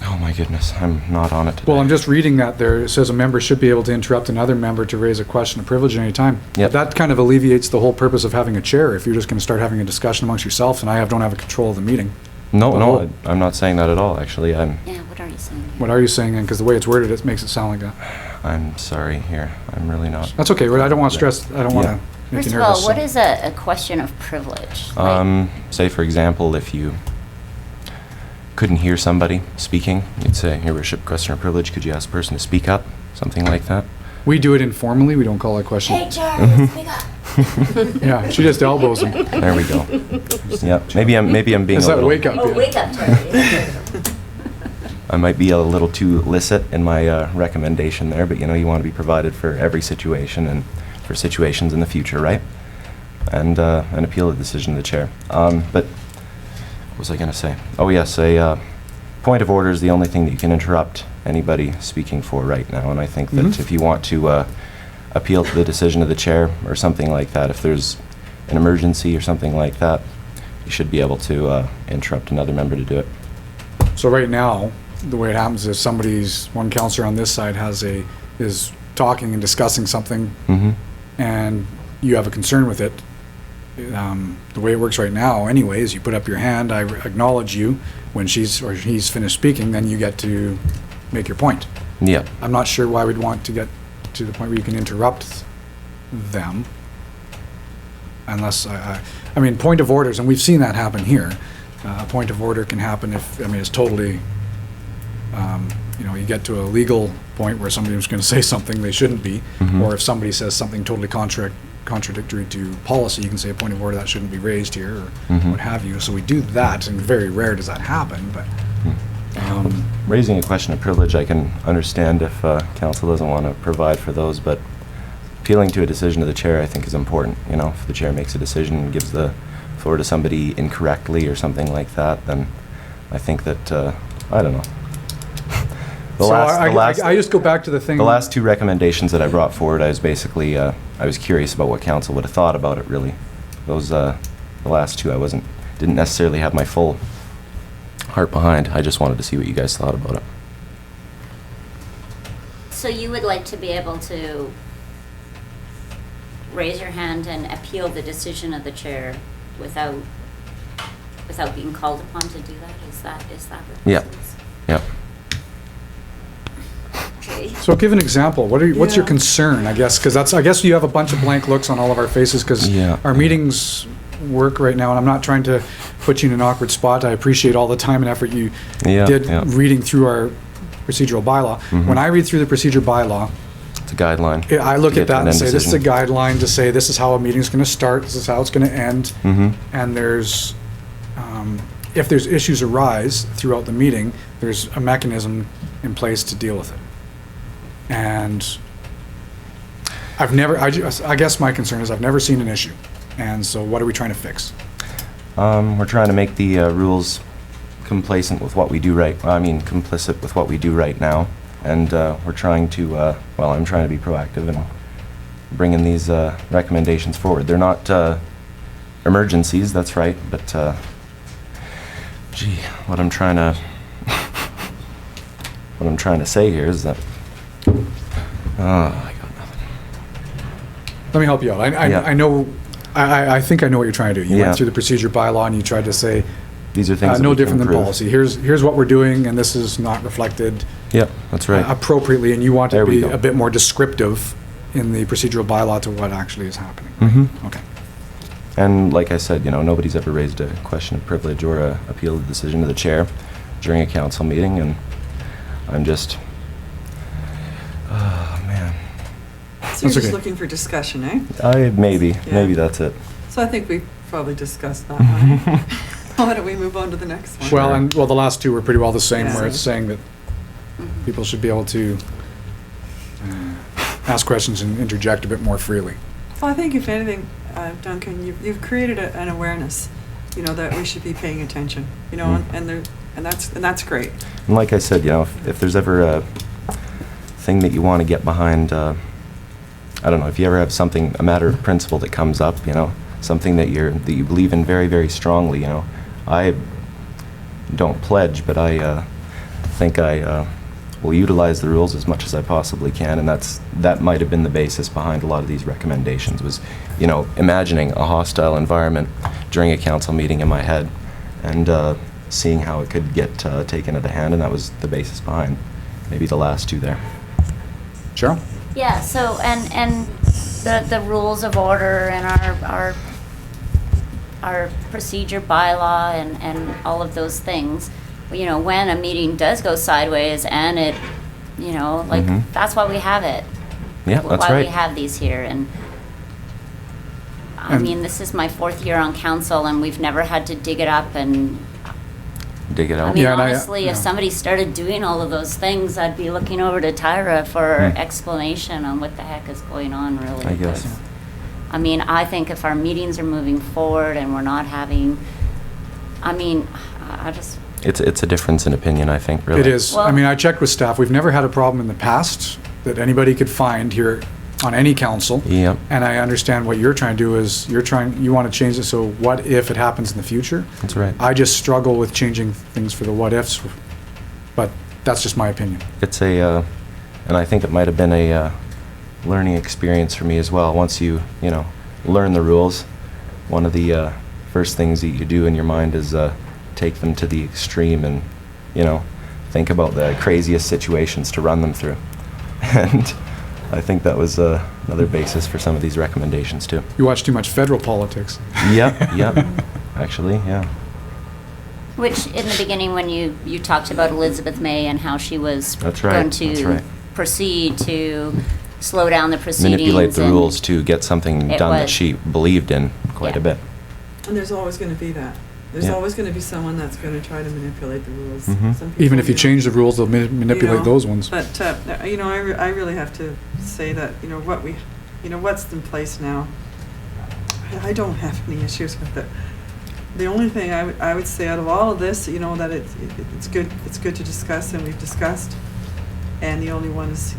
oh my goodness, I'm not on it today. Well, I'm just reading that there. It says a member should be able to interrupt another member to raise a question of privilege at any time. Yep. That kind of alleviates the whole purpose of having a chair if you're just going to start having a discussion amongst yourselves and don't have a control of the meeting. No, I'm not saying that at all, actually. Yeah, what are you saying? What are you saying then? Because the way it's worded, it makes it sound like that. I'm sorry here. I'm really not. That's okay. I don't want to stress. I don't want to make First you of all, nervous. what is a question of privilege? Say, for example, if you couldn't hear somebody speaking, you'd say, Your Worship, question of privilege, could you ask the person to speak up? Something like that. We do it informally. We don't call it a question. Hey, Charlie, speak up. Yeah, she just elbows him. There we go. Yeah, maybe I'm being Is a that little... wake up? Oh, Yeah. wake up, Charlie. I might be a little too licit in my recommendation there, but you want to be provided for every situation and for situations in the future, right? And an appeal of the decision of the chair. But what was I going to say? Oh yes, a point of order is the only thing that you can interrupt anybody speaking for right now, and I think that if you want to appeal to the decision of the chair or something like that, if there's an emergency or something like that, you should be able to interrupt another member to do it. So right now, the way it happens is one counselor on this side is talking and discussing something, and you have a concern with it. The way it works right now anyway is you put up your hand, I acknowledge you. When she's or he's finished speaking, then you get to make your point. Yeah. I'm not sure why we'd want to get to the point where you can interrupt them unless point of orders, and we've seen that happen here. A point of order can happen if, it's totally, you get to a legal point where somebody's going to say something they shouldn't be, or if somebody says something totally contradictory to policy. You can say a point of order that shouldn't be raised here, or Mhm. what have you. So we do that, and very rare does that happen, but. Raising a question of privilege, I can understand if council doesn't want to provide for those, but appealing to a decision of the chair, I think, is important. You know, if the chair makes a decision and gives the floor to somebody incorrectly or something like that, then I think that, I don't know. I just go back to the thing. The last two recommendations that I brought forward, I was basically, I was curious about what council would have thought about it, really. Those, the last two, didn't necessarily have my full heart behind. I just wanted to see what you guys thought about it. So you would like to be able to raise your hand and appeal the decision of the chair without being called upon to do that? Is that what this Yeah. is? Yep. Okay. So give an example. What's your Yeah. concern, I guess? Because I guess you have a bunch of blank looks on all of our faces because Yeah. our meetings work right now, and I'm not trying to put you in an awkward spot. I appreciate all the time and effort you did reading through our procedural bylaw. Mhm. When I read through the procedure bylaw, It's a guideline. I look to at get that an and say, end this is a decision. guideline to say this is how a meeting's going to start, this is how it's going to end, Mhm. and there's, if there's issues arise throughout the meeting, there's a mechanism in place to deal with it. And I guess my concern is I've never seen an issue, and so what are we trying to fix? We're trying to make the rules complacent with what we do complicit with what we do right now. And we're trying to, I'm trying to be proactive and bringing these recommendations forward. They're not emergencies, that's right, but what I'm trying to say here is that, I got nothing. Let me help you out. I know, I think I know what you're trying to do. You Yeah. went through the procedure bylaw and you tried to say, These are things that no we can different than improve. policy. Here's what we're doing, and this is not reflected Yep, that's right. appropriately, and you want to There we be go. a bit more descriptive in the procedural bylaw to what actually is happening. Mhm. Okay. And like I said, nobody's ever raised a question of privilege or a appeal to the decision of the chair during a council meeting, and I'm just, oh man. So you're That's just okay. looking for discussion, eh? Maybe Yeah. that's it. So I think we probably discussed that one. eh? Why don't we move on to the next one? Well, the last two were pretty well the same, Yeah. where it's saying that people should be able to ask questions and interject a bit more freely. Well, I think if anything, Duncan, you've created an awareness, that we should be paying attention, and that's great. And like I said, if there's ever a thing that you want to get behind, I don't know, if you ever have a matter of principle that comes up, something that you believe in very, very strongly, I don't pledge, but I think I will utilize the rules as much as I possibly can, and that might have been the basis behind a lot of these recommendations, was, imagining a hostile environment during a council meeting in my head, and seeing how it could get taken out of hand, and that was the basis behind maybe the last two there. Cheryl? Yeah, so, and the rules of order and our procedure bylaw and all of those things, when a meeting does go sideways and it, Mhm. that's why we have it. Yeah, that's Why we right. have these here, and I And- mean, this is my 4th year on council, and we've never had to dig it up, and Dig it I out. mean, Yeah, and honestly, if somebody started doing all of those things, I'd be looking over to Tyra for explanation on what the heck is going on, really. I guess. 'cause, I mean, I think if our meetings are moving forward and we're not having, I just, It's a difference in opinion, I think, really. It is. I Well- mean, I checked with staff. We've never had a problem in the past that anybody could find here on any council. Yep, And I understand what you're trying to do is you want to change it, so what if it happens in the future? that's right. I just struggle with changing things for the what ifs, but that's just my opinion. It's and I think it might have been a learning experience for me as well. Once you learn the rules, one of the first things that you do in your mind is take them to the extreme and think about the craziest situations to run them through. And I think that was another basis for some of these recommendations too. You watch too much federal politics. Yep. Actually, yeah. which in the beginning, when you talked about Elizabeth May and how she was That's right, going that's to right. proceed to slow down the proceedings. Manipulate the and rules to get something it done that was. she believed in quite a Yeah. bit. And there's always going to be that. There's Yeah. always going to be someone that's going to try to manipulate the rules. Mhm. Some people, Even if you know, change the rules, they'll manipulate know, those ones. But, I really have to say that, what's in place now, I don't have any issues with it. The only thing I would say out of all of this, that it's good to discuss, and we've discussed. And the only one is,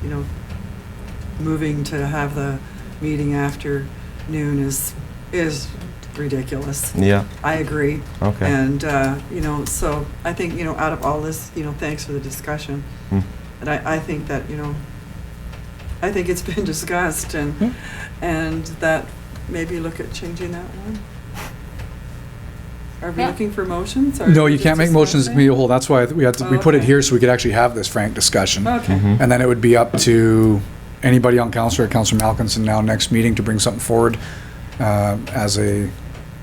moving to have the meeting after noon is ridiculous. Yeah. I agree. Okay. And, so I think, out of all this, thanks for the discussion. Hmm. And I think that, I think it's been discussed and that maybe look at changing that one. Are we Yeah. looking for motions? Or No, you just can't make motions to discussing? committee of the whole. That's why we put it Okay. here so we could actually have this frank discussion. Okay. Mhm. And then it would be up to anybody on council or Councilor Malkinson now next meeting to bring something forward as a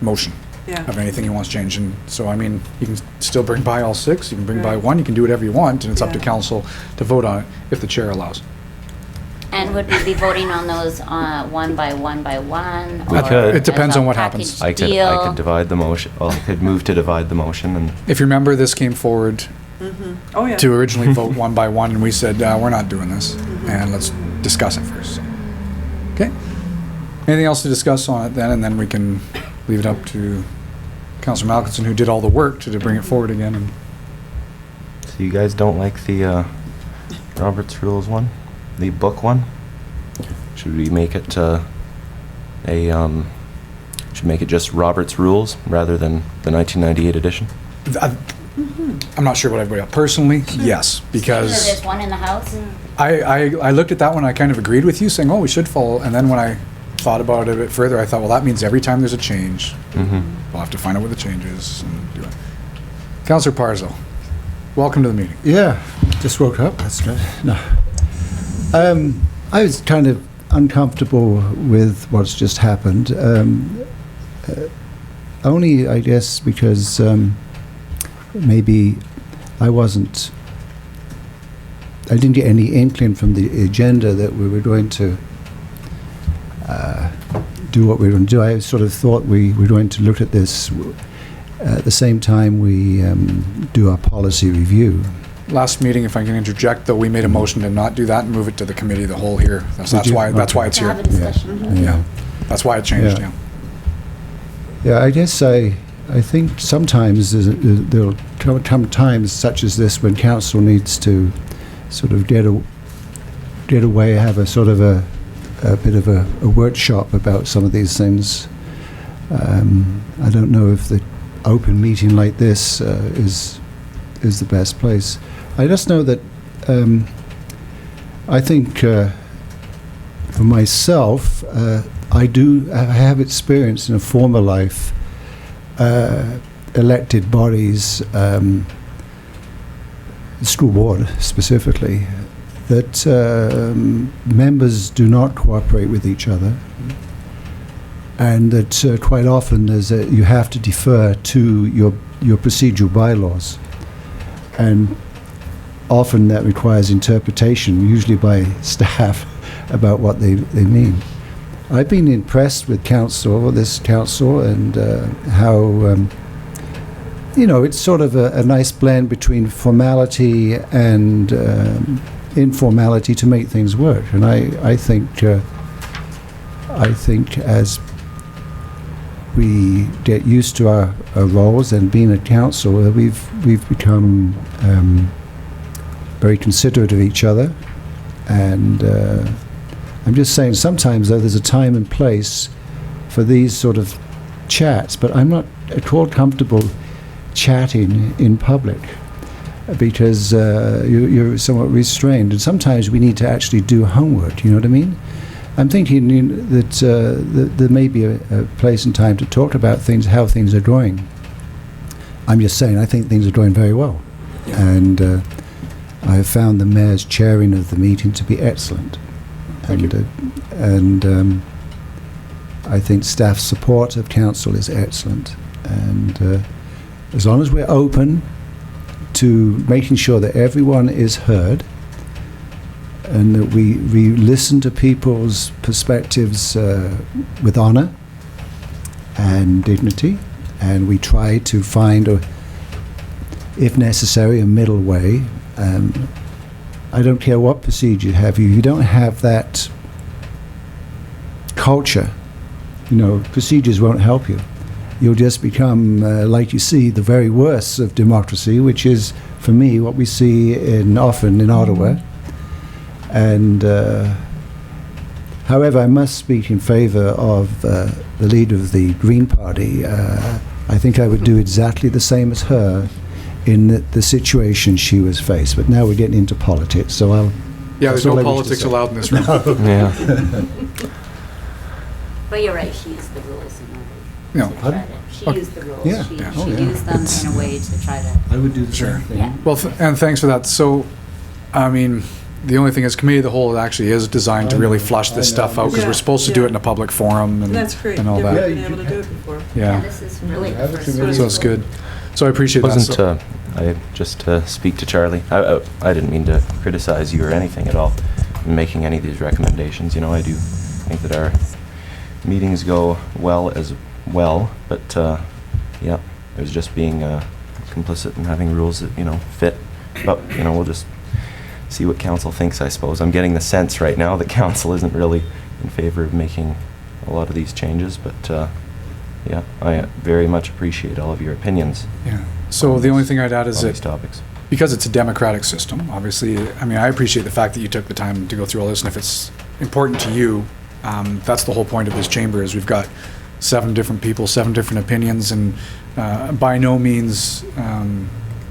motion Yeah. of anything he wants changed. And so, I mean, you can still bring by all 6, you can bring by Right. 1, you can do whatever you want, and it's up to Yeah. council to vote on it if the chair allows. And would we be voting on those one by one by one? We or could. It depends as a on what happens. package I deal? could divide the motion, I could move to divide the motion, and If you remember, this came forward Oh, yeah. to originally vote 1 by 1, and we said, we're not doing this, and let's discuss it first. Okay? Anything else to discuss on it then, and then we can leave it up to Councilor Malkinson, who did all the work to bring it forward again. And so you guys don't like the Robert's Rules one? The book one? Should we make it should make it just Robert's Rules rather than the 1998 edition? I'm not sure what everybody else. Personally, yes, So because there's one in the house? I looked at that one, I kind of agreed with you, saying, oh, we should follow, and then when I thought about it a bit further, I thought, well, that means every time there's a change, Mm-hmm. we'll have to find out what the change is and do it. Councilor Parzo, welcome to the meeting. Yeah, just woke up, that's good. No. I was kind of uncomfortable with what's just happened. Only, I guess, because maybe I didn't get any inkling from the agenda that we were going to do what we were going to do. I sort of thought we were going to look at this at the same time we do our policy review. Last meeting, if I can interject, though, we made a motion to not do that and move it to the committee of the whole here. That's Did you? why it's To here. have a discussion? Yeah, that's why it changed, Yeah. yeah. Yeah, I guess I think sometimes there'll come times such as this when council needs to sort of get away, have a sort of a bit of a workshop about some of these things. I don't know if the open meeting like this is the best place. I just know that I think for myself, I have experience in a former life, elected bodies, school board specifically, that members do not cooperate with each other, and that quite often you have to defer to your procedural bylaws, and often that requires interpretation, usually by staff, about what they mean. I've been impressed with this council, and how it's sort of a nice blend between formality and informality to make things work. And I think as we get used to our roles and being a council, we've become very considerate of each other. And I'm just saying, sometimes though, there's a time and place for these sort of chats, but I'm not at all comfortable chatting in public, because you're somewhat restrained, and sometimes we need to actually do homework, you know what I mean? I'm thinking that there may be a place and time to talk about how things are going. I'm just saying, I think things are going very well. And I have found the mayor's chairing of the meeting to be excellent. And I think staff support of council is excellent. And as long as we're open to making sure that everyone is heard, and that we listen to people's perspectives with honor and dignity, and we try to find, if necessary, a middle way. I don't care what procedure you have. If you don't have that culture, procedures won't help you. You'll just become, like you see, the very worst of democracy, which is, for me, what we see often in Ottawa. And however, I must speak in favor of the leader of the Green Party. I think I would do exactly the same as her in the situation she was faced. But now we're getting into politics, so I'll... Yeah, there's no politics allowed in this room. Yeah. But you're right, she used the rules in No. order to try to, she Okay. used the rules. Yeah. She, Yeah. she Oh, yeah. used them in a way to try to, I would do the Sure. same thing. Yeah. Well, and thanks for that. So, I mean, the only thing is, committee of the whole actually is designed to I really know, flush this I stuff know. out, because Yeah, we're supposed to do yeah. it in a public forum and That's great. and all Never that. been Yeah, able to do it before. yeah, Yeah, this is really Have the a first committee. one. so it's good. So I appreciate that. Wasn't So- I just to speak to Charlie? I didn't mean to criticize you or anything at all in making any of these recommendations. I do think that our meetings go well as well, but yeah, it was just being complicit in having rules that fit. But we'll just see what council thinks. I suppose I'm getting the sense right now that council isn't really in favor of making a lot of these changes, but yeah, I very much appreciate all of your opinions. Yeah. So the only thing I'd add is on these that topics. because it's a democratic system, obviously, I mean, I appreciate the fact that you took the time to go through all this, and if it's important to you, that's the whole point of this chamber, is we've got 7 different people, 7 different opinions, and by no means,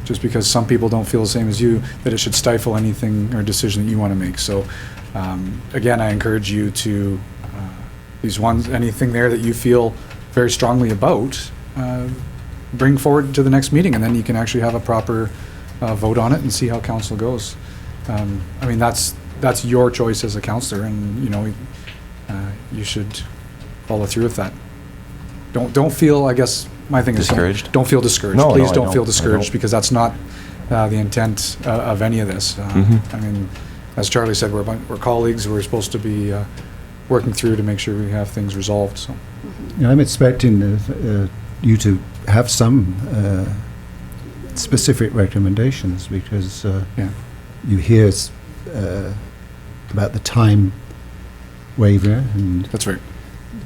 just because some people don't feel the same as you, that it should stifle anything or decision that you want to make. So, again, I encourage you to, anything there that you feel very strongly about, bring forward to the next meeting, and then you can actually have a proper vote on it and see how council goes. I mean, that's your choice as a councillor, and you should follow through with that. Don't feel, I guess my thing is, Discouraged? don't feel discouraged. No, Please I don't feel don't. I discouraged, don't. because that's not the intent of any of this. Mhm. I mean, as Charlie said, we're colleagues. We're supposed to be working through to make sure we have things resolved. So. I'm expecting you to have some specific recommendations, because Yeah. you hear about the time waiver and That's right.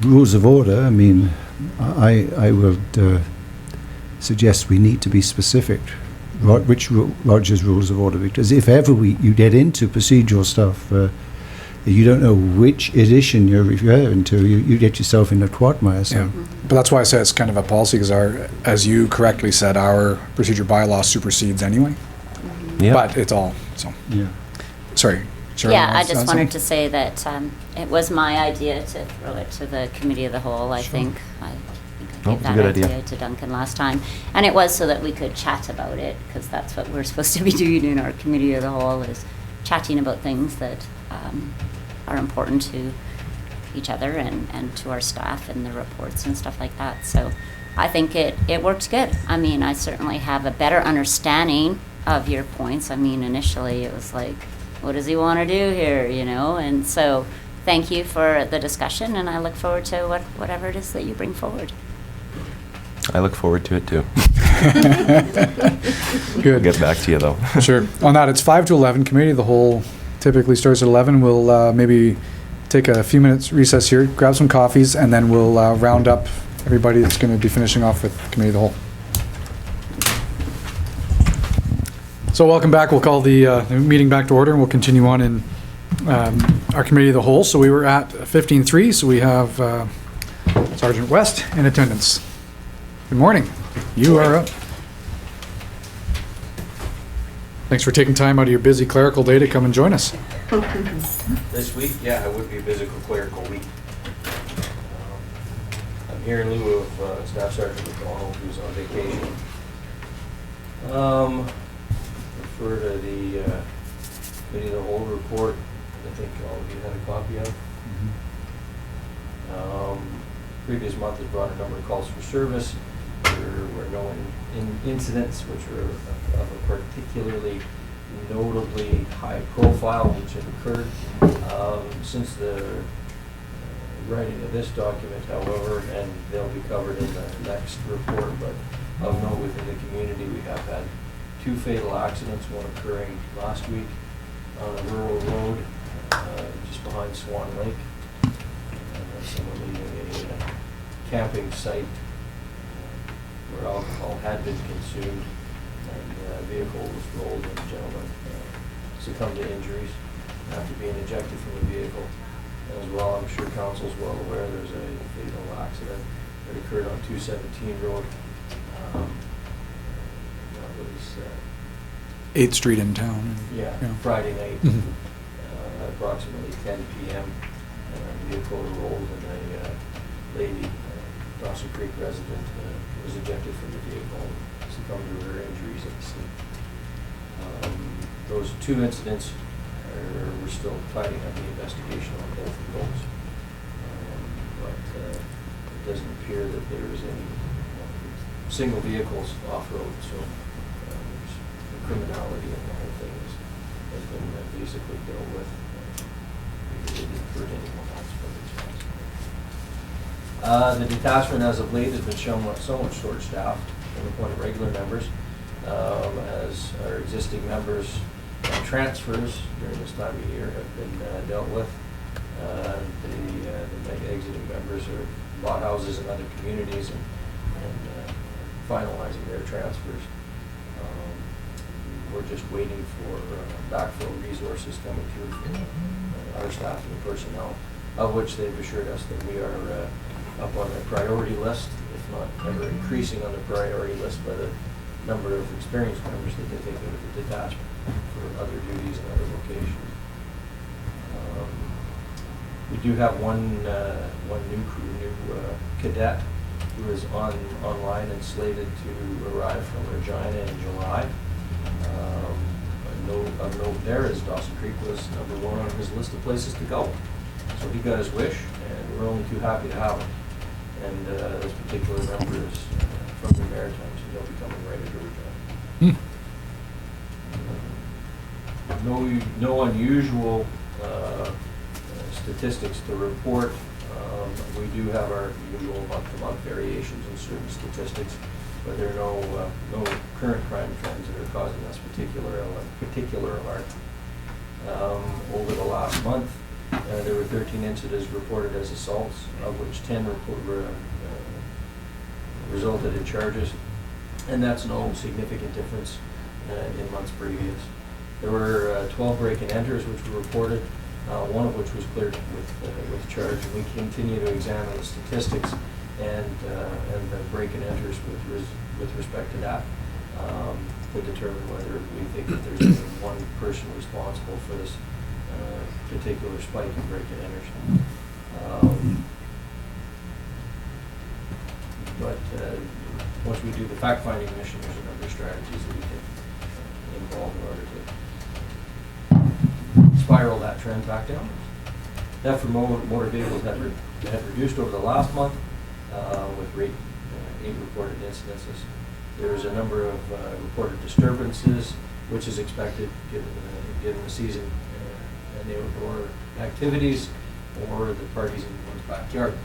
rules of order. I mean, I would suggest we need to be specific. Which Roger's rules of order? Because if ever you get into procedural stuff, you don't know which edition you're referring to, you get yourself in a quagmire. So. Yeah, but that's why I say it's kind of a policy, because as you correctly said, our procedure bylaw supersedes anyway. Yeah. But it's all, so, Yeah. sorry. Charlie, Yeah, I wants just add wanted something? to say that it was my idea to throw it to the committee of the whole, I think. I Oh, gave it's a that good idea. idea to Duncan last time. And it was so that we could chat about it, because that's what we're supposed to be doing in our committee of the whole, is chatting about things that are important to each other and to our staff and the reports and stuff like that. So I think it worked good. I mean, I certainly have a better understanding of your points. I mean, initially it was like, what does he want to do here, And so thank you for the discussion, and I look forward to whatever it is that you bring forward. I look forward to it too. Good. I'll get back to you though. Sure. On that, it's 5 to 11. Committee of the whole typically starts at 11. We'll maybe take a few minutes recess here, grab some coffees, and then we'll round up everybody that's going to be finishing off with Committee of the whole. So welcome back. We'll call the meeting back to order, and we'll continue on in our Committee of the whole. So we were at 15-3, so we have Sergeant West in attendance. Good morning. You are up. Thanks for taking time out of your busy clerical day to come and join us. This week, yeah, it would be a physical clerical week. I'm here in lieu of Staff Sergeant McDonald, who's on vacation. Refer to the Committee of the Whole report, I think all of you had a copy of. Previous month has brought a number of calls for service. There were no incidents which were of a particularly notably high profile which have occurred. Since the writing of this document, however, and they'll be covered in the next report, but of note within the community, we have had 2 fatal accidents, one occurring last week on a rural road just behind Swan Lake. Someone leaving a camping site where alcohol had been consumed, and a vehicle was rolled, and the gentleman succumbed to injuries after being ejected from the vehicle. As well, I'm sure council's well aware, there's a fatal accident that occurred on 217 Road. That was 8th Street in town. yeah, Yeah. Friday night, Mhm. approximately 10 p.m. A vehicle rolled, and a lady, Dawson Creek resident, was ejected from the vehicle and succumbed to her injuries at the scene. Those 2 incidents we're still tidying up the investigation on both of those. But it doesn't appear that there is any single vehicles off-road, so there's the criminality and the whole thing has been basically dealt with. It didn't hurt anyone else, but it's possible. The detachment as of late has been shown somewhat short-staffed and appointed regular members as our existing members and transfers during this time of year have been dealt with. The exiting members are bought houses in other communities and finalizing their transfers. We're just waiting for backfill resources coming through from our staff and personnel, of which they've assured us that we are up on the priority list, if not ever increasing on the priority list by the number of experienced members that they take out of the detachment for other duties and other locations. We do have one new cadet who is online and slated to arrive from Regina in July. Of note there is Dawson Creek was #1 on his list of places to go. So he got his wish, and we're only too happy to have him. And this particular member is from the Maritimes, and he'll be coming right into Regina. No unusual statistics to report. We do have our usual month-to-month variations in certain statistics, but there are no current crime trends that are causing us particular alarm. Over the last month, there were 13 incidents reported as assaults, of which 10 resulted in charges, and that's no significant difference in months previous. There were 12 break-and-enters which were reported, one of which was cleared with charge. And we continue to examine the statistics and the break-and-enters with respect to that to determine whether we think that there's any one person responsible for this particular spike in break-and-enters. But once we do the fact-finding mission, there's a number of strategies that we can involve in order to spiral that trend back down. Theft from motor vehicles had reduced over the last month with 8 reported incidences. There is a number of reported disturbances, which is expected given the season and the outdoor activities or the parties in one's backyard.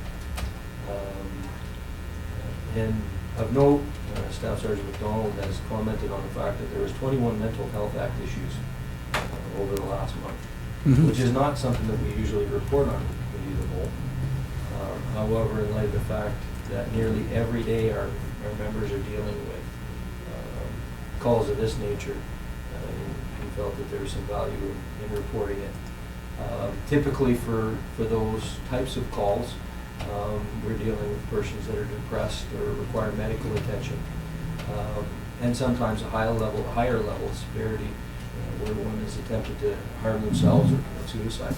And of note, Staff Sergeant McDonald has commented on the fact that there was 21 Mental Health Act issues over the last month, which is not something that we usually report on in the Committee of the Whole. However, in light of the fact that nearly every day our members are dealing with calls of this nature, we felt that there's some value in reporting it. Typically for those types of calls, we're dealing with persons that are depressed or require medical attention, and sometimes a higher level of severity, where one has attempted to harm themselves or commit suicide.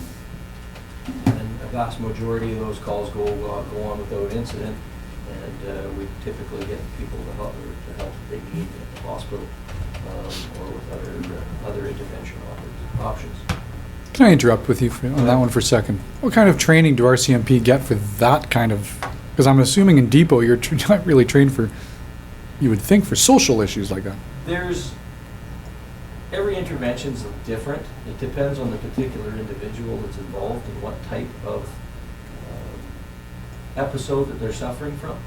And a vast majority of those calls go on without incident, and we typically get people the help that they need at the hospital or with other intervention options. Can I interrupt with you on that one for a second? What kind of training do RCMP get for that kind of, because I'm assuming in Depot you're not really trained for, you would think, for social issues like that. There's every intervention's different. It depends on the particular individual that's involved and what type of episode that they're suffering from.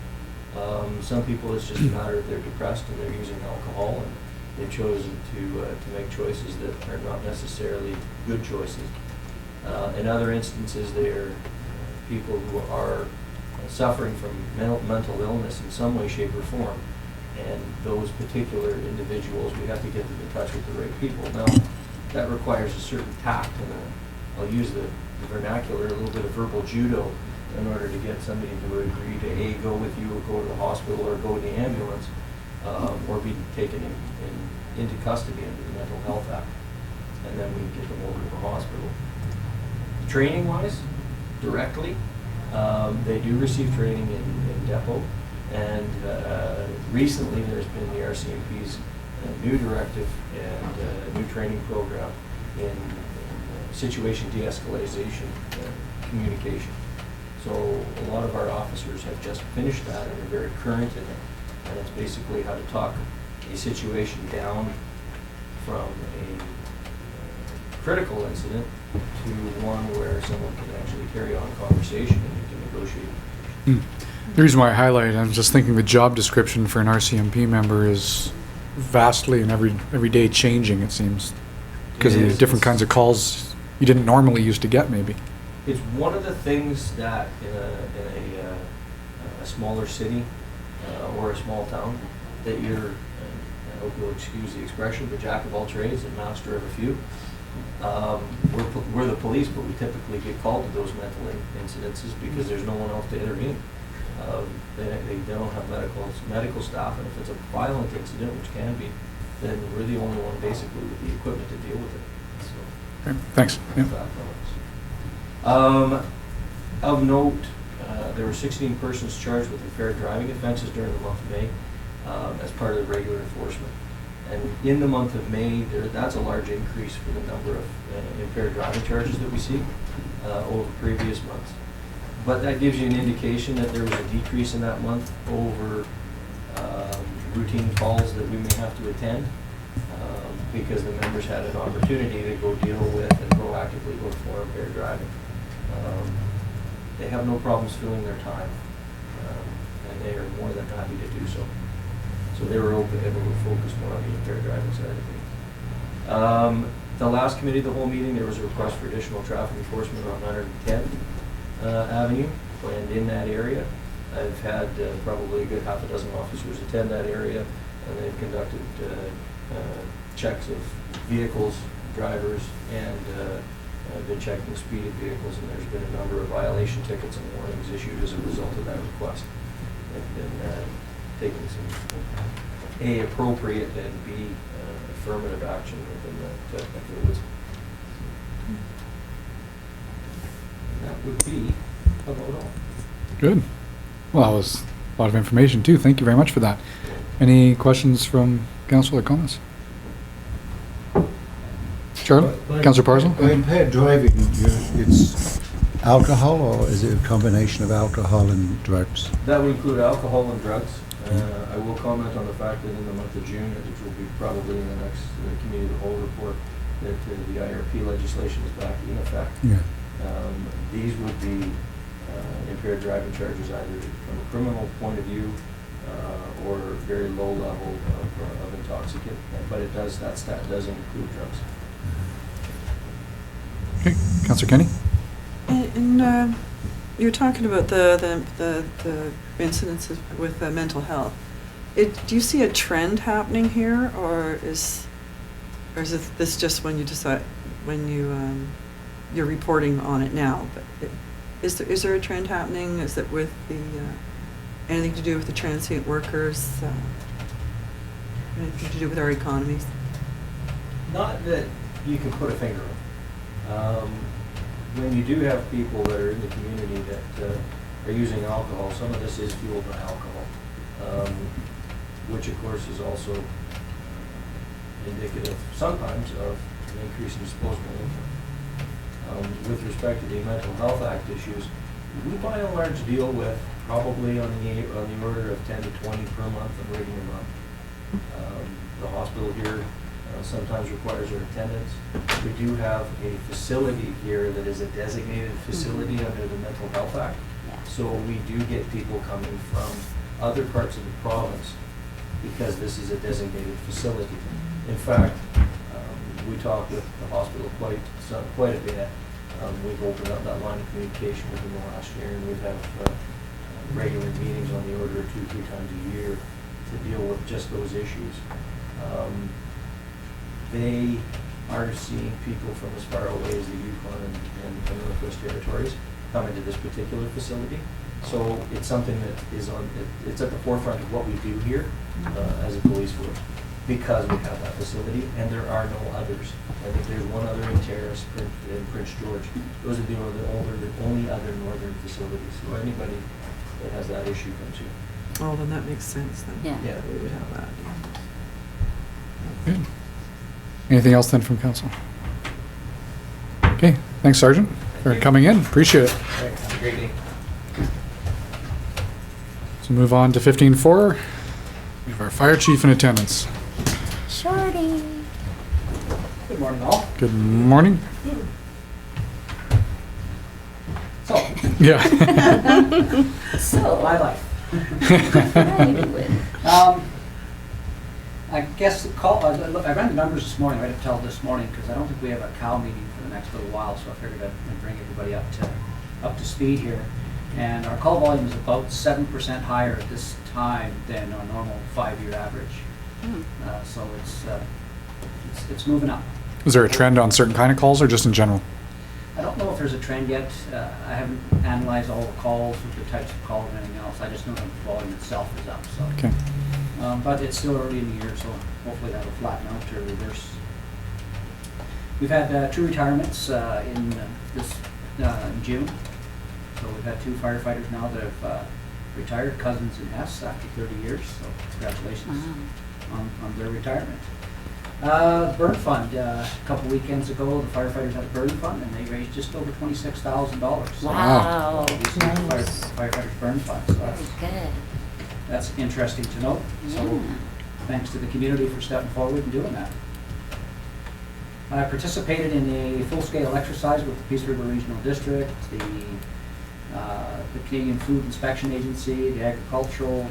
Some people, it's just a matter of they're depressed and they're using alcohol, and they've chosen to make choices that are not necessarily good choices. In other instances, they're people who are suffering from mental illness in some way, shape, or form. And those particular individuals, we have to get them in touch with the right people. Now, that requires a certain tact, and I'll use the vernacular, a little bit of verbal judo, in order to get somebody to agree to A, go with you, or go to the hospital, or go to the ambulance, or be taken into custody under the Mental Health Act. And then we get them over to the hospital. Training-wise, directly, they do receive training in depot. And recently, there's been the RCMP's new directive and new training program in situation de-escalation communication. So a lot of our officers have just finished that and are very current in it. And it's basically how to talk a situation down from a critical incident to one where someone can actually carry on a conversation and you can negotiate. The reason why I highlight it, I'm just thinking the job description for an RCMP member is vastly and every day changing, it seems, because of the different kinds of calls you didn't normally used to get, maybe. It's one of the things that in a smaller city or a small town that you're, I hope you'll excuse the expression, but jack of all trades and master of a few. We're the police, but we typically get called to those mental incidences because there's no one else to intervene. They don't have medical staff, and if it's a violent incident, which can be, then we're the only one basically with the equipment to deal with it. So, Okay, thanks. Yeah. Of note, there were 16 persons charged with impaired driving offenses during the month of May as part of the regular enforcement. And in the month of May, that's a large increase for the number of impaired driving charges that we see over previous months. But that gives you an indication that there was a decrease in that month over routine calls that we may have to attend because the members had an opportunity to go deal with and proactively look for impaired driving. They have no problems filling their time, and they are more than happy to do so. So they were able to focus more on the impaired driving side of things. The last committee of the whole meeting, there was a request for additional traffic enforcement on 110th Avenue, and in that area, I've had probably a good half a dozen officers attend that area, and they've conducted checks of vehicles, drivers, and been checking the speed of vehicles, and there's been a number of violation tickets and warnings issued as a result of that request. They've been taking some A, appropriate, and B, affirmative action within that neck of the woods. And that would be about all. Good. Well, that was a lot of information, too. Thank you very much for that. Any questions from council or comments? Charlie? Councillor Parsons? By impaired driving, it's alcohol, or is it a combination of alcohol and drugs? That would include alcohol and drugs. I will comment on the fact that in the month of June, which will be probably in the next committee of the whole report, that the IRP legislation is back in effect. Yeah. These would be impaired driving charges either from a criminal point of view or very low level of intoxicant, but it does, that doesn't include drugs. Okay, Councillor Kenny? And you're talking about the incidences with mental health. Do you see a trend happening here, or is this just when you decide you're reporting on it now? But is there a trend happening? Is it with the anything to do with the transient workers? Anything to do with our economies? Not that you can put a finger on. When you do have people that are in the community that are using alcohol, some of this is fueled by alcohol, which of course is also indicative sometimes of an increase in disposable income. With respect to the Mental Health Act issues, we by and large deal with probably on the order of 10 to 20 per month and regular month. The hospital here sometimes requires our attendance. We do have a facility here that is a designated facility under the Mental Health Act. So we do get people coming from other parts of the province because this is a designated facility. In fact, we talk with the hospital quite a bit. We've opened up that line of communication with them last year, and we have regular meetings on the order of 2-3 times a year to deal with just those issues. They are seeing people from as far away as the Yukon and the Northwest Territories come into this particular facility. So it's something that is it's at the forefront of what we do here as a police force, because we have that facility and there are no others. I think there's one other in Terrace, in Prince George. Those are the only other northern facilities. So anybody that has that issue comes here. Oh, then that makes sense then. Yeah. We would have that. Good. Anything else then from council? Okay, thanks, Sergeant, for coming in. Appreciate it. Have a great day. So move on to 15-4. We have our fire chief in attendance. Shorty. Good morning, all. Good morning. So, Yeah. So, my life. I guess the call, I ran the numbers this morning, right up till this morning, because I don't think we have a cow meeting for the next little while, so I figured I'd bring everybody up to speed here. And our call volume is about 7% higher at this time than our normal 5-year average. So it's moving up. Is there a trend on certain kind of calls or just in general? I don't know if there's a trend yet. I haven't analyzed all the calls with the types of calls and anything else. I just know the volume itself is up. So, Okay. but it's still early in the year, so hopefully that'll flatten out or reverse. We've had 2 retirements in June. So we've had 2 firefighters now that have retired, Cousins and Hess, after 30 years. So congratulations on their retirement. Burn fund, a couple weekends ago, the firefighters had a burn fund and they raised just over $26,000. wow. Firefighters burn fund, so Good. that's interesting to note. So thanks to the community for stepping forward and doing that. I participated in a full-scale exercise with the Peace River Regional District, the Canadian Food Inspection Agency, the Agricultural,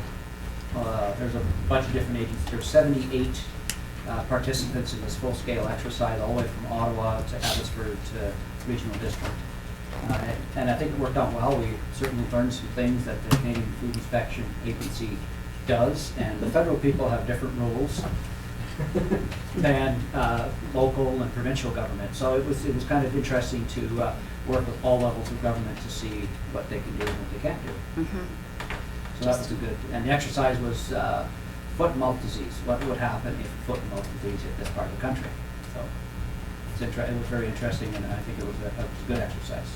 there's a bunch of different agencies. There's 78 participants in this full-scale exercise, all the way from Ottawa to Abbotsford to Regional District. And I think it worked out well. We certainly learned some things that the Canadian Food Inspection Agency does, and the federal people have different rules than local and provincial government. So it was kind of interesting to work with all levels of government to see what they can do and what they can't do. So that was a good, and the exercise was foot and mouth disease. What would happen if foot and mouth disease hit this part of the country? So it was very interesting, and I think it was a good exercise.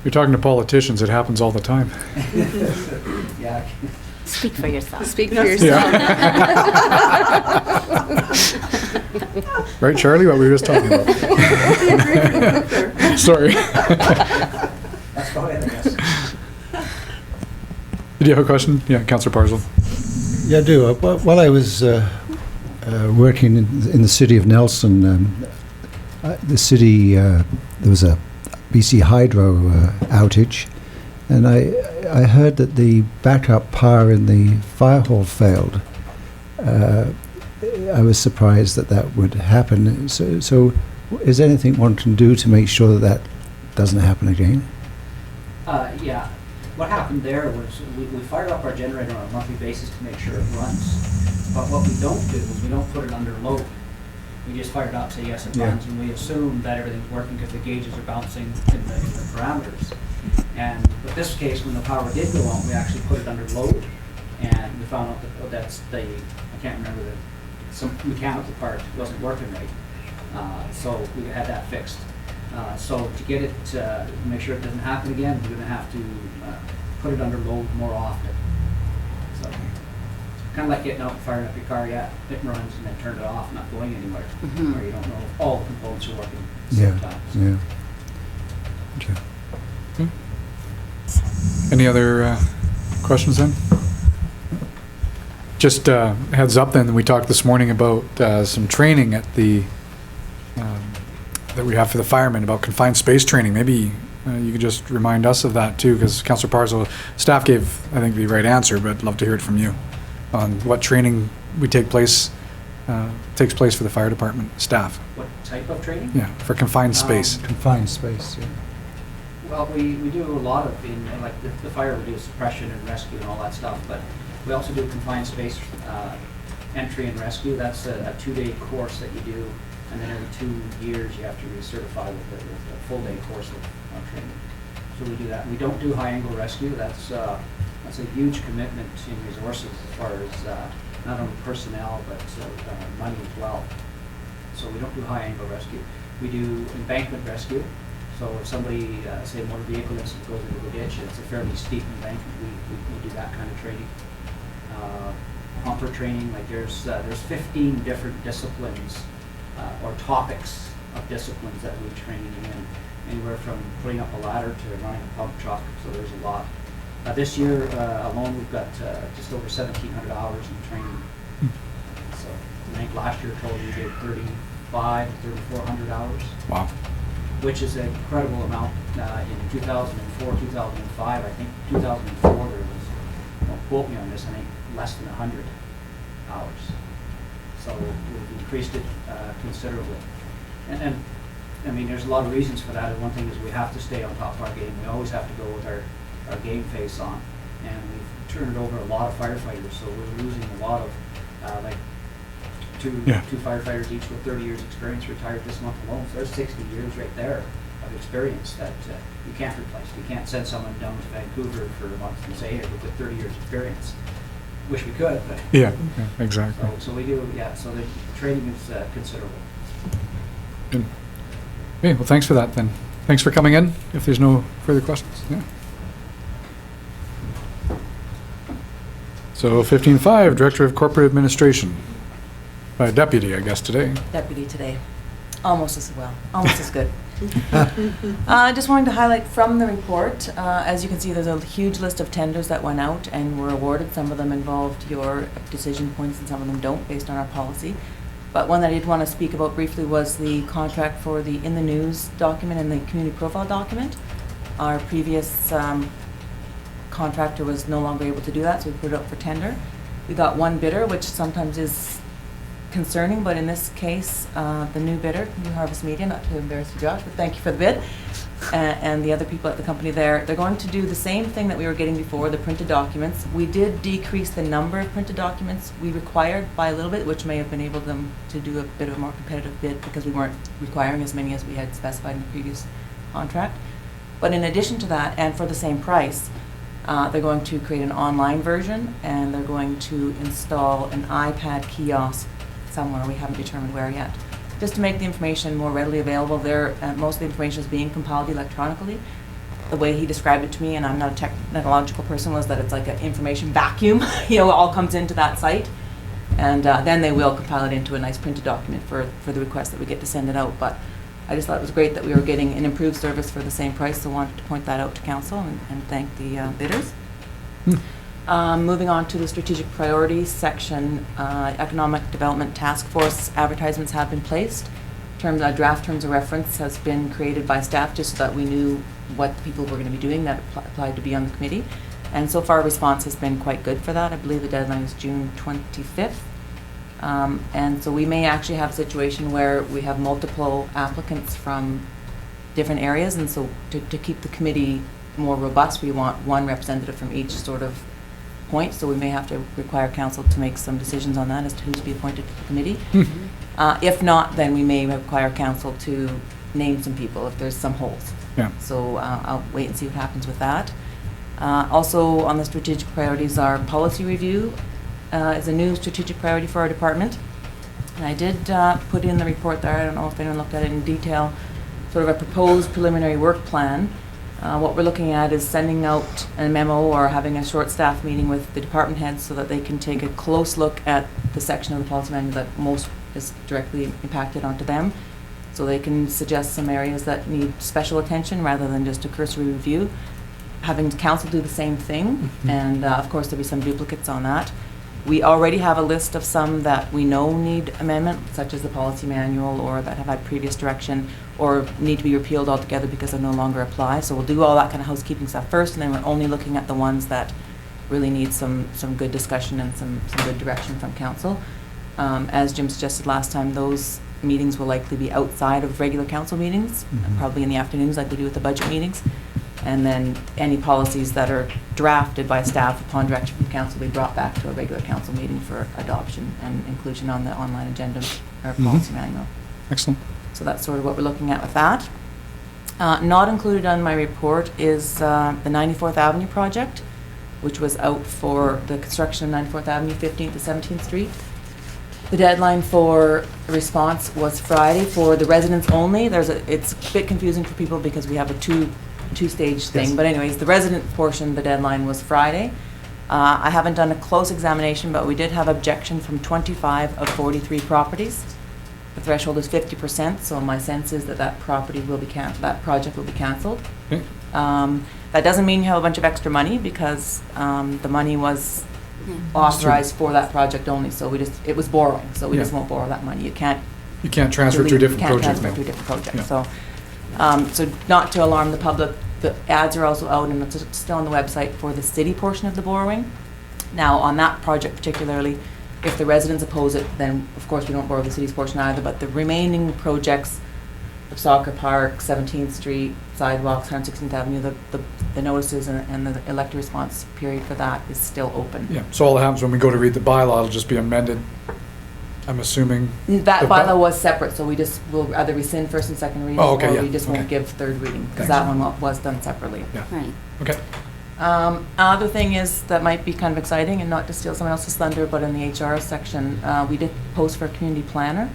You're talking to politicians, it happens all the time. Yeah. Speak for yourself. Speak for yourself. Right, Charlie, what we were just talking about? Sorry. Let's go ahead, I guess. Did you have a question? Yeah, Councillor Parslow. Yeah, I do. While I was working in the city of Nelson, the city, there was a BC Hydro outage, and I heard that the backup power in the fire hall failed. I was surprised that would happen. So is there anything one can do to make sure that doesn't happen again? Yeah. What happened there was we fire up our generator on a monthly basis to make sure it runs. But what we don't do is we don't put it under load. We just fire it up, say yes, it runs, and we assume that everything's working because the gauges are bouncing in the parameters. And with this case, when the power did go on, we actually put it under load, and we found out that that's I can't remember, some mechanical part wasn't working right. So we had that fixed. So to get it, to make sure it doesn't happen again, we're going to have to put it under load more often. So kind of like getting out and firing up your car, it runs, and then turn it off, not going anywhere, where you don't know if all the components are working at the same time. So. Any other questions then? Just heads up then, we talked this morning about some training at the, that we have for the firemen about confined space training. Maybe you could just remind us of that too, because Councillor Parzo, staff gave, I think, the right answer, but I'd love to hear it from you on what training takes place for the fire department staff. What type of training? Yeah, for confined space. Confined space, yeah. Well, we do a lot of, like the fire, we do suppression and rescue and all that stuff, but we also do confined space entry and rescue. That's a 2-day course that you do, and then every 2 years you have to recertify with a full-day course of training. So we do that. We don't do high-angle rescue. That's a huge commitment in resources as far as not only personnel but money as well. So we don't do high-angle rescue. We do embankment rescue. So if somebody, say a motor vehicle incident goes into the ditch, it's a fairly steep embankment, we do that kind of training. Pumper training, like there's 15 different disciplines or topics of disciplines that we train in, anywhere from putting up a ladder to running a pump truck, so there's a lot. This year alone, we've got just over 1,700 hours in training. So I think last year total we did 3,400 hours. Wow. Which is an incredible amount. In 2004, 2005, I think 2004 there was, don't quote me on this, I think less than 100 hours. So we've increased it considerably. And I mean, there's a lot of reasons for that. And one thing is we have to stay on top of our game. We always have to go with our game face on. And we've turned over a lot of firefighters, so we're losing a lot of, like, two firefighters each with 30 years experience retired this month alone. So there's 60 years right there of experience that you can't replace. You can't send someone down to Vancouver for a month and say, hey, we've got 30 years experience. Wish we could, but. Yeah, exactly. So we do, so the training is considerable. Good. Okay, well, thanks for that then. Thanks for coming in, if there's no further questions. Yeah. So 15.5, Director of Corporate Administration. Deputy, I guess, today. Deputy today. Almost as well. Almost as good. I just wanted to highlight from the report, as you can see, there's a huge list of tenders that went out and were awarded. Some of them involved your decision points and some of them don't, based on our policy. But one that I did want to speak about briefly was the contract for the In the News document and the community profile document. Our previous contractor was no longer able to do that, so we put it up for tender. We got one bidder, which sometimes is concerning, but in this case, the new bidder, New Harvest Media, not to embarrass you, Josh, but thank you for the bid, and the other people at the company there, they're going to do the same thing that we were getting before, the printed documents. We did decrease the number of printed documents we required by a little bit, which may have enabled them to do a bit of a more competitive bid because we weren't requiring as many as we had specified in the previous contract. But in addition to that, and for the same price, they're going to create an online version, and they're going to install an iPad kiosk somewhere, we haven't determined where yet, just to make the information more readily available. There, most of the information is being compiled electronically. The way he described it to me, and I'm not a technological person, was that it's like an information vacuum, it all comes into that site, and then they will compile it into a nice printed document for the request that we get to send it out. But I just thought it was great that we were getting an improved service for the same price, so wanted to point that out to council and thank the bidders. Moving on to the strategic priorities section, Economic Development Task Force advertisements have been placed. Draft terms of reference has been created by staff just so that we knew what people were going to be doing that applied to be on the committee. And so far, response has been quite good for that. I believe the deadline is June 25th. And so we may actually have a situation where we have multiple applicants from different areas. And so to keep the committee more robust, we want one representative from each sort of point, so we may have to require council to make some decisions on that as to who's to be appointed to the committee. If not, then we may require council to name some people if there's some holes. Yeah. So I'll wait and see what happens with that. Also on the strategic priorities, our policy review is a new strategic priority for our department. And I did put in the report there, I don't know if anyone looked at it in detail, sort of a proposed preliminary work plan. What we're looking at is sending out a memo or having a short staff meeting with the department heads so that they can take a close look at the section of the policy manual that most is directly impacted onto them. So they can suggest some areas that need special attention rather than just a cursory review. Having council do the same thing, and of course there'll be some duplicates on that. We already have a list of some that we know need amendment, such as the policy manual, or that have had previous direction, or need to be repealed altogether because they no longer apply. So we'll do all that kind of housekeeping stuff first, and then we're only looking at the ones that really need some good discussion and some good direction from council. As Jim suggested last time, those meetings will likely be outside of regular council meetings, probably in the afternoons like we do with the budget meetings. And then any policies that are drafted by staff upon direction from council will be brought back to a regular council meeting for adoption and inclusion on the online agenda or policy manual. Excellent. So that's sort of what we're looking at with that. Not included on my report is the 94th Avenue project, which was out for the construction of 94th Avenue, 15th to 17th Street. The deadline for response was Friday for the residents only. It's a bit confusing for people because we have a two-stage thing. Yes. But anyways, the resident portion, the deadline was Friday. I haven't done a close examination, but we did have objection from 25 of 43 properties. The threshold is 50%, so my sense is that property will be that project will be canceled. Okay. That doesn't mean you have a bunch of extra money because the money was authorized for that project only. So it was borrowing. So we just won't borrow that money. You can't transfer to a different project. Transfer to a different project. So not to alarm the public, the ads are also out and it's still on the website for the city portion of the borrowing. Now, on that project particularly, if the residents oppose it, then of course we don't borrow the city's portion either, but the remaining projects, the soccer park, 17th Street, sidewalks, 116th Avenue, the notices and the elected response period for that is still open. Yeah, so all that happens when we go to read the bylaw, it'll just be amended, I'm assuming. That bylaw was separate, so we'll either rescind first and second reading, or we just won't give third reading, because that one was done separately. Yeah. Right. Okay. Another thing is, that might be kind of exciting, and not to steal someone else's thunder, but in the HR section, we did post for a community planner,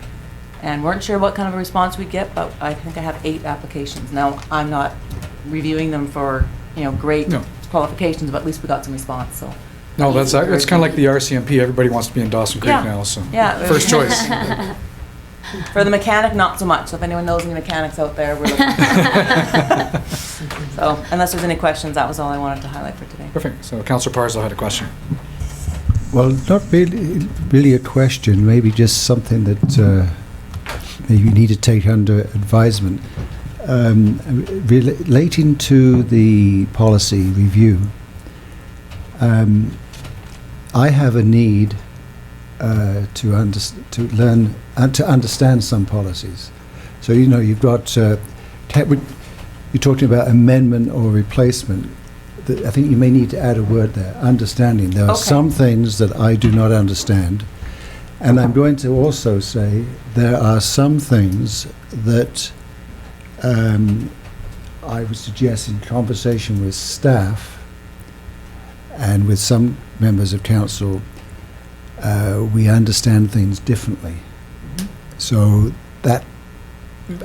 and weren't sure what kind of a response we'd get, but I think I have 8 applications. Now, I'm not reviewing them for, great qualifications, but at least we got some response, so. No, it's kind of like the RCMP. Everybody wants to be in Dawson Creek now, so first choice. For the mechanic, not so much. So if anyone knows any mechanics out there, we're looking. So unless there's any questions, that was all I wanted to highlight for today. Perfect. So Councillor Parslow had a question. Well, not really a question, maybe just something that maybe you need to take under advisement. Relating to the policy review, I have a need to learn and to understand some policies. So you've got you're talking about amendment or replacement. I think you may need to add a word there. Understanding. There are some things that I do not understand, and I'm going to also say there are some things that I would suggest in conversation with staff and with some members of council, we understand things differently. So that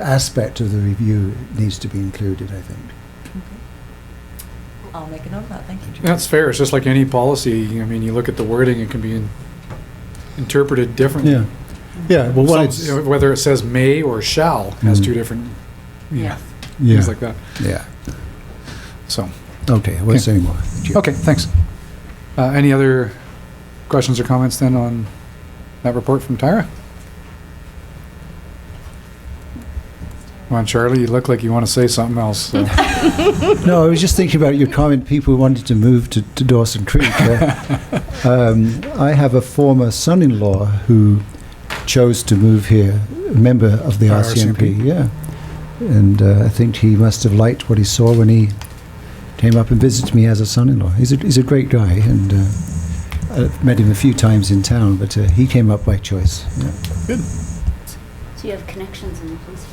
aspect of the review needs to be included, I think. I'll make a note of that. Thank you. That's fair. It's just like any policy. I mean, you look at the wording, it can be interpreted differently. Yeah. Yeah. Well, whether it says may or shall has two different things like that. Yeah. So. Okay. I won't say any more. Okay. Thanks. Any other questions or comments then on that report from Tyra? Come on, Charlie, you look like you want to say something else. So. No, I was just thinking about your comment, people wanted to move to Dawson Creek. I have a former son-in-law who chose to move here, a member of the RCMP, yeah. And I think he must have liked what he saw when he came up and visited me as a son-in-law. He's a great guy, and I've met him a few times in town, but he came up by choice. Yeah. Good. So you have connections in the police?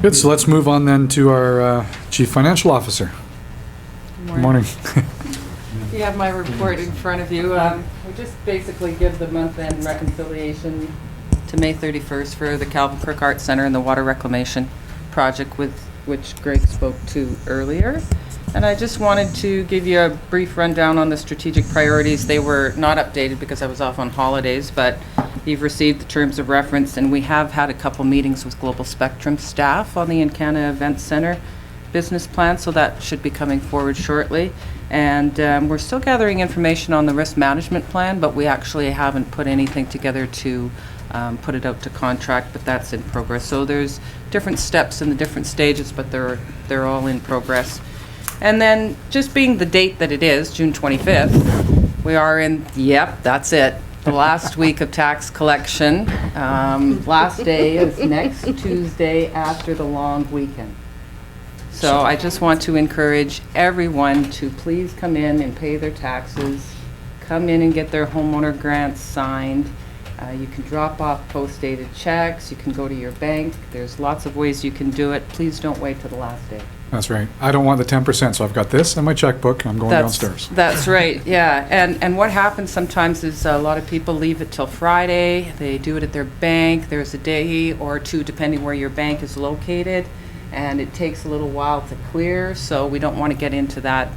Good, so let's move on then to our Chief Financial Officer. Good morning. You have my report in front of you. We just basically give the month-end reconciliation to May 31st for the Calvin Crook Arts Center and the water reclamation project with which Greg spoke to earlier. And I just wanted to give you a brief rundown on the strategic priorities. They were not updated because I was off on holidays, but you've received the terms of reference, and we have had a couple meetings with Global Spectrum staff on the Encana Event Center. business plan, so that should be coming forward shortly. And we're still gathering information on the risk management plan, but we actually haven't put anything together to put it out to contract, but that's in progress. So there's different steps in the different stages, but they're all in progress. And then, just being the date that it is, June 25th, we are in, yep, that's it, the last week of tax collection. Last day is next Tuesday after the long weekend. So I just want to encourage everyone to please come in and pay their taxes, come in and get their homeowner grants signed. You can drop off post-dated checks, you can go to your bank, there's lots of ways you can do it. Please don't wait till the last day. That's right. I don't want the 10%, so I've got this and my checkbook, I'm going downstairs. That's right, yeah. And what happens sometimes is a lot of people leave it till Friday, they do it at their bank, there's a day or two depending where your bank is located, and it takes a little while to clear, so we don't want to get into that,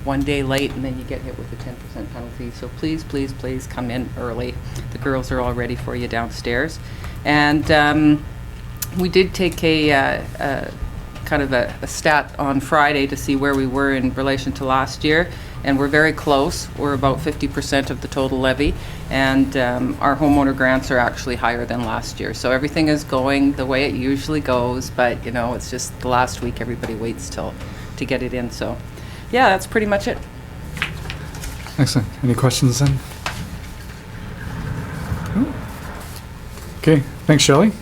one day late and then you get hit with a 10% penalty. So please, please, please come in early. The girls are all ready for you downstairs. And we did take a kind of a stat on Friday to see where we were in relation to last year, and we're very close. We're about 50% of the total levy, and our homeowner grants are actually higher than last year. So everything is going the way it usually goes, but it's just the last week everybody waits to get it in. So yeah, that's pretty much it. Excellent. Any questions then? Okay, thanks, Shelley.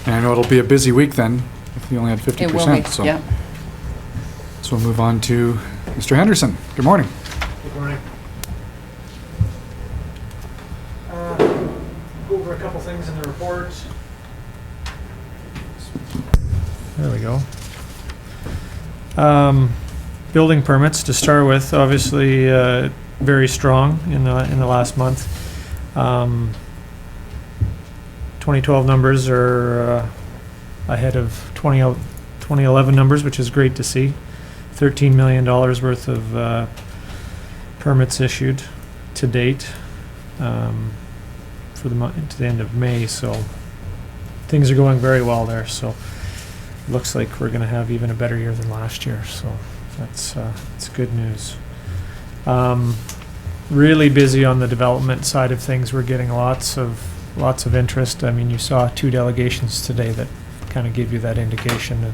And I know it'll be a busy week then, if you only had 50%. It will be, so. yeah. So we'll move on to Mr. Henderson. Good morning. Good morning. Go over a couple things in the report. There we go. Building permits to start with, obviously very strong in the last month. 2012 numbers are ahead of 2011 numbers, which is great to see. $13 million worth of permits issued to date for the month to the end of May. So things are going very well there. So it looks like we're going to have even a better year than last year. So that's good news. Really busy on the development side of things. We're getting lots of interest. I mean, you saw 2 delegations today that kind of give you that indication.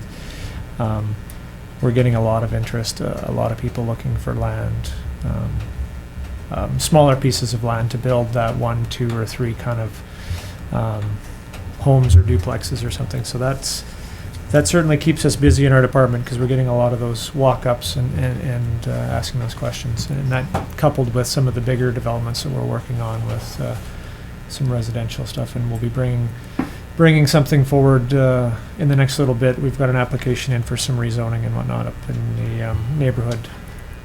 We're getting a lot of interest, a lot of people looking for land, smaller pieces of land to build that 1, 2, or 3 kind of homes or duplexes or something. So that certainly keeps us busy in our department, because we're getting a lot of those walk-ups and asking those questions. And that coupled with some of the bigger developments that we're working on with some residential stuff, and we'll be bringing something forward in the next little bit. We've got an application in for some rezoning and whatnot up in the neighborhood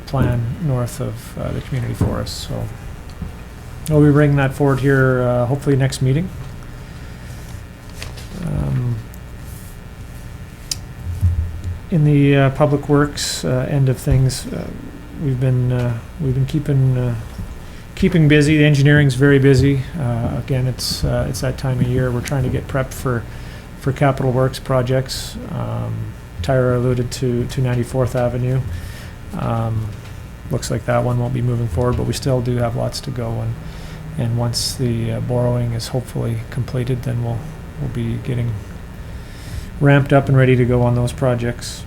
plan north of the community forest. So we'll be bringing that forward here hopefully next meeting. In the public works end of things, we've been keeping busy. The engineering's very busy. Again, it's that time of year. We're trying to get prepped for capital works projects. Tyra alluded to 94th Avenue. Looks like that one won't be moving forward, but we still do have lots to go. And once the borrowing is hopefully completed, then we'll be getting ramped up and ready to go on those projects.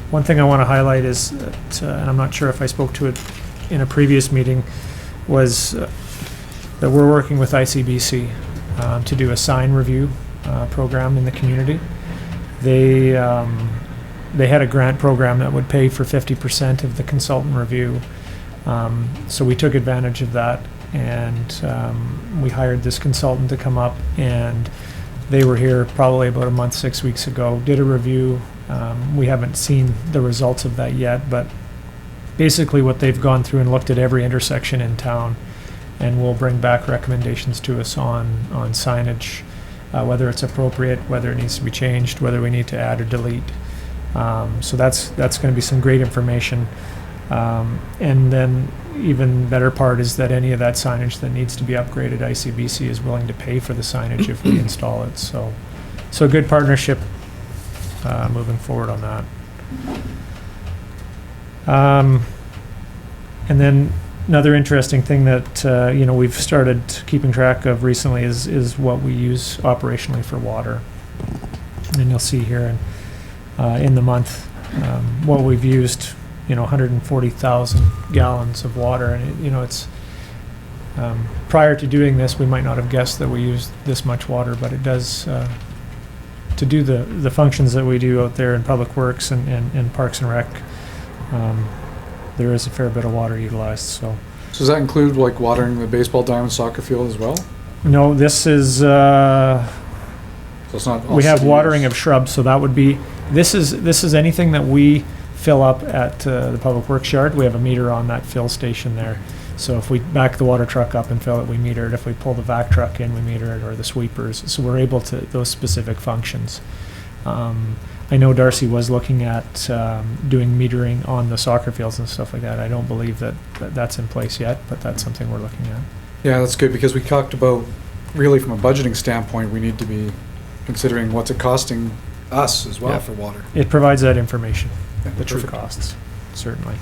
One thing I want to highlight is that, and I'm not sure if I spoke to it in a previous meeting, was that we're working with ICBC to do a sign review program in the community. They had a grant program that would pay for 50% of the consultant review. So we took advantage of that, and we hired this consultant to come up, and they were here probably about a month, 6 weeks ago, did a review. We haven't seen the results of that yet, but basically what they've gone through and looked at every intersection in town, and will bring back recommendations to us on signage, whether it's appropriate, whether it needs to be changed, whether we need to add or delete. So that's going to be some great information. And then even better part is that any of that signage that needs to be upgraded, ICBC is willing to pay for the signage if we install it. So a good partnership moving forward on that. And then another interesting thing that we've started keeping track of recently is what we use operationally for water. And you'll see here in the month what we've used. 140,000 gallons of water, and it's prior to doing this, we might not have guessed that we used this much water, but it does to do the functions that we do out there in Public Works and Parks and Rec. There is a fair bit of water utilized. So does that include like watering the baseball diamond soccer field as well? No, this is. So it's not. We have watering of shrubs, so that would be. This is anything that we fill up at the Public Works yard. We have a meter on that fill station there. So if we back the water truck up and fill it, we meter it. If we pull the vac truck in, we meter it, or the sweepers. So we're able to those specific functions. I know Darcy was looking at doing metering on the soccer fields and stuff like that. I don't believe that's in place yet, but that's something we're looking at. Yeah, that's good, because we talked about, really from a budgeting standpoint, we need to be considering what's it costing us as well for water. It provides that information, Yeah, the true perfect. costs, certainly.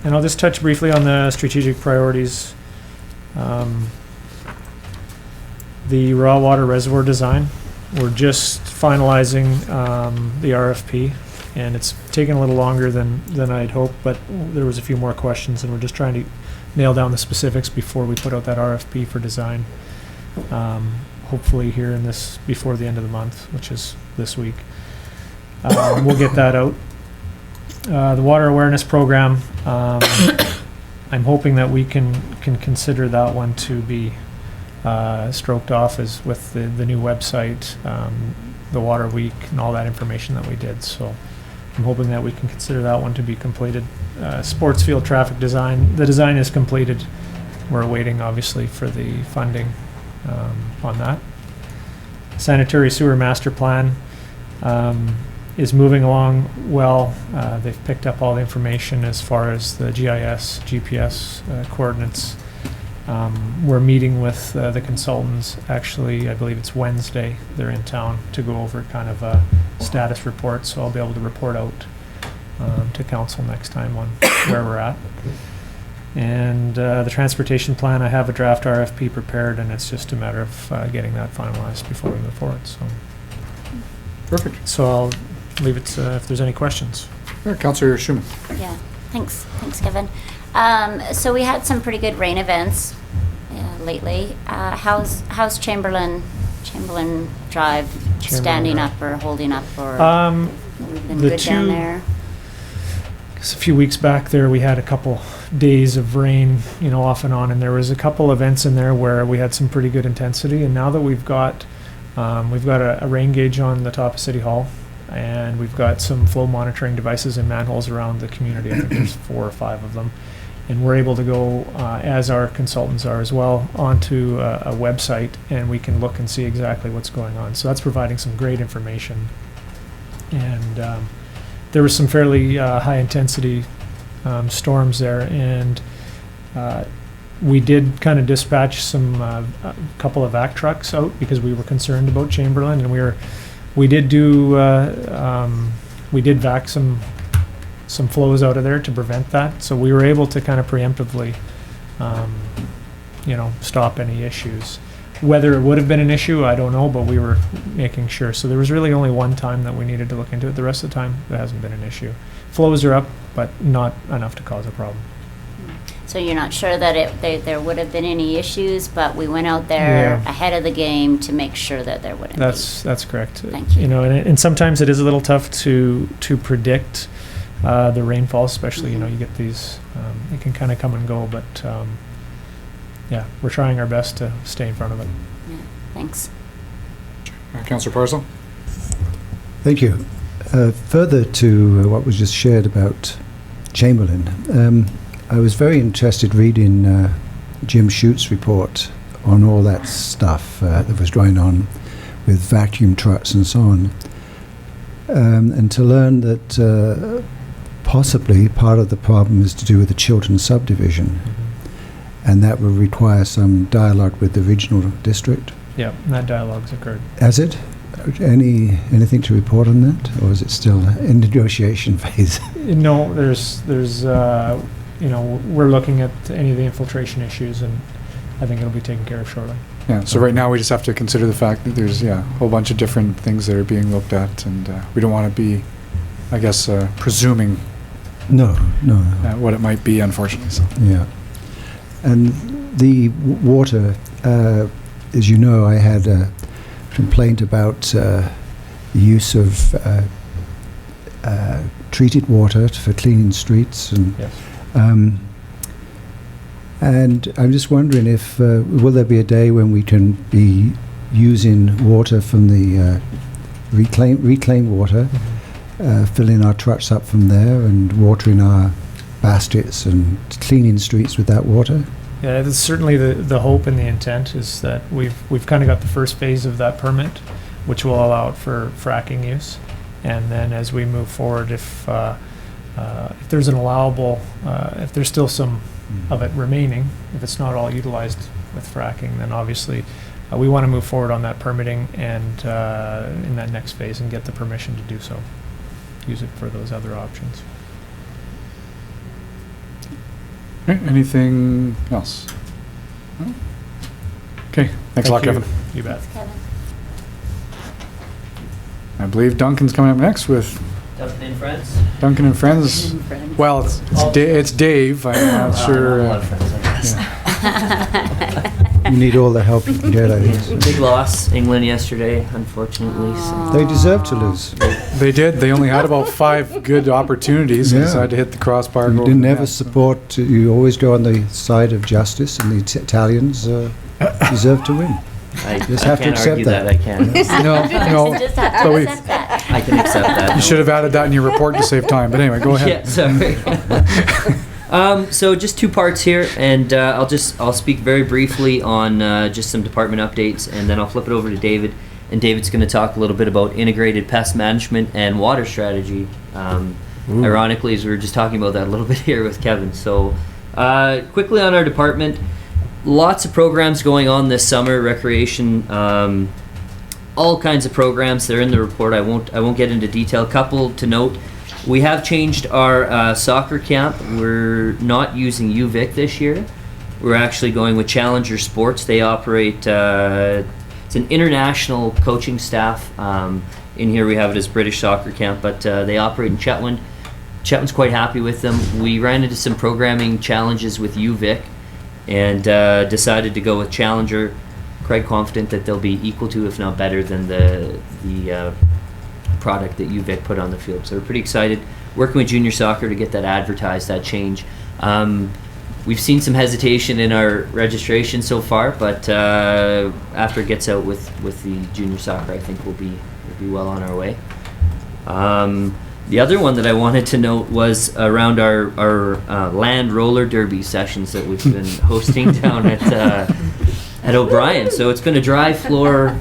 And I'll just touch briefly on the strategic priorities. The raw water reservoir design, we're just finalizing the RFP, and it's taken a little longer than I'd hoped, but there was a few more questions, and we're just trying to nail down the specifics before we put out that RFP for design. Hopefully here before the end of the month, which is this week. We'll get that out. The water awareness program, I'm hoping that we can consider that one to be stroked off as with the new website, the water week, and all that information that we did. So I'm hoping that we can consider that one to be completed. Sports field traffic design, the design is completed. We're waiting obviously for the funding on that. Sanitary sewer master plan is moving along well. They've picked up all the information as far as the GIS, GPS coordinates. We're meeting with the consultants. Actually, I believe it's Wednesday. They're in town to go over kind of a status report, so I'll be able to report out to council next time on where we're at. And the transportation plan, I have a draft RFP prepared, and it's just a matter of getting that finalized before we move forward. So, perfect. So I'll leave it if there's any questions. Councillor Schumann. Yeah, thanks, Kevin. So we had some pretty good rain events lately. How's Chamberlain Drive standing Drive. up or holding up, or we've been the good down there? A few weeks back there, we had a couple days of rain, off and on, and there was a couple events in there where we had some pretty good intensity. And now that we've got a rain gauge on the top of City Hall, and we've got some flow monitoring devices in manholes around the community. I think there's 4 or 5 of them, and we're able to go, as our consultants are as well, onto a website, and we can look and see exactly what's going on. So that's providing some great information. And there was some fairly high intensity storms there, and we did kind of dispatch a couple of vac trucks out because we were concerned about Chamberlain, and we did vac some flows out of there to prevent that. So we were able to kind of preemptively, stop any issues. Whether it would have been an issue, I don't know, but we were making sure. So there was really only one time that we needed to look into it. The rest of the time, it hasn't been an issue. Flows are up, but not enough to cause a problem. So you're not sure that there would have been any issues, but we went out there ahead of the game to make sure that there wouldn't be. That's correct. Thank you. And sometimes it is a little tough to predict the rainfall, especially, you get these, it can kind of come and go, but we're trying our best to stay in front of it. Yeah, thanks. Councillor Parcel. Thank you. Further to what was just shared about Chamberlain, I was very interested reading Jim Schute's report on all that stuff that was going on with vacuum trucks and so on. and to learn that possibly part of the problem is to do with the Chiltern subdivision, and that will require some dialogue with the regional district. Yeah, that dialogue's occurred. Has it? Anything to report on that, or is it still in negotiation phase? No, there's we're looking at any of the infiltration issues, and I think it'll be taken care of shortly. Yeah, so right now we just have to consider the fact that there's, a whole bunch of different things that are being looked at, and we don't want to be, I guess, presuming No. what it might be, unfortunately. So. Yeah. And the water, as you know, I had a complaint about the use of treated water for cleaning streets, and Yes. and I'm just wondering if will there be a day when we can be using water from the reclaimed water, filling our trucks up from there and watering our baskets and cleaning streets with that water? Yeah, that's certainly the hope and the intent is that we've kind of got the first phase of that permit, which will allow for fracking use, and then as we move forward, if there's an allowable, if there's still some of it remaining, if it's not all utilized with fracking, then obviously we want to move forward on that permitting and in that next phase and get the permission to do so, use it for those other options. Okay, anything else? No? Okay, thanks a lot, you. Kevin. You bet. Kevin. I believe Duncan's coming up next with Dawson and Friends. Duncan and Friends. Duncan and Friends. Well, it's Dave. I'm not sure. A lot of friends, I guess. You need all the help you can get, I think. Big loss, England yesterday, unfortunately. So. They deserve to lose. They did. They only had about 5 good opportunities and Yeah. decided to hit the crossbar. You didn't ever support, you always go on the side of justice, and the Italians deserve to win. I Just have to can't accept argue that. I can. No. Just have to So accept that. I can accept that. You should have added that in your report to save time. But anyway, go ahead. Yeah, sorry. So just 2 parts here, and I'll speak very briefly on just some department updates, and then I'll flip it over to David, and David's going to talk a little bit about integrated pest management and water strategy. Ironically, as we were just talking about that a little bit here with Kevin. So quickly on our department, lots of programs going on this summer, recreation, all kinds of programs. They're in the report. I won't get into detail. A couple to note. We have changed our soccer camp. We're not using UVic this year. We're actually going with Challenger Sports. They operate, it's an international coaching staff. In here we have it as British Soccer Camp, but they operate in Chetwynd. Chetwynd's quite happy with them. We ran into some programming challenges with UVic and decided to go with Challenger. Quite confident that they'll be equal to, if not better than the product that UVic put on the field. So we're pretty excited. Working with junior soccer to get that advertised, that change. We've seen some hesitation in our registration so far, but after it gets out with the junior soccer, I think we'll be well on our way. The other one that I wanted to note was around our land roller derby sessions that we've been hosting down at O'Brien. So it's been a dry floor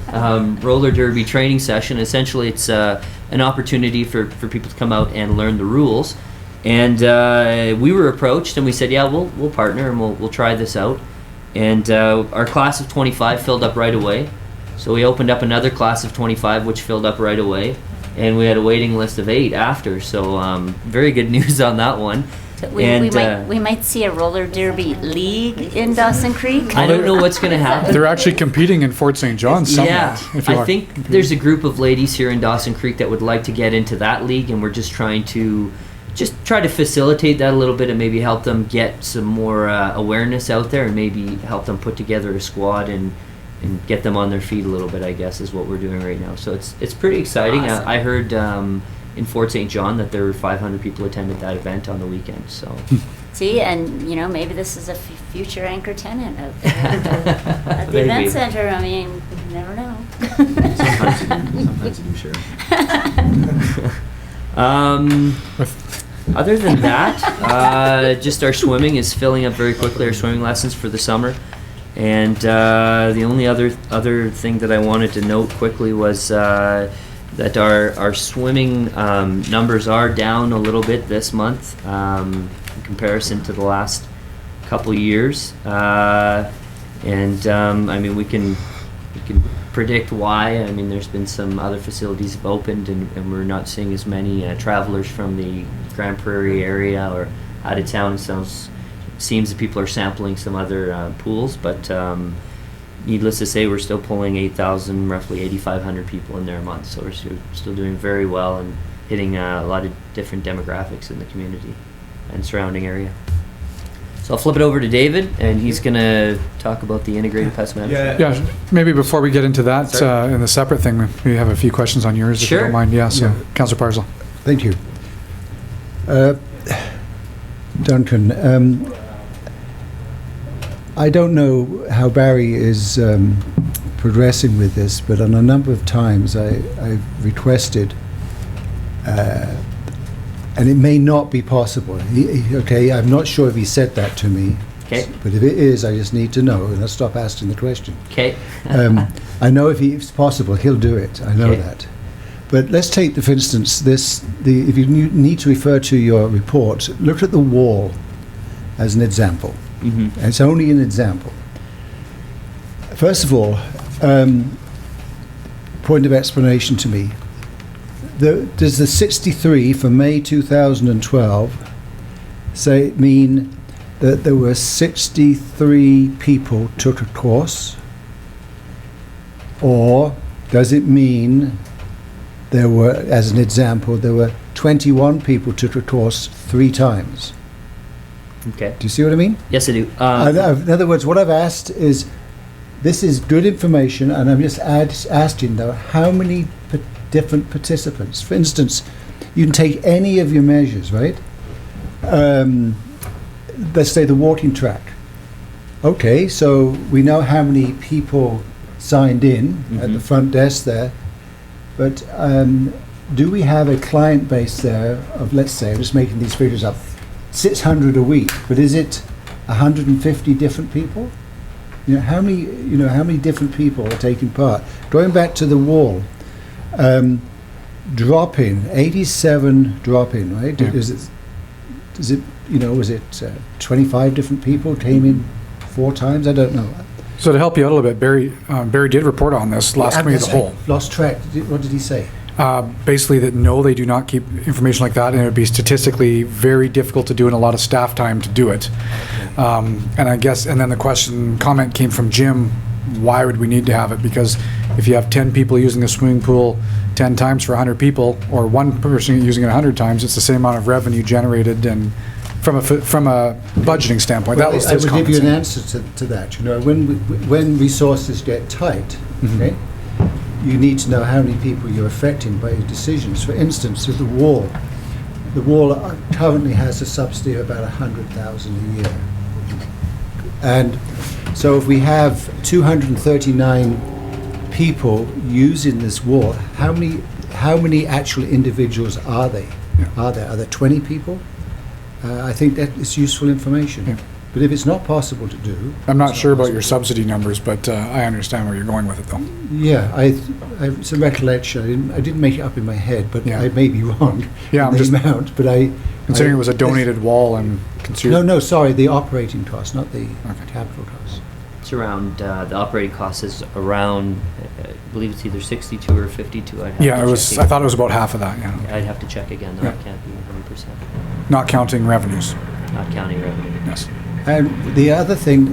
roller derby training session. Essentially, it's an opportunity for people to come out and learn the rules. And we were approached, and we said, yeah, we'll partner and we'll try this out. And our class of 25 filled up right away. So we opened up another class of 25, which filled up right away. And we had a waiting list of 8 after. So very good news on that one. So we might see a roller derby league in Dawson Creek. I don't know what's going to happen. They're actually competing in Fort St. John's somewhat. Yeah, I think there's a group of ladies here in Dawson Creek that would like to get into that league, and we're just trying to facilitate that a little bit and maybe help them get some more awareness out there and maybe help them put together a squad and get them on their feet a little bit, I guess, is what we're doing right now. So it's pretty exciting. Awesome. I heard in Fort St. John that there were 500 people attended that event on the weekend. So See, and maybe this is a future anchor tenant out there at the Maybe. event center. I mean, you never know. Sometimes you do, sure. Other than that, just our swimming is filling up very quickly, our swimming lessons for the summer. And the only other thing that I wanted to note quickly was that our swimming numbers are down a little bit this month in comparison to the last couple years. I mean, we can predict why. I mean, there's been some other facilities have opened, and we're not seeing as many travelers from the Grand Prairie area or out of town. So it seems that people are sampling some other pools, but needless to say, we're still pulling 8,000, roughly 8,500 people in there a month. So we're still doing very well and hitting a lot of different demographics in the community and surrounding area. So I'll flip it over to David, and he's going to talk about the integrated pest management. Yeah, maybe before we get into that, in the separate thing, we have a few questions on yours, if you don't mind. Yeah, so Councillor Parslow. Thank you. Duncan, I don't know how Barry is progressing with this, but on a number of times I've requested, and it may not be possible. Okay, I'm not sure if he said that to me. Okay. But if it is, I just need to know, and I'll stop asking the question. Okay. I know if it's possible, he'll do it. I know that. But let's take, for instance, if you need to refer to your report, look at the wall as an example. Mm-hmm. It's only an example. First of all, point of explanation to me. Does the 63 for May 2012 mean that there were 63 people took a course? Or does it mean there were, as an example, there were 21 people took a course 3 times? Okay. Do you see what I mean? Yes, I do. In other words, what I've asked is, this is good information, and I'm just asking, though, how many different participants? For instance, you can take any of your measures, right? Let's say the walking track. Okay, so we know how many people signed in at the front desk there, but do we have a client base there of, let's say, I'm just making these figures up, 600 a week, but is it 150 different people? How many different people are taking part? Going back to the wall, drop-in, 87 drop-in, right? Yeah. Was it 25 different people came in 4 times? I don't know. So to help you out a little bit, Barry did report on this last committee of the whole. Lost track. What did he say? Basically that no, they do not keep information like that, and it would be statistically very difficult to do and a lot of staff time to do it. And I guess, and then the comment came from Jim, why would we need to have it? Because if you have 10 people using a swimming pool 10 times for 100 people, or one person using it 100 times, it's the same amount of revenue generated, and from a budgeting standpoint, Well, that was I his will give you an comment. answer to that. When resources get tight, okay, you need to know how many people you're affecting by your decisions. For instance, with the wall currently has a subsidy of about 100,000 a year, and so if we have 239 people using this wall, how many actual individuals are they? Yeah. Are there 20 people? I think that is useful information. Yeah. But if it's not possible to do, I'm not sure about your subsidy numbers, but I understand where you're going with it, though. yeah, it's a recollection. I didn't make it up in my head, but Yeah. I may be wrong. Yeah, in I'm the just amount, but considering it was a donated wall and No, sorry, the operating cost, not the capital cost. It's around, the operating cost is around, I believe it's either 62 or 52. I'd have Yeah, to it was. check I thought it was about half of that. Yeah, I'd have to check again, though. Yeah. I can't be 100%. not counting revenues. Not counting revenue. Yes. And the other thing,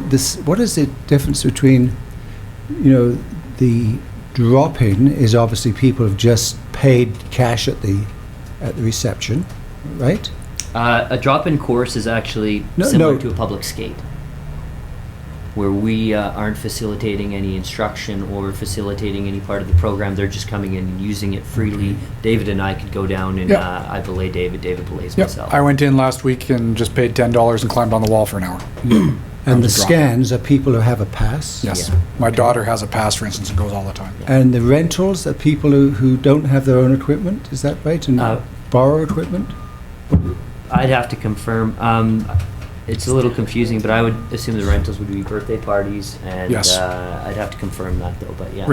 what is the difference between, the drop-in is obviously people have just paid cash at the reception, right? A drop-in course is actually No, similar no. to a public skate, where we aren't facilitating any instruction or facilitating any part of the program. They're just coming in and using it freely. David and I could go down and Yeah. I belay David belays Yep. myself. I went in last week and just paid $10 and climbed on the wall for an hour. And the was a drop. scans are people who have a pass. Yes. Yeah. My daughter has a pass, for instance, and goes all the time. And the rentals are people who don't have their own equipment, is that right? And borrow equipment? I'd have to confirm. it's a little confusing, but I would assume the rentals would be birthday parties, and Yes. I'd have to confirm that though, but yeah.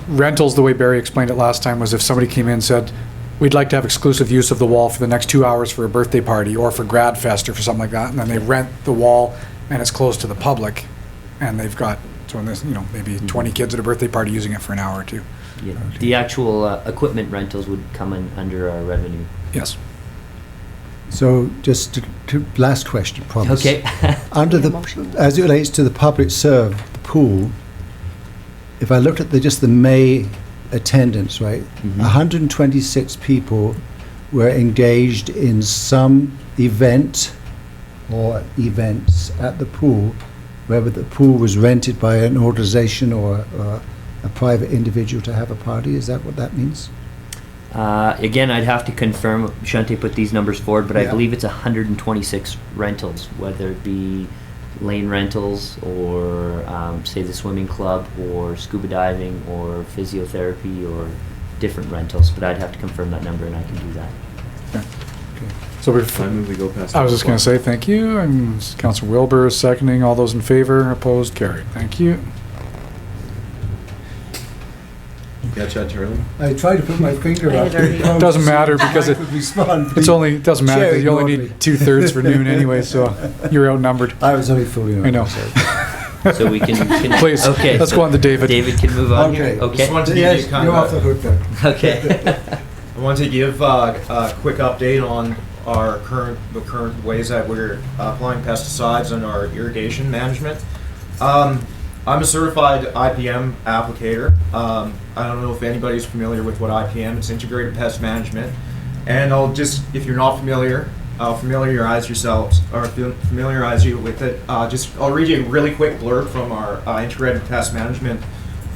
Rentals, the way Barry explained it last time, was if somebody came in and said, we'd like to have exclusive use of the wall for the next 2 hours for a birthday party or for Grad Fest or for something like that, and then they rent the wall and it's closed to the public, and they've got, so in this, maybe 20 kids at a birthday party using it for an hour or two. Yeah. The actual equipment rentals would come in under our revenue. Yes. So just to last question, promise. Okay. Under as it relates to the public serve pool, if I looked at just the May attendance, right, 126 people were engaged in some event or events at the pool, whether the pool was rented by an organization or a private individual to have a party. Is that what that means? Again, I'd have to confirm. Shante put these numbers forward, but I Yeah. believe it's 126 rentals, whether it be lane rentals or say the swimming club or scuba diving or physiotherapy or different rentals. But I'd have to confirm that number, and I can do that. So we go past. I was just going to say thank you, and Councilor Wilbur is seconding. All those in favor, opposed, carried. Thank you. Catch that, Charlie? I tried to put my finger I up. had already- It doesn't matter because it doesn't matter because you only need 2/3 for noon anyway, so you're outnumbered. I was only fooling. I know. So we can Please, Okay. let's go on to David. David can move on Okay. here. Okay. Just wanted to give Yes, you kind you're of off the hook then. Okay. I want to give a quick update on our current ways that we're applying pesticides and our irrigation management. I'm a certified IPM applicator. I don't know if anybody's familiar with what IPM, it's Integrated Pest Management. And I'll just, if you're not familiar, I'll familiarize yourselves, or familiarize you with it. I'll read you a really quick blurb from our Integrated Pest Management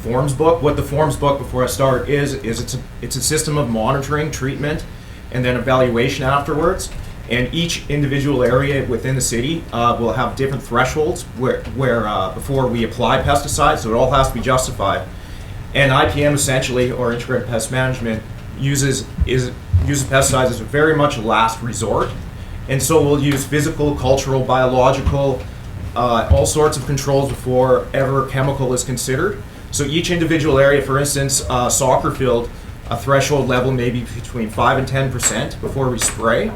forms book. What the forms book, before I start, is it's a system of monitoring, treatment, and then evaluation afterwards. And each individual area within the city will have different thresholds where before we apply pesticides, so it all has to be justified. And IPM essentially, or Integrated Pest Management, uses pesticides as very much a last resort. And so we'll use physical, cultural, biological, all sorts of controls before ever chemical is considered. So each individual area, for instance, soccer field, a threshold level may be between 5 and 10% before we spray.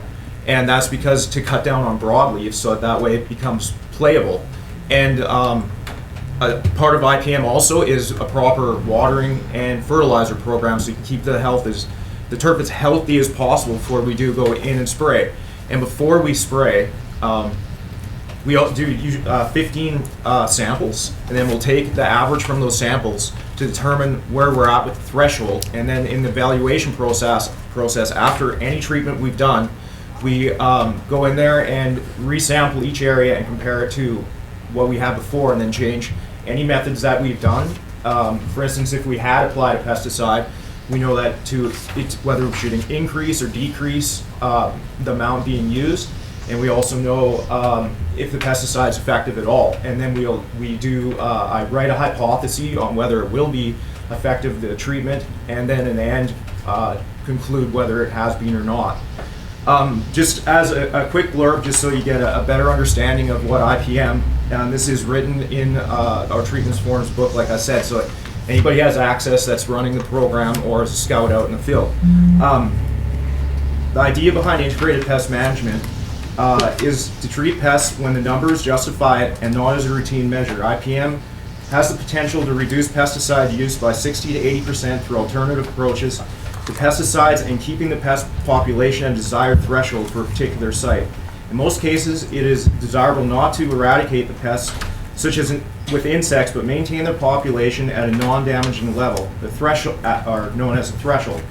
And that's because to cut down on broadleaves, so that way it becomes playable. And part of IPM also is a proper watering and fertilizer program, so you can keep the turf as healthy as possible before we do go in and spray. And before we spray, we do 15 samples, and then we'll take the average from those samples to determine where we're at with the threshold. And then in the evaluation process after any treatment we've done, we go in there and resample each area and compare it to what we had before, and then change any methods that we've done. For instance, if we had applied a pesticide, we know that whether we should increase or decrease the amount being used, and we also know if the pesticide is effective at all. And then I write a hypothesis on whether it will be effective, the treatment, and then in the end conclude whether it has been or not. Just as a quick blurb, just so you get a better understanding of what IPM, and this is written in our treatments forms book, like I said, so anybody has access that's running the program or is a scout out in the field. The idea behind integrated pest management is to treat pests when the numbers justify it and not as a routine measure. IPM has the potential to reduce pesticide use by 60 to 80% through alternative approaches to pesticides and keeping the pest population at a desired threshold for a particular site. In most cases, it is desirable not to eradicate the pests, such as with insects, but maintain their population at a non-damaging level, the threshold, or known as a threshold,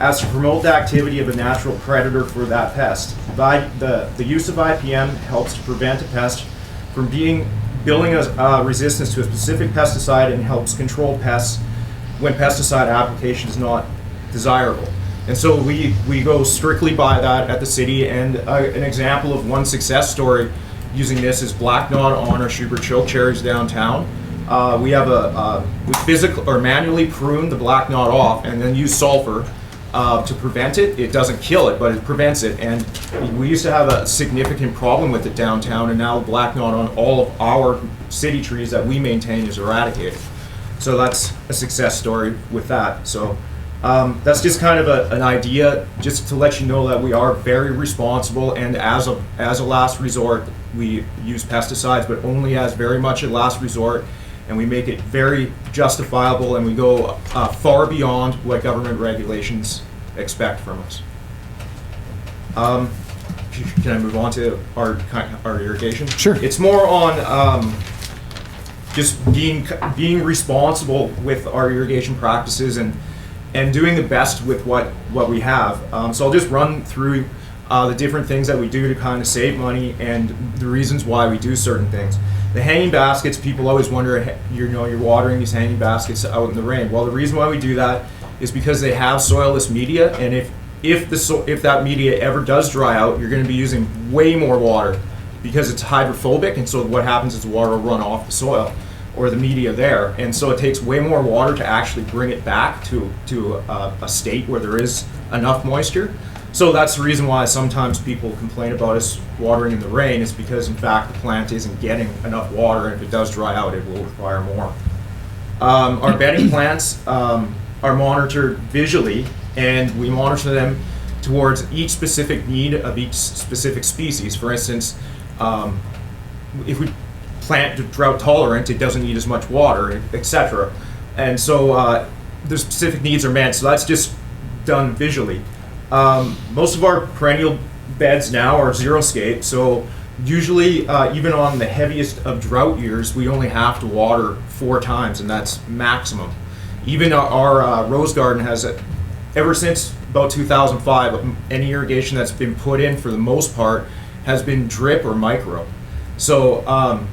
as to promote the activity of a natural predator for that pest. The use of IPM helps to prevent a pest from building a resistance to a specific pesticide and helps control pests when pesticide application is not desirable. And so we go strictly by that at the city, and an example of one success story using this is black knot on our Schubert chokecherries downtown. We have we physical or manually prune the black knot off and then use sulfur to prevent it. It doesn't kill it, but it prevents it. And we used to have a significant problem with it downtown, and now the black knot on all of our city trees that we maintain is eradicated. So that's a success story with that. So that's just kind of an idea, just to let you know that we are very responsible, and as a last resort, we use pesticides, but only as very much a last resort, and we make it very justifiable, and we go far beyond what government regulations expect from us. Can I move on to our irrigation? Sure. It's more on just being responsible with our irrigation practices and doing the best with what we have. So I'll just run through the different things that we do to kind of save money and the reasons why we do certain things. The hanging baskets, people always wonder, you're watering these hanging baskets out in the rain. Well, the reason why we do that is because they have soilless media, and if that media ever does dry out, you're going to be using way more water because it's hydrophobic, and so what happens is the water will run off the soil or the media there, and so it takes way more water to actually bring it back to a state where there is enough moisture. So that's the reason why sometimes people complain about us watering in the rain, is because in fact the plant isn't getting enough water, and if it does dry out, it will require more. Our bedding plants are monitored visually, and we monitor them towards each specific need of each specific species. For instance, if we plant drought tolerant, it doesn't need as much water, etc. And so the specific needs are met, so that's just done visually. Most of our perennial beds now are xeriscape, so usually even on the heaviest of drought years, we only have to water 4 times, and that's maximum. Even our rose garden has, ever since about 2005, any irrigation that's been put in for the most part has been drip or micro. So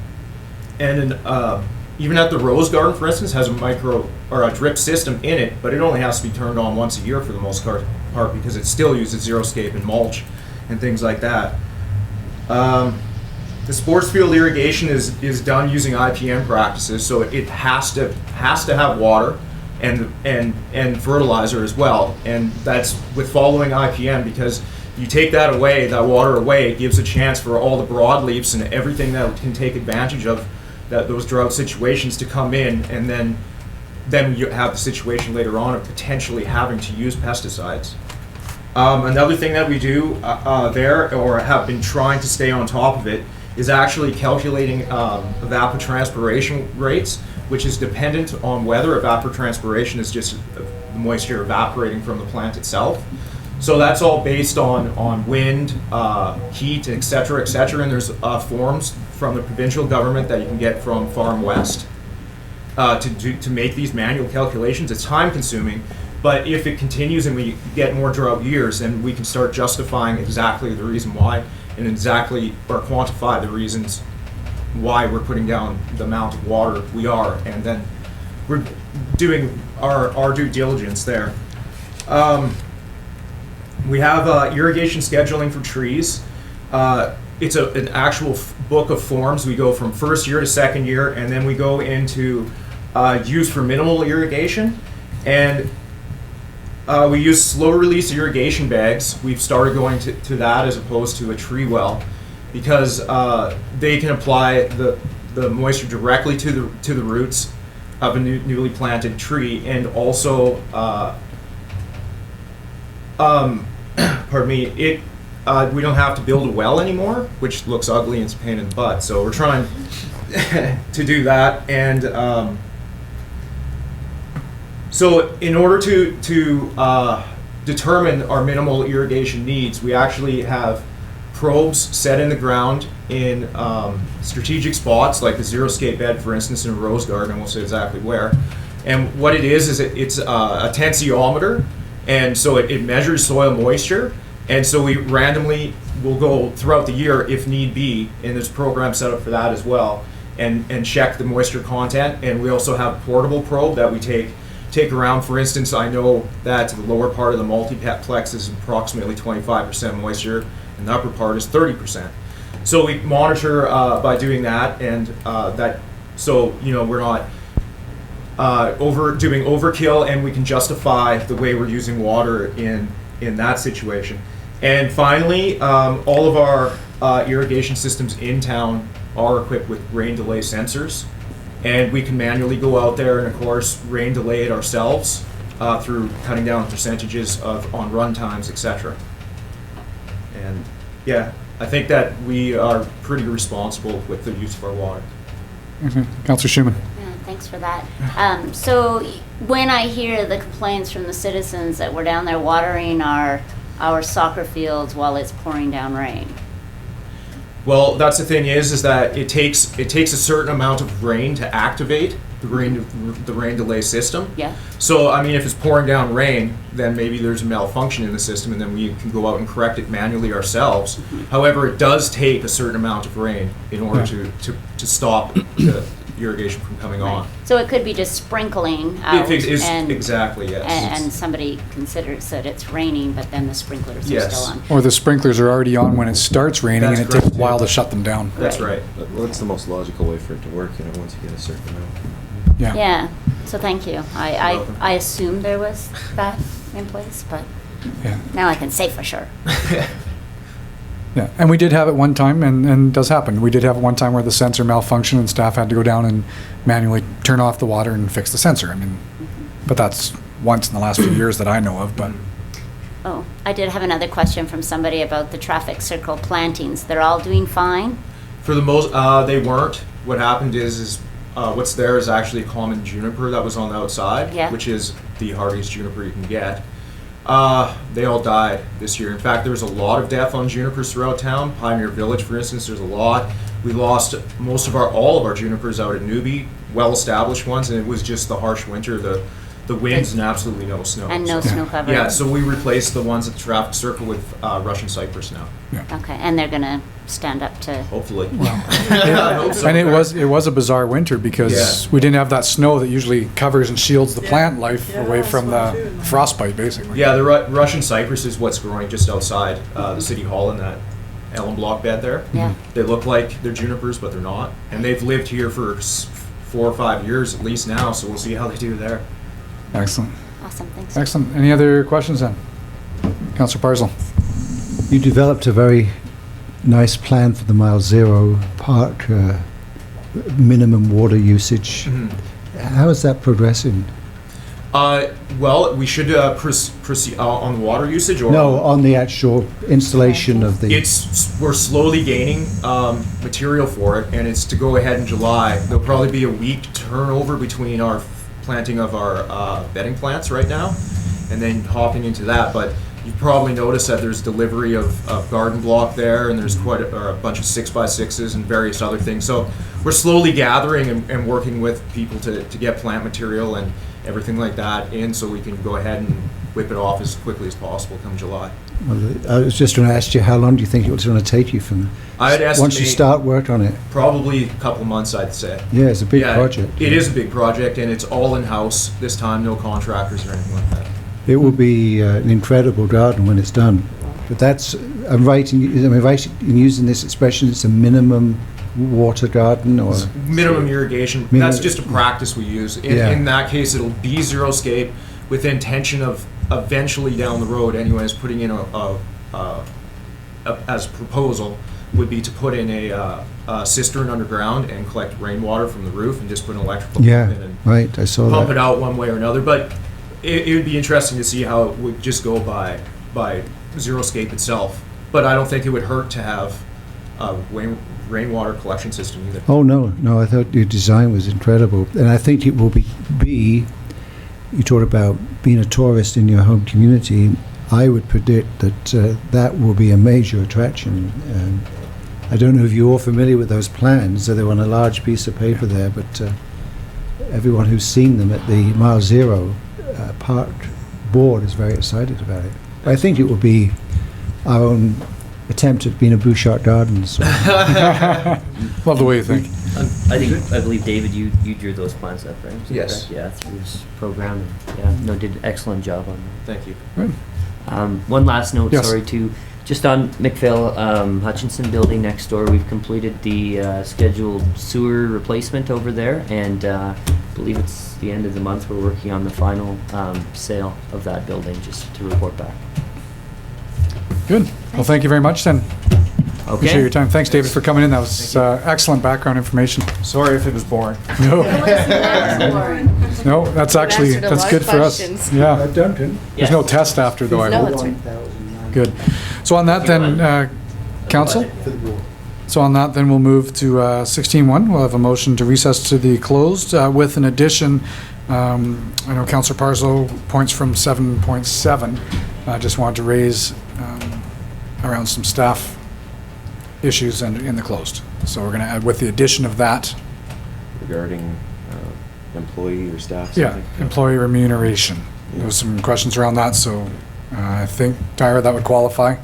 even at the rose garden, for instance, has a micro or a drip system in it, but it only has to be turned on once a year for the most part because it still uses xeriscape and mulch and things like that. The sports field irrigation is done using IPM practices, so it has to have water and fertilizer as well, and that's with following IPM, because you take that away, that water away, it gives a chance for all the broadleafs and everything that can take advantage of those drought situations to come in, and then you have the situation later on of potentially having to use pesticides. Another thing that we do there, or have been trying to stay on top of it, is actually calculating evapotranspiration rates, which is dependent on weather. Evapotranspiration is just the moisture evaporating from the plant itself. So that's all based on wind, heat, et cetera, and there's forms from the provincial government that you can get from Farm West to make these manual calculations. It's time consuming, but if it continues and we get more drought years, then we can start justifying exactly the reason why, and or quantify the reasons why we're putting down the amount of water we are, and then we're doing our due diligence there. We have irrigation scheduling for trees. It's an actual book of forms. We go from first year to second year, and then we go into use for minimal irrigation, and we use slow release irrigation bags. We've started going to that as opposed to a tree well, because they can apply the moisture directly to the roots of a newly planted tree, and also pardon me, we don't have to build a well anymore, which looks ugly and it's a pain in the butt. So we're trying to do that, and so in order to determine our minimal irrigation needs, we actually have probes set in the ground in strategic spots, like the xeriscape bed, for instance, in a rose garden. I won't say exactly where. And what it is it's a tensiometer, and so it measures soil moisture. And so we randomly will go throughout the year, if need be, and there's a program set up for that as well, and check the moisture content. And we also have a portable probe that we take around. For instance, I know that the lower part of the multiplex is approximately 25% moisture, and the upper part is 30%. So we monitor by doing that, and so we're not doing overkill, and we can justify the way we're using water in that situation. And finally, all of our irrigation systems in town are equipped with rain delay sensors, and we can manually go out there and, of course, rain delay it ourselves through cutting down percentages on run times, etc. And yeah, I think that we are pretty responsible with the use of our water. Councillor Schumann. Yeah, thanks for that. So when I hear the complaints from the citizens that we're down there watering our soccer fields while it's pouring down rain. Well, that's the thing is that it takes a certain amount of rain to activate the rain delay system. Yeah. So I mean, if it's pouring down rain, then maybe there's a malfunction in the system, and then we can go out and correct it manually ourselves. However, it does take a certain amount of rain in order to stop the irrigation from coming on. So it could be just sprinkling out, and exactly, yes. And somebody considers that it's raining, but then the sprinklers are still on. Or the sprinklers are already on when it starts raining, That's and it takes a correct, while yeah. to shut them down. That's right. Well, that's the most logical way for it to work, once you get a certain amount. Yeah. Yeah, so thank you. I assumed there was that in place, but now I can say for sure. Yeah, and we did have it one time, and it does happen. We did have one time where the sensor malfunctioned, and staff had to go down and manually turn off the water and fix the sensor. I mean, but that's once in the last few years that I know of. But Oh, I did have another question from somebody about the traffic circle plantings. They're all doing fine? For the most, they weren't. What happened is what's there is actually a common juniper that was on the outside, which is the hardiest juniper you can get. They all died this year. In fact, there was a lot of death on junipers throughout town. Pioneer Village, for instance, there's a lot. We lost all of our junipers out at Newby, well-established ones, and it was just the harsh winter, the winds and absolutely no snow. And no snow cover. Yeah, so we replaced the ones at the traffic circle with Russian cypress now. Okay, and they're gonna stand up to... Hopefully. I hope so. And it was a bizarre winter because we didn't have that snow that usually covers and shields the plant life away from the frostbite, basically. Yeah, the Russian cypress is what's growing just outside the city hall in that elm block bed there. Yeah. They look like they're junipers, but they're not. And they've lived here for 4 or 5 years at least now, so we'll see how they do there. Excellent. Awesome, thanks. Excellent. Any other questions then? Councillor Parsel. You developed a very nice plan for the Mile Zero Park minimum water usage. How is that progressing? Well, we should proceed on water usage, or No, on the actual installation of the... we're slowly gaining material for it, and it's to go ahead in July. There'll probably be a week turnover between our planting of our bedding plants right now, and then hopping into that. But you've probably noticed that there's delivery of garden block there, and there's quite a bunch of 6x6s and various other things. So we're slowly gathering and working with people to get plant material and everything like that in, so we can go ahead and whip it off as quickly as possible come July. Well, I was just going to ask you, how long do you think it's going to take you from I'd estimate once you start work on it? Probably a couple months, I'd say. Yeah, it's a big project. It is a big project, and it's all in-house this time, no contractors or anything like that. It will be an incredible garden when it's done. But that's, am I right in using this expression, it's a minimum water garden, or? Minimum irrigation, that's just a practice we use. In that case, it'll be zero-scape with intention of eventually down the road anyways, putting in as a proposal would be to put in a cistern underground and collect rainwater from the roof and just put an electrical pump in and right, I saw pump that. it out one way or another. But it would be interesting to see how it would just go by zero-scape itself. But I don't think it would hurt to have a rainwater collection system either. Oh, no, I thought your design was incredible. And I think it will be you talked about being a tourist in your home community. I would predict that that will be a major attraction. I don't know if you're all familiar with those plans. They're on a large piece of paper there, but everyone who's seen them at the Mile Zero Park board is very excited about it. I think it will be our own attempt at being a Bouchard Gardens. Love the way you think. I believe, David, you drew those plans up, right? Is that Yes. correct? Yeah, through this program. Did an excellent job on that. Thank you. One last note, Yes. sorry, just on McPhail Hutchinson building next door, we've completed the scheduled sewer replacement over there, and believe it's the end of the month, we're working on the final sale of that building, just to report back. Good. Well, thank you very much then. Appreciate Okay? your time. Thanks, David, for coming in. That was excellent background information. Sorry if it was boring. No, no, that's actually, answered a that's lot good of for us. questions. Yeah. Duncan? There's no test after though, I No, hope. that's right. Good. So on that then, council? For the board. So on that, then we'll move to 16.1. We'll have a motion to recess to the closed with an addition. I know Councillor Parzo points from 7.7. I just wanted to raise around some staff issues in the closed. So we're going to add with the addition of that. Regarding employee or staff? Yeah, something? employee remuneration. There was some questions around that, so I think, Tyra, that would qualify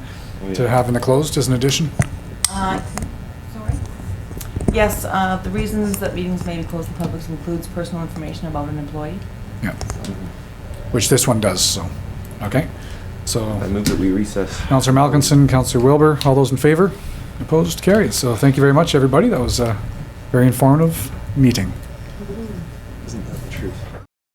to have in the closed as an addition. Sorry? Yes, the reasons that meetings may be closed to the public includes personal information about an employee. Yeah. Which this one does, so, okay. So, I move that we recess. Councillor Malkinson, Councillor Wilbur, all those in favor? Opposed? Carried. So thank you very much, everybody. That was a very informative meeting. Isn't that the truth?